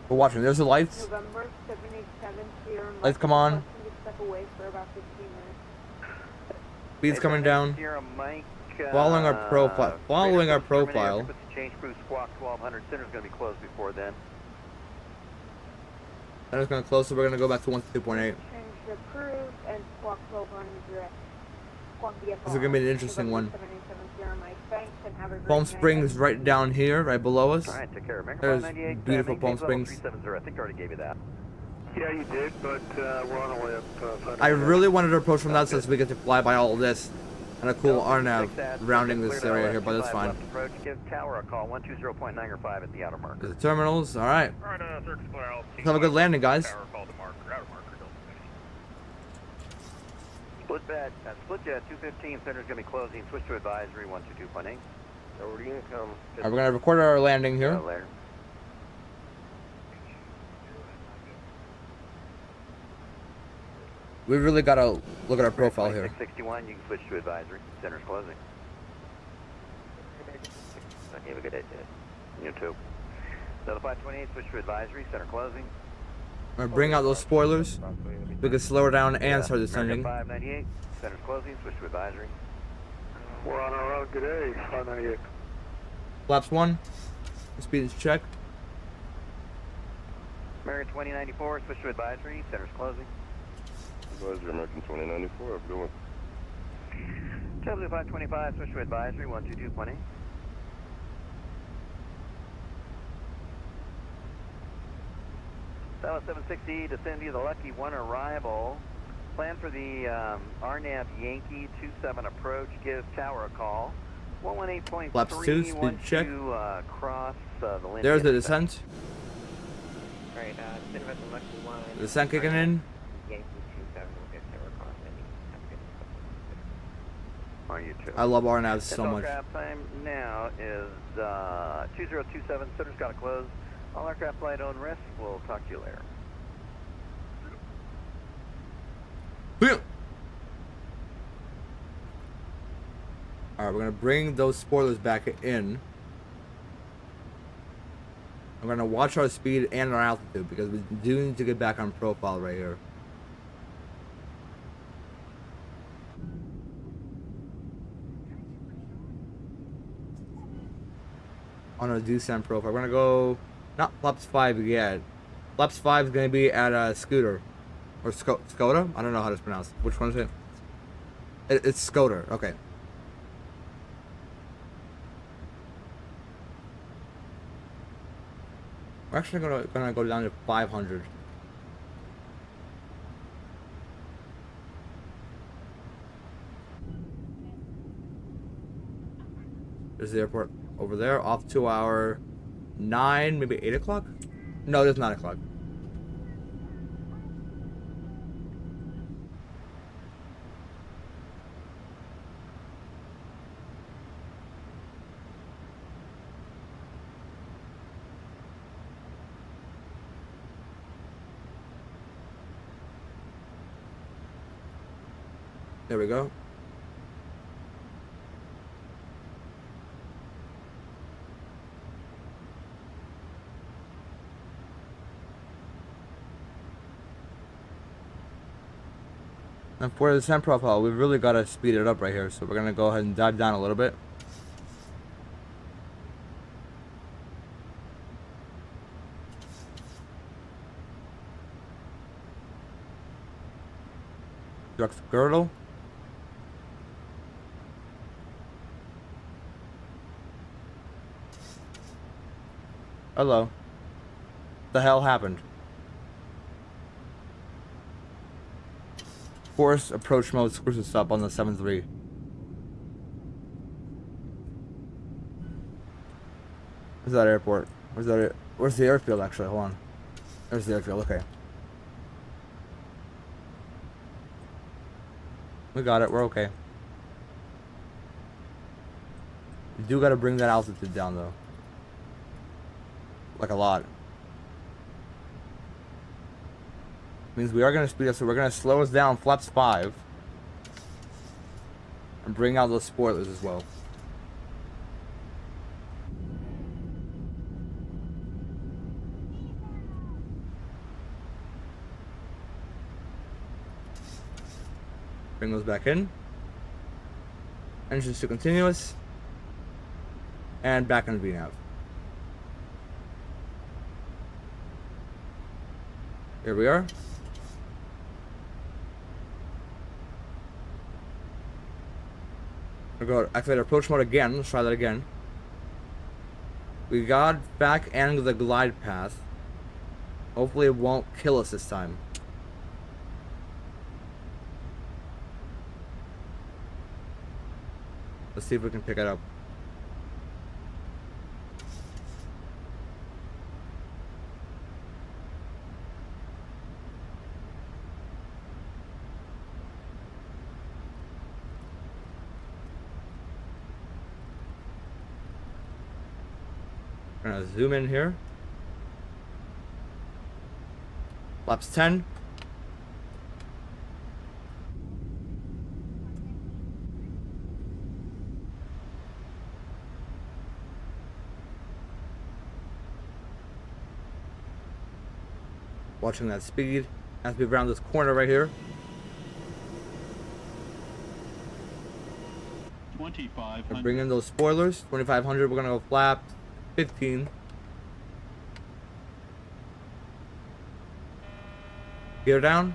We're watching. There's the lights. November 787 here. Lights come on. Step away for about 15 minutes. Speed's coming down. Sierra Mike, Following our profile. Following our profile. Change crew squawk 1200. Center's going to be closed before then. Then it's gonna close, so we're gonna go back to 1.2.8. Change the crew and squawk 1200. This is gonna be an interesting one. 787 Sierra Mike. Thanks and have a great Palm night. Springs right down here, right below us. All right, take care. There's beautiful Palm Springs. 370. I think I already gave you that. Yeah, you did, but we're on our way up. I really wanted to approach from that since we get to fly by all of this. And a cool RNAV rounding this area here, but that's fine. Approach, give tower a call 120.9 at the outer marker. The terminals, alright. Alright, circle clear out. Let's have a good landing, guys. Tower call to marker, outer marker, Split jet 215. Center's going to be closing. Switch to advisory 122.8. Already income. Alright, we're gonna record our landing here. Later. We really gotta look at our profile here. 661, you can switch to advisory. Center's closing. Okay, have a good day, Ted. You too. Delta 528, switch to advisory. Center closing. I'm gonna bring out those spoilers. We can slow her down and start descending. 598, center's closing. Switch to advisory. We're on our own. Good day. 598. Flaps 1. Speed is checked. American 2094, switch to advisory. Center's closing. Advisory American 2094. Have a good one. JetBlue 525, switch to advisory 122.8. Dallas 760, descend via the Lucky 1 arrival. Plan for the RNAV Yankee 27 approach. Give tower a call. 118.3. Flaps 2, speed check. Cross the Lindy. There's the descent. Alright, send about the Lucky 1. Descent kicking in. Yankee 27 will get tower cross Are you too? I love RNAVs so much. Aircraft time now is 2027. Center's got to close. All aircraft flight own risk. We'll talk to you later. Alright, we're gonna bring those spoilers back in. I'm gonna watch our speed and our altitude because we do need to get back on profile right here. On our descent profile, we're gonna go not flaps 5 yet. Flaps 5 is gonna be at Scooter or Skoda. I don't know how to pronounce it. Which one is it? It's Skoda. Okay. We're actually gonna go down to 500. There's the airport over there. Off to our 9, maybe 8 o'clock? No, there's 9 o'clock. There we go. And for the descent profile, we've really got to speed it up right here. So we're going to go ahead and dive down a little bit. Direct girdle. Hello. What the hell happened? Force approach mode cruise stop on the 7-3. Where's that airport? Where's the airfield actually? Hold on. There's the airfield, okay. We got it, we're okay. We do gotta bring that altitude down though. Like a lot. Means we are gonna speed up, so we're gonna slow us down flaps 5. And bring out those spoilers as well. Bring those back in. Engines to continuous. And back on VNAV. Here we are. We're going to activate approach mode again. Let's try that again. We got back and the glide path. Hopefully it won't kill us this time. Let's see if we can pick it up. Gonna zoom in here. Flaps 10. Watching that speed as we round this corner right here. 2500. Bring in those spoilers. 2500. We're gonna go flap 15. Gear down.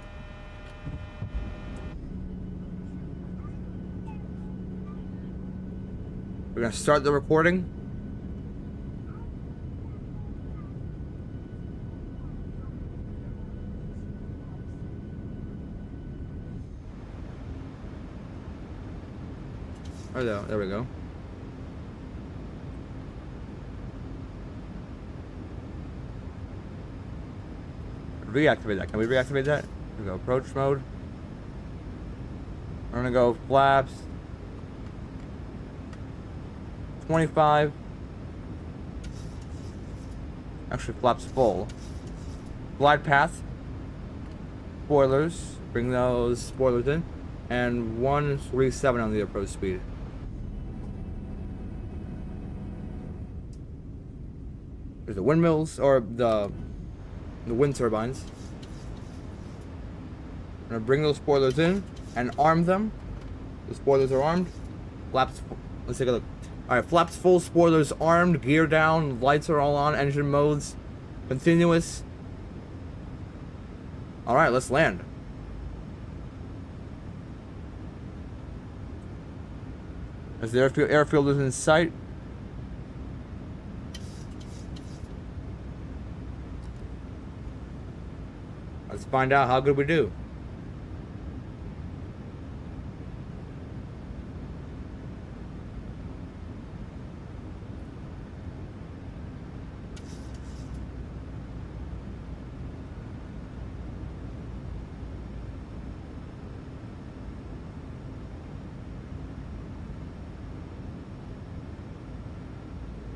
We're gonna start the recording. Oh, there we go. Reactivate that. Can we reactivate that? We go approach mode. We're gonna go flaps 25. Actually, flaps full. Glide path. Spoilers. Bring those spoilers in. And 137 on the approach speed. There's the windmills, or the wind turbines. I'm gonna bring those spoilers in and arm them. The spoilers are armed. Flaps, let's take a look. Alright, flaps full, spoilers armed, gear down, lights are all on, engine modes, continuous. Alright, let's land. As the airfield is in sight. Let's find out how good we do.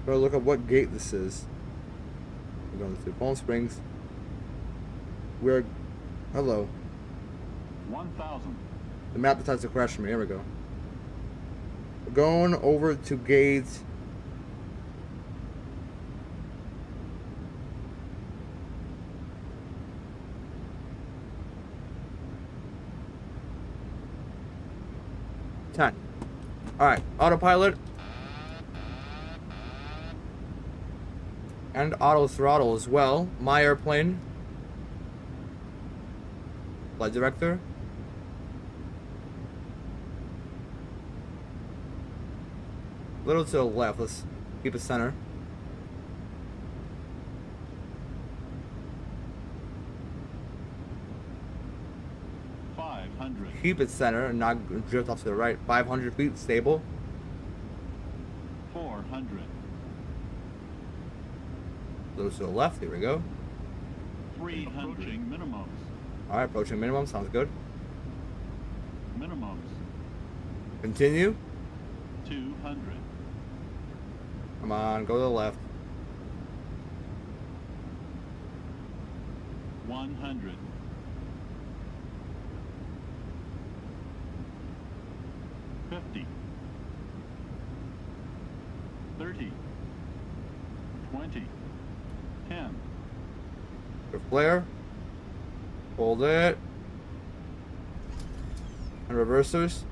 We're gonna look at what gate this is. We're going to Palm Springs. We're... Hello. 1,000. The map decides to crash for me. Here we go. We're going over to gate... Alright, autopilot. And auto throttle as well. My airplane. Flight director. A little to the left. Let's keep it center. Keep it center and not drift off to the right. 500 feet, stable. 400. A little to the left, here we go. 300. Approaching minimums. Alright, approaching minimum, sounds good. Minimums. Continue. 200. Come on, go to the left. 100. 50. 30. 20. 10. Your flare. Hold it. And reversers.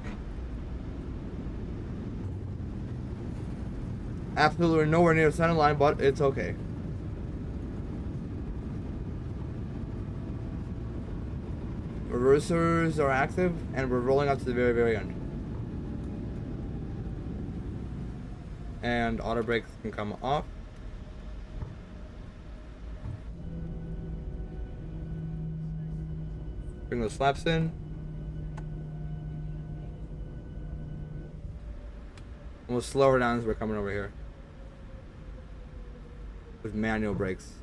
Absolutely nowhere near the center line, but it's okay. Reversers are active, and we're rolling up to the very, very end. And auto brakes can come off. Bring those flaps in. And we'll slow her down as we're coming over here. With manual brakes.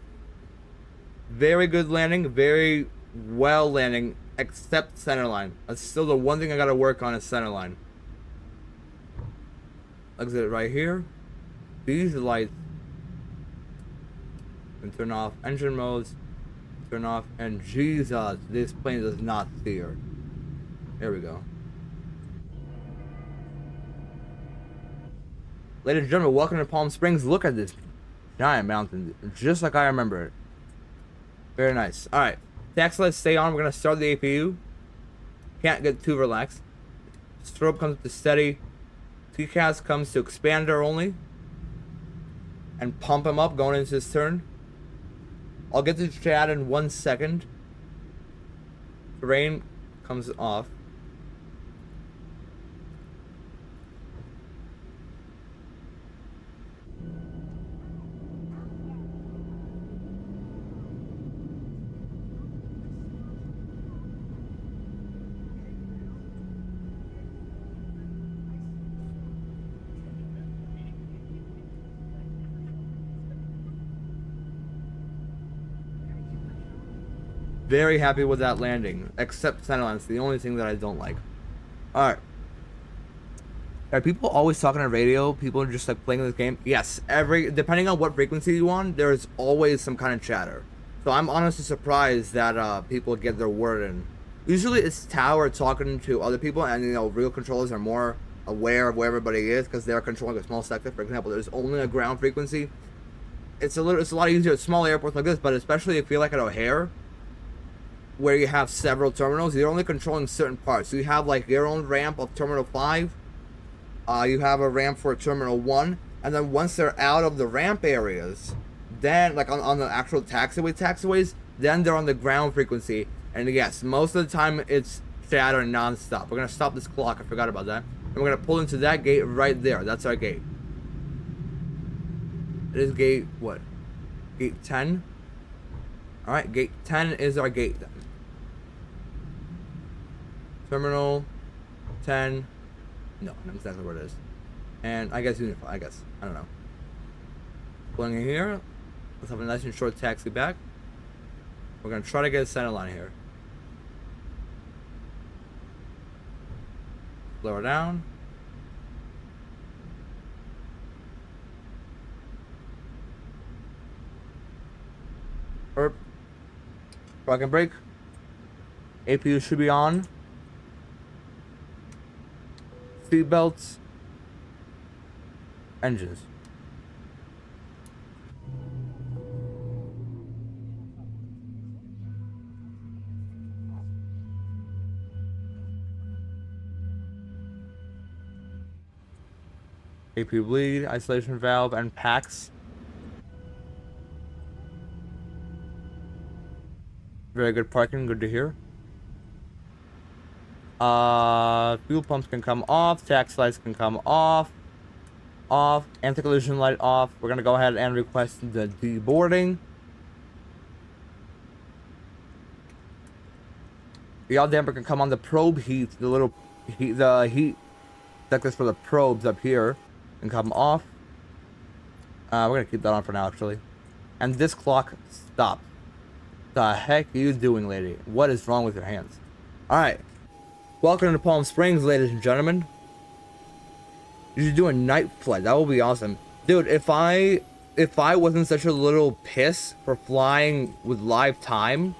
Very good landing, very well landing, except center line. That's still the one thing I gotta work on is center line. Exit right here. These lights. And turn off engine modes. Turn off. And Jesus, this plane does not steer. There we go. Ladies and gentlemen, welcome to Palm Springs. Look at this giant mountain. Just like I remember it. Very nice. Alright. Taxi lights stay on. We're going to start the APU. Can't get too relaxed. Strobe comes to steady. TCAS comes to expander only. And pump him up going into his turn. I'll get to Chad in 1 second. Terrain comes off. Very happy with that landing, except centerline. It's the only thing that I don't like. Alright. Are people always talking on radio? People are just like playing this game? Yes, depending on what frequency you on, there's always some kind of chatter. So I'm honestly surprised that people get their word in. Usually it's tower talking to other people, and you know, real controllers are more aware of where everybody is because they're controlling a small sector. For example, there's only a ground frequency. It's a lot easier at small airports like this, but especially if you're like at O'Hare, where you have several terminals, you're only controlling certain parts. So you have like your own ramp of Terminal 5, you have a ramp for Terminal 1, and then once they're out of the ramp areas, then like on the actual taxiways, then they're on the ground frequency. And yes, most of the time it's chatter non-stop. We're gonna stop this clock, I forgot about that. And we're gonna pull into that gate right there. That's our gate. It is gate, what? Gate 10? Alright, gate 10 is our gate then. Terminal 10. No, not exactly where it is. And I guess Unify, I don't know. Pulling in here. Let's have a nice and short taxi back. We're gonna try to get a center line here. Lower down. Erp. Parking brake. APU should be on. Seat belts. Engines. APU bleed, isolation valve, and packs. Very good parking, good to hear. Fuel pumps can come off, tax lights can come off. Off, anti-collision light off. We're gonna go ahead and request the deboarding. The yaw damper can come on. The probe heat, the little heat, the heat detectors for the probes up here can come off. We're gonna keep that on for now, actually. And this clock stop. The heck are you doing, lady? What is wrong with your hands? Alright. Welcome to Palm Springs, ladies and gentlemen. You should do a night flight. That would be awesome. Dude, if I wasn't such a little piss for flying with live time,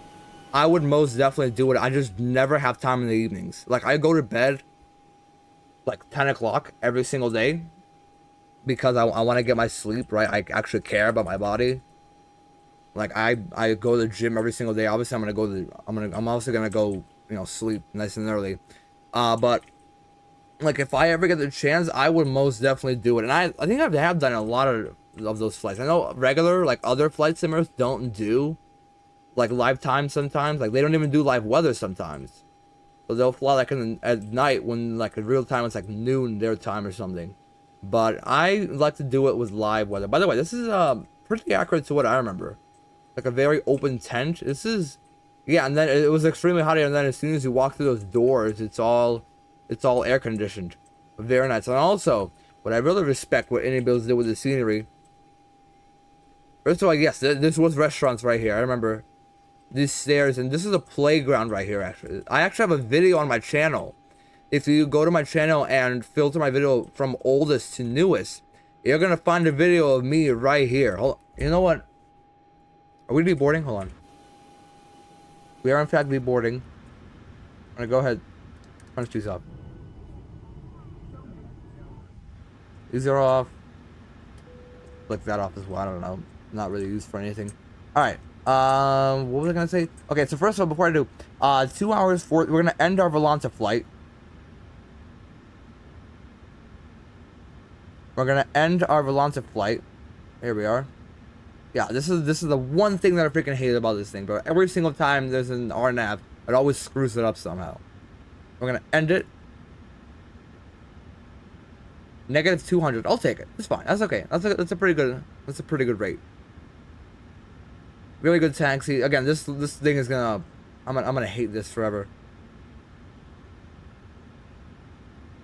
I would most definitely do it. I just never have time in the evenings. Like, I go to bed like 10 o'clock every single day because I want to get my sleep, right? I actually care about my body. Like, I go to the gym every single day. Obviously, I'm also gonna go, you know, sleep nice and early. But like, if I ever get the chance, I would most definitely do it. And I think I have done a lot of those flights. I know regular, like, other flight simmers don't do like live time sometimes. Like, they don't even do live weather sometimes. So they'll fly like at night when, like, in real time it's like noon their time or something. But I like to do it with live weather. By the way, this is pretty accurate to what I remember. Like a very open tent. This is, yeah. And then it was extremely hot here. And then as soon as you walk through those doors, it's all air conditioned. Very nice. And also, what I really respect what iniBuilds did with the scenery. First of all, yes, this was restaurants right here. I remember these stairs, and this is a playground right here. Actually, I actually have a video on my channel. If you go to my channel and filter my video from oldest to newest, you're gonna find a video of me right here. Hold on. You know what? Are we deboarding? Hold on. We are in fact deboarding. I'm gonna go ahead. Punch these up. These are off. Flick that off as well. I don't know. Not really used for anything. Alright. What was I gonna say? Okay, so first of all, before I do, 2 hours for, we're gonna end our Volanta flight. We're gonna end our Volanta flight. Here we are. Yeah, this is the one thing that I freaking hate about this thing, bro. Every single time there's an RNAV, it always screws it up somehow. We're gonna end it. Negative 200. I'll take it. It's fine. That's okay. That's a pretty good rate. Really good taxi. Again, this thing is gonna, I'm gonna hate this forever.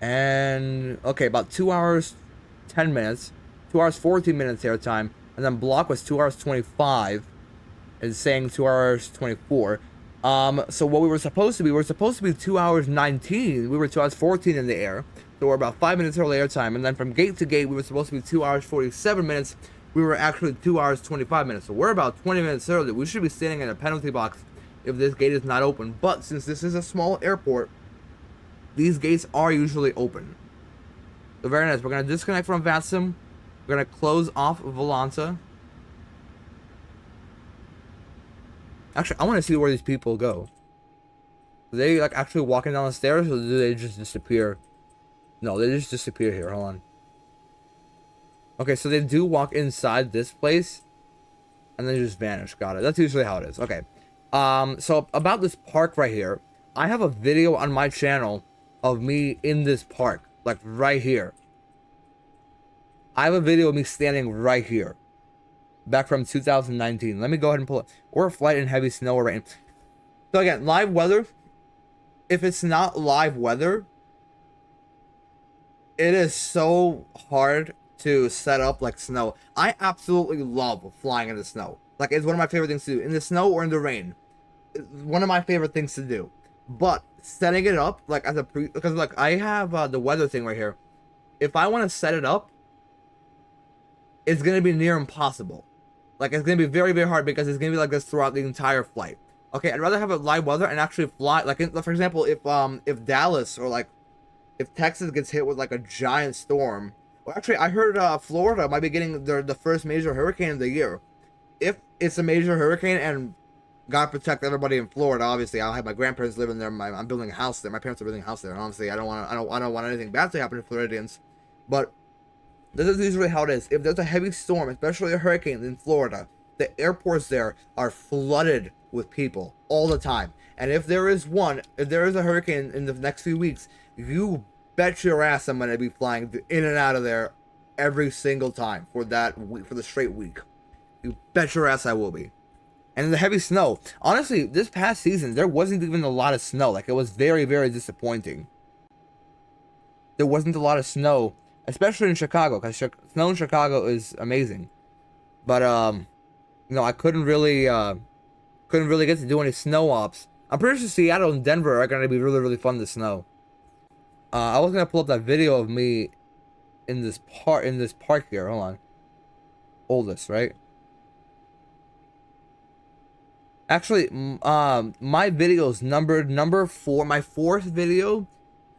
And okay, about 2 hours 10 minutes, 2 hours 14 minutes airtime, and then block was 2 hours 25. It's saying 2 hours 24. So what we were supposed to be 2 hours 19. We were 2 hours 14 in the air. So we're about 5 minutes early airtime, and then from gate to gate, we were supposed to be 2 hours 47 minutes. We were actually 2 hours 25 minutes. So we're about 20 minutes early. We should be standing in a penalty box if this gate is not open. But since this is a small airport, these gates are usually open. So very nice. We're gonna disconnect from VATSIM. We're gonna close off Volanta. Actually, I want to see where these people go. Do they like actually walking down the stairs, or do they just disappear? No, they just disappear here. Hold on. Okay, so they do walk inside this place, and then just vanish. Got it. That's usually how it is. Okay. So about this park right here, I have a video on my channel of me in this park, like right here. I have a video of me standing right here, back from 2019. Let me go ahead and pull it. Or a flight in heavy snow or rain. So again, live weather. If it's not live weather, it is so hard to set up like snow. I absolutely love flying in the snow. Like, it's one of my favorite things to do. In the snow or in the rain. It's one of my favorite things to do. But setting it up, like, as a because like I have the weather thing right here. If I want to set it up, it's gonna be near impossible. Like, it's gonna be very, very hard because it's gonna be like this throughout the entire flight. Okay, I'd rather have a live weather and actually fly. Like, for example, if Dallas or like if Texas gets hit with like a giant storm, or actually, I heard Florida might be getting the first major hurricane of the year. If it's a major hurricane, and God protect everybody in Florida, obviously, I'll have my grandparents living there. I'm building a house there. My parents are building a house there, and honestly, I don't want anything bad to happen to Floridians. But this is usually how it is. If there's a heavy storm, especially a hurricane in Florida, the airports there are flooded with people all the time. And if there is a hurricane in the next few weeks, you bet your ass I'm gonna be flying in and out of there every single time for that week, for the straight week. You bet your ass I will be. And the heavy snow. Honestly, this past season there wasn't even a lot of snow. Like, it was very, very disappointing. There wasn't a lot of snow, especially in Chicago, because snow in Chicago is amazing. But you know, I couldn't really get to do any snow ops. I'm pretty sure Seattle and Denver are gonna be really, really fun to snow. I was gonna pull up that video of me in this park here. Hold on. Oldest, right? Actually, my video's numbered number 4. My 4th video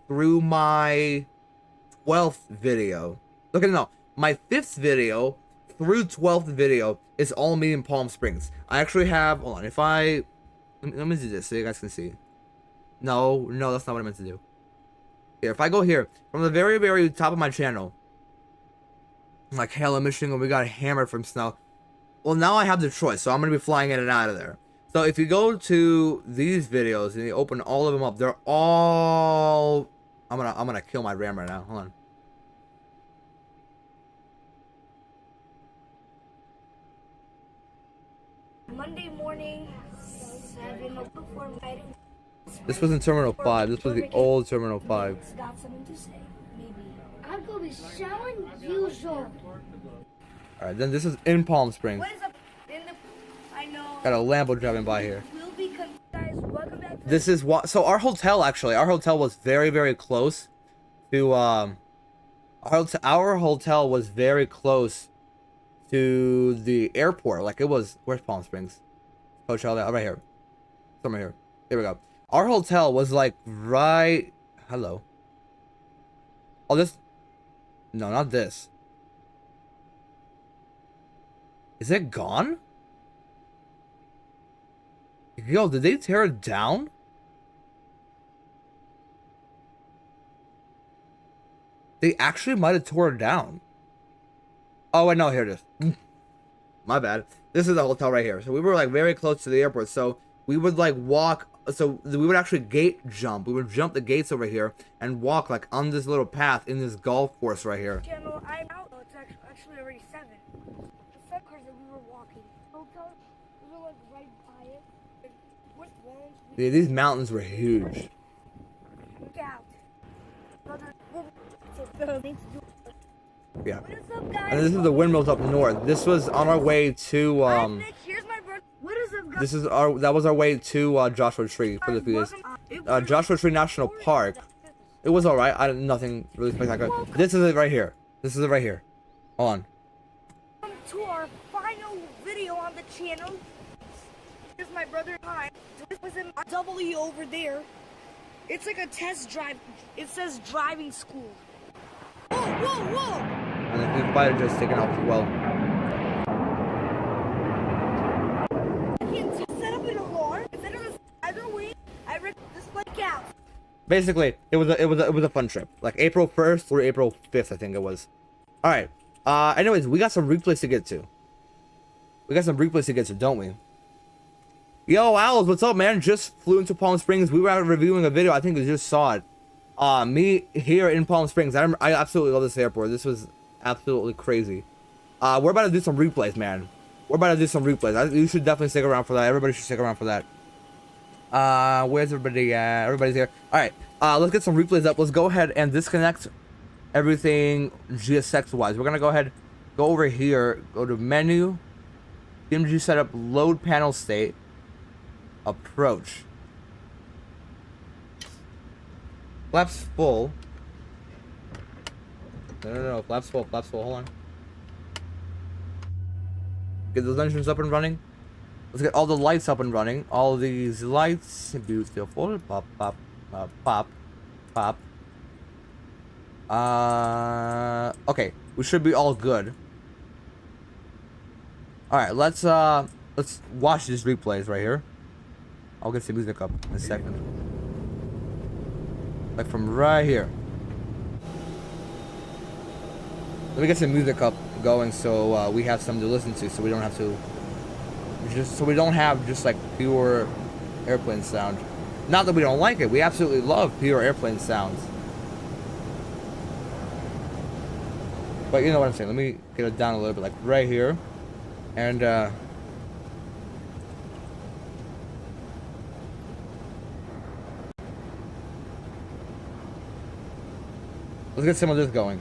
through my 12th video. Okay, no, my 5th video through 12th video is all me in Palm Springs. I actually have. Hold on. If let me do this so you guys can see. No, that's not what I meant to do. Here, if I go here from the very, very top of my channel, like hail in Michigan, we got hammered from snow. Well, now I have the choice, so I'm gonna be flying in and out of there. So if you go to these videos and you open all of them up, they're all. I'm gonna kill my RAM right now. Hold on. Monday morning, 7:04. This was in Terminal 5. This was the old Terminal 5. Got something to say, maybe. I'm gonna be showing you some. Alright, then this is in Palm Springs. What is up? I know. Got a Lambo driving by here. We'll be guys. Welcome back. This is what. So our hotel was very, very close to our hotel was very close to the airport. Like, it was. Where's Palm Springs? Coachella, right here. Somewhere here. Here we go. Our hotel was like right. Hello. Oh, this. No, not this. Is it gone? Yo, did they tear it down? They actually might have tore it down. Oh, wait, no, here it is. My bad. This is the hotel right here. So we were like very close to the airport. So we would like walk. So we would actually gate jump. We would jump the gates over here and walk like on this little path in this golf course right here. Channel, I'm out. Oh, it's actually already 7. The 7 cars that we were walking. Hotel, we were like right by it. With walls. Yeah, these mountains were huge. Look out. Yeah. What is up, guys? And this is the windmills up north. This was on our way to I'm Nick. Here's my brother. What is up, guys? that was our way to Joshua Tree for the previous Joshua Tree National Park. It was alright. Nothing really spectacular. This is it right here. This is it right here. Hold on. Welcome to our final video on the channel. Here's my brother. Hi. This was in W over there. It's like a test drive. It says driving school. Whoa, whoa, whoa! And the fighter just taken off as well. I can set up an alarm. Instead of the other way, I ripped this like out. Basically, it was a fun trip. Like April 1st through April 5th, I think it was. All right. Anyways, we got some replays to get to. Don't we? Yo, Owls, what's up, man? Just flew into Palm Springs. We were reviewing a video. I think you just saw it. Me here in Palm Springs. I absolutely love this airport. This was absolutely crazy. We're about to do some replays, man. We're about to do some replays. You should definitely stick around for that. Everybody should stick around for that. Where's everybody at? Everybody's here. All right. Let's get some replays up. Let's go ahead and disconnect everything GSX wise. We're gonna go ahead, go over here, go to menu, PMDG setup, load panel state, approach. Flaps full. No. Flaps full. Hold on. Get those engines up and running. Let's get all the lights up and running. All these lights. Beautiful. Pop, pop, pop, pop. Okay. We should be all good. Alright, let's watch these replays right here. I'll get some music up in a second. Like from right here. Let me get some music up going so we have something to listen to, so we don't have to just like pure airplane sound. Not that we don't like it, we absolutely love pure airplane sounds. But you know what I'm saying. Let me get it down a little bit, like right here. And let's get some of this going.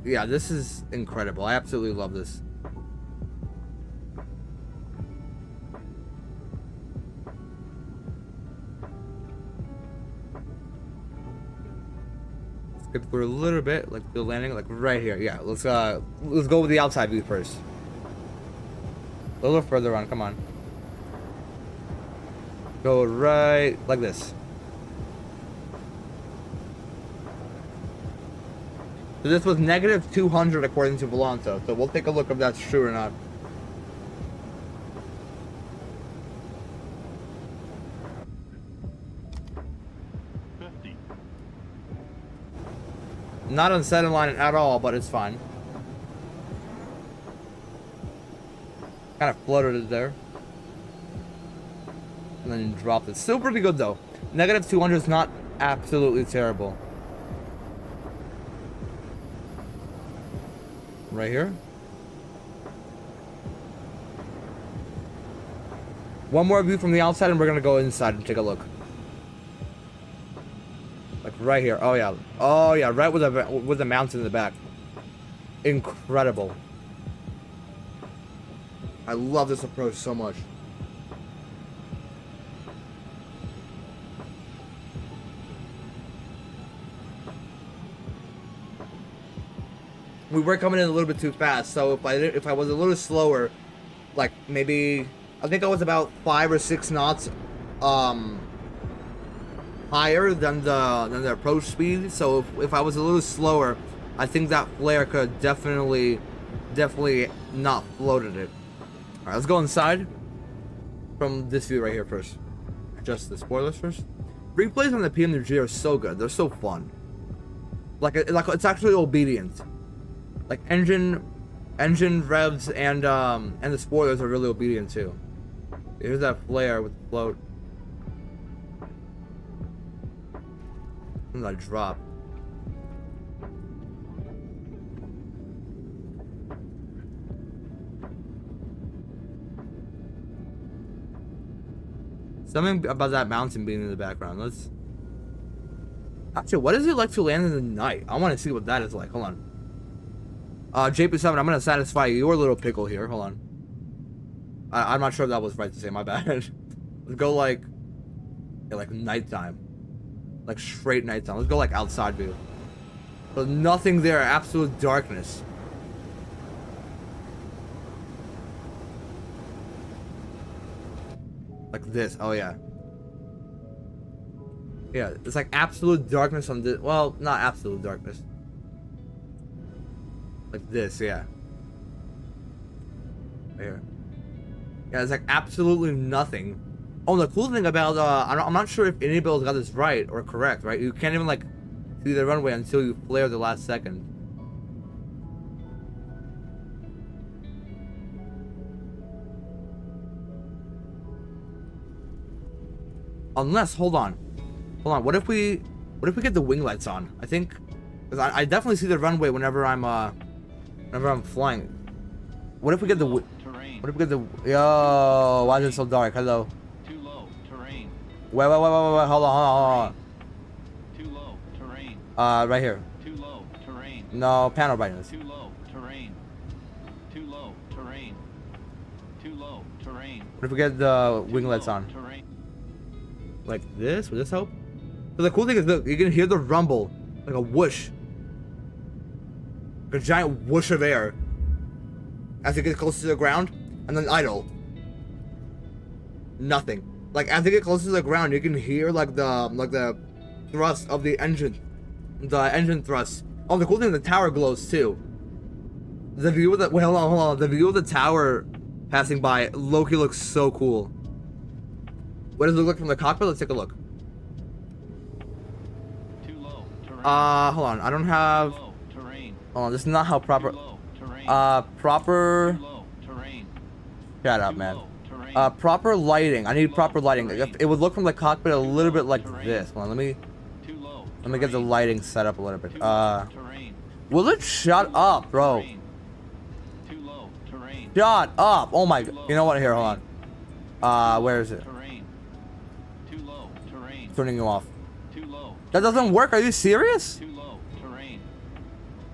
Yeah, this is incredible. I absolutely love this. Let's skip through a little bit, like the landing, like right here. Yeah, let's go with the outside view first. A little further on, come on. Go right like this. So this was negative 200 according to Volanto. So we'll take a look if that's true or not. Not unsettling line at all, but it's fine. Kind of floated it there. And then dropped it. Still pretty good though. Negative 200 is not absolutely terrible. Right here. One more view from the outside and we're gonna go inside and take a look. Like right here. Oh yeah. Oh yeah, right with the mountain in the back. Incredible. I love this approach so much. We were coming in a little bit too fast, so if I was a little slower, like maybe I think I was about 5 or 6 knots higher than the approach speed. So if I was a little slower, I think that flare could definitely not floated it. All right, let's go inside from this view right here first. Adjust the spoilers first. Replays on the PMDG are so good. They're so fun. Like it's actually obedient. Like engine revs and the spoilers are really obedient too. Here's that flare with the float. And that drop. Something about that mountain being in the background. Let's actually, what is it like to land in the night? I want to see what that is like. Hold on. JP7, I'm gonna satisfy your little pickle here. Hold on. I'm not sure if that was right to say. My bad. Let's go like nighttime, like straight nighttime. Let's go like outside view. So nothing there. Absolute darkness. Like this. Oh yeah. Yeah, it's like absolute darkness on this. Well, not absolute darkness. Like this, yeah. Right here. Yeah, it's like absolutely nothing. Oh, the cool thing about I'm not sure if iniBuilds got this right or correct, right? You can't even like see the runway until you flare the last second. Unless, hold on. What if we get the wing lights on? I think, cause I definitely see the runway whenever I'm flying. What if we get the terrain? What if we get the yo? Why is it so dark? Hello. Too low terrain. Wait. Hold on. Too low terrain. Right here. Too low terrain. No, panel brightness. Too low terrain. Too low, terrain. Too low, terrain. What if we get the winglets Low, on? terrain. Like this? Would this help? But the cool thing is, look, you can hear the rumble, like a whoosh. Like a giant whoosh of air. As it gets closer to the ground, and then idle. Nothing. Like as they get closer to the ground, you can hear like the thrust of the engine. The engine thrust. Oh, the cool thing is the tower glows too. The view of the wait, hold on. The view of the tower passing by, Loki looks so cool. What does it look like from the cockpit? Let's take a look. Too low, terrain. Hold on. I don't have. Too low, terrain. Hold on. This is not how proper. Too low, terrain. Proper. Too low, terrain. Shut up, Too man. low, terrain. Proper lighting. I need proper lighting. terrain. It would look from the cockpit a little bit like Terrain. this. Hold on. Too low, Let me get the terrain. lighting set up a little bit. Too low, terrain. Will it shut up, bro? Terrain. Too low, terrain. Shut up! Oh my. Too low, You know what? Here, hold terrain. on. Where is it? Terrain. Too low, terrain. Turning you off. Too low. That doesn't work. Are you serious? Too low, terrain.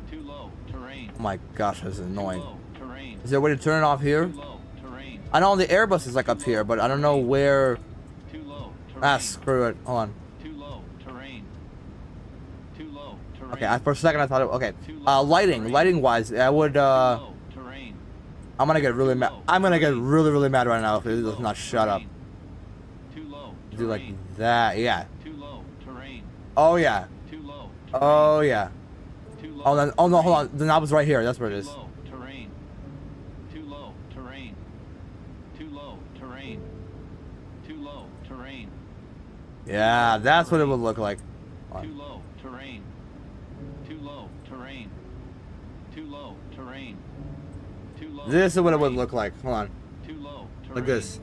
Too low, terrain. Oh my gosh, this is annoying. Too low, terrain. Is there a way to turn it off here? Too low, terrain. I know the Airbus is like up here, but I don't know where. Too low, terrain. Ah, screw it. Hold on. Too low, terrain. Too low, terrain. Okay, for a second I thought it. Okay. Too low, Lighting. terrain. Lighting wise, I would. Too low, terrain. I'm gonna get really mad. I'm gonna get really mad right now if it does not shut up. Too low, Do like terrain. that. Yeah. Too low, terrain. Oh yeah. Too low. Oh yeah. Too low. Oh then. Oh no. Hold on. The knob is right here. That's where it is. Too low, terrain. Too low, terrain. Too low, terrain. Too low, terrain. Yeah, that's what it would look like. Too low, terrain. Too low, terrain. Too low, terrain. Too low. This is what it would terrain. look like. Hold on. Too low, terrain. Like this.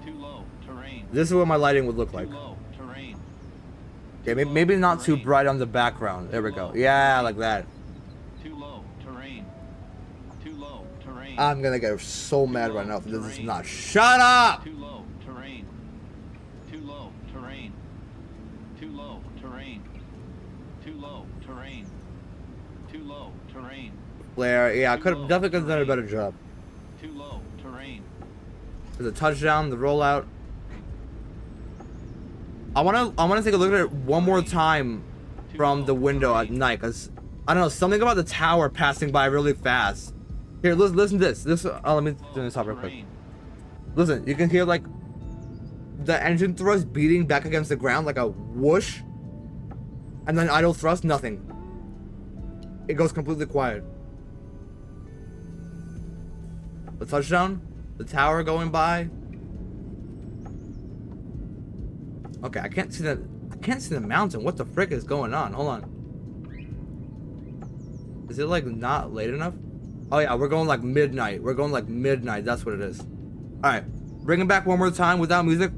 Too low, terrain. This is what my lighting would look like. Too low, terrain. Okay, maybe not too bright on the background. There we go. Yeah, like that. Too low, terrain. Too low, terrain. I'm gonna get so mad right now if this is not. Shut up! Too low, terrain. Too low, terrain. Too low, terrain. Too low, terrain. Too low, terrain. Blair, yeah, I definitely could have done a better job. Too low, terrain. There's a touchdown, the rollout. I wanna take a look at it one more time from the window at night, cause I don't know, something about the tower passing by really fast. Here, listen to this. Let me do this off real quick. Terrain. Listen, you can hear like the engine thrust beating back against the ground like a whoosh, and then idle thrust, nothing. It goes completely quiet. The touchdown, the tower going by. Okay, I can't see the mountain. What the frick is going on? Hold on. Is it like not late enough? Oh yeah, we're going like midnight. We're going like midnight. That's what it is. All right, bring it back one more time without music.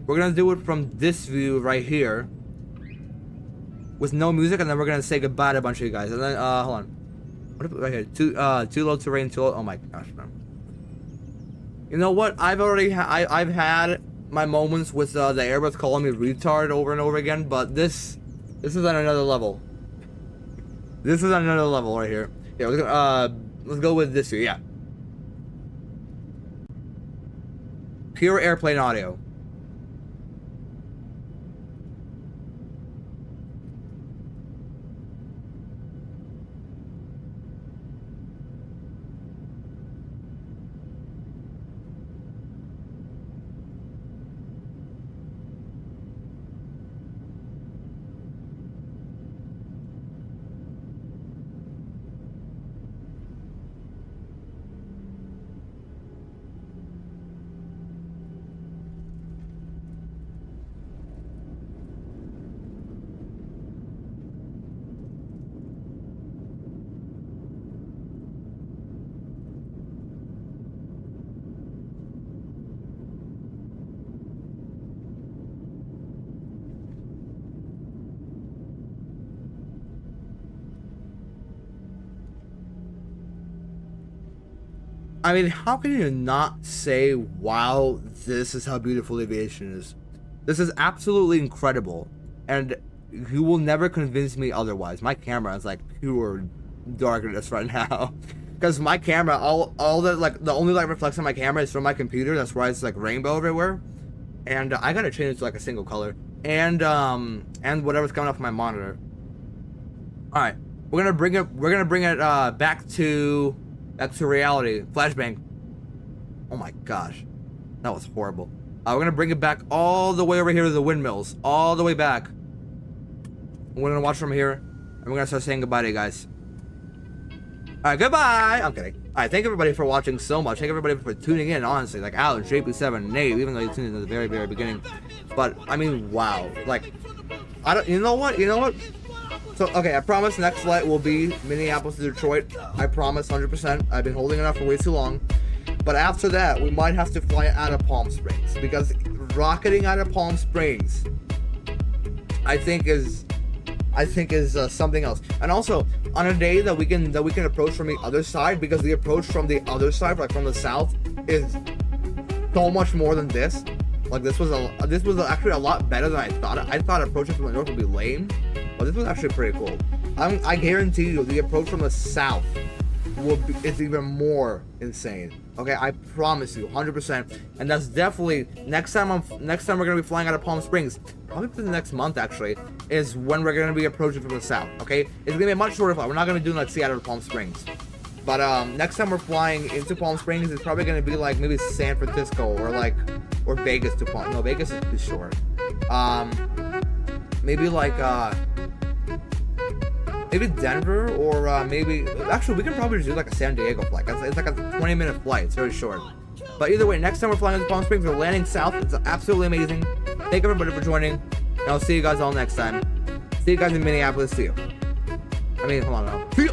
We're gonna do it from this view right here, with no music, and then we're gonna say goodbye to a bunch of you guys. And then hold on. What if, right here? Too low terrain. Too low. Oh my gosh, man. You know what? I've had my moments with the Airbus calling me retard over and over again, but this is on another level. This is on another level right here. Yeah, let's go with this here. Yeah. Pure airplane audio. I mean, how can you not say, wow, this is how beautiful aviation is? This is absolutely incredible. And you will never convince me otherwise. My camera is like pure darkness right now. Because my camera, all the like the only light reflects on my camera is from my computer. That's why it's like rainbow everywhere. And I gotta change it to like a single color. And whatever's coming off my monitor. All right, we're gonna bring it back to reality. Flashbang. Oh my gosh, that was horrible. We're gonna bring it back all the way over here to the windmills, all the way back. We're gonna watch from here, and we're gonna start saying goodbye to you guys. All right, goodbye. I'm kidding. All right, thank everybody for watching so much. Thank everybody for tuning in. Honestly, like Alan, JP7, Nate, even though you tuned in at the very, very beginning. But I mean, wow. Like, I don't. You know what? You know what? So okay, I promise next flight will be Minneapolis to Detroit. I promise, 100%. I've been holding it up for way too long. But after that, we might have to fly out of Palm Springs, because rocketing out of Palm Springs, I think is something else. And also on a day that we can approach from the other side, because the approach from the other side, like from the south, is so much more than this. Like this was actually a lot better than I thought. I thought approaching from the north would be lame, but this was actually pretty cool. I guarantee you, the approach from the south is even more insane. Okay, I promise you, 100%. And that's definitely next time we're gonna be flying out of Palm Springs, probably for the next month actually, is when we're gonna be approaching from the south. Okay, it's gonna be a much shorter flight. We're not gonna be doing like Seattle to Palm Springs, but next time we're flying into Palm Springs, it's probably gonna be like maybe San Francisco or Vegas to Palm. No, Vegas is too short. Maybe like maybe Denver, or maybe actually we can probably just do like a San Diego flight. It's like a 20-minute flight. It's very short. But either way, next time we're flying into Palm Springs, we're landing south. It's absolutely amazing. Thank everybody for joining, and I'll see you guys all next time. See you guys in Minneapolis. See you. I mean, hold on now. See you.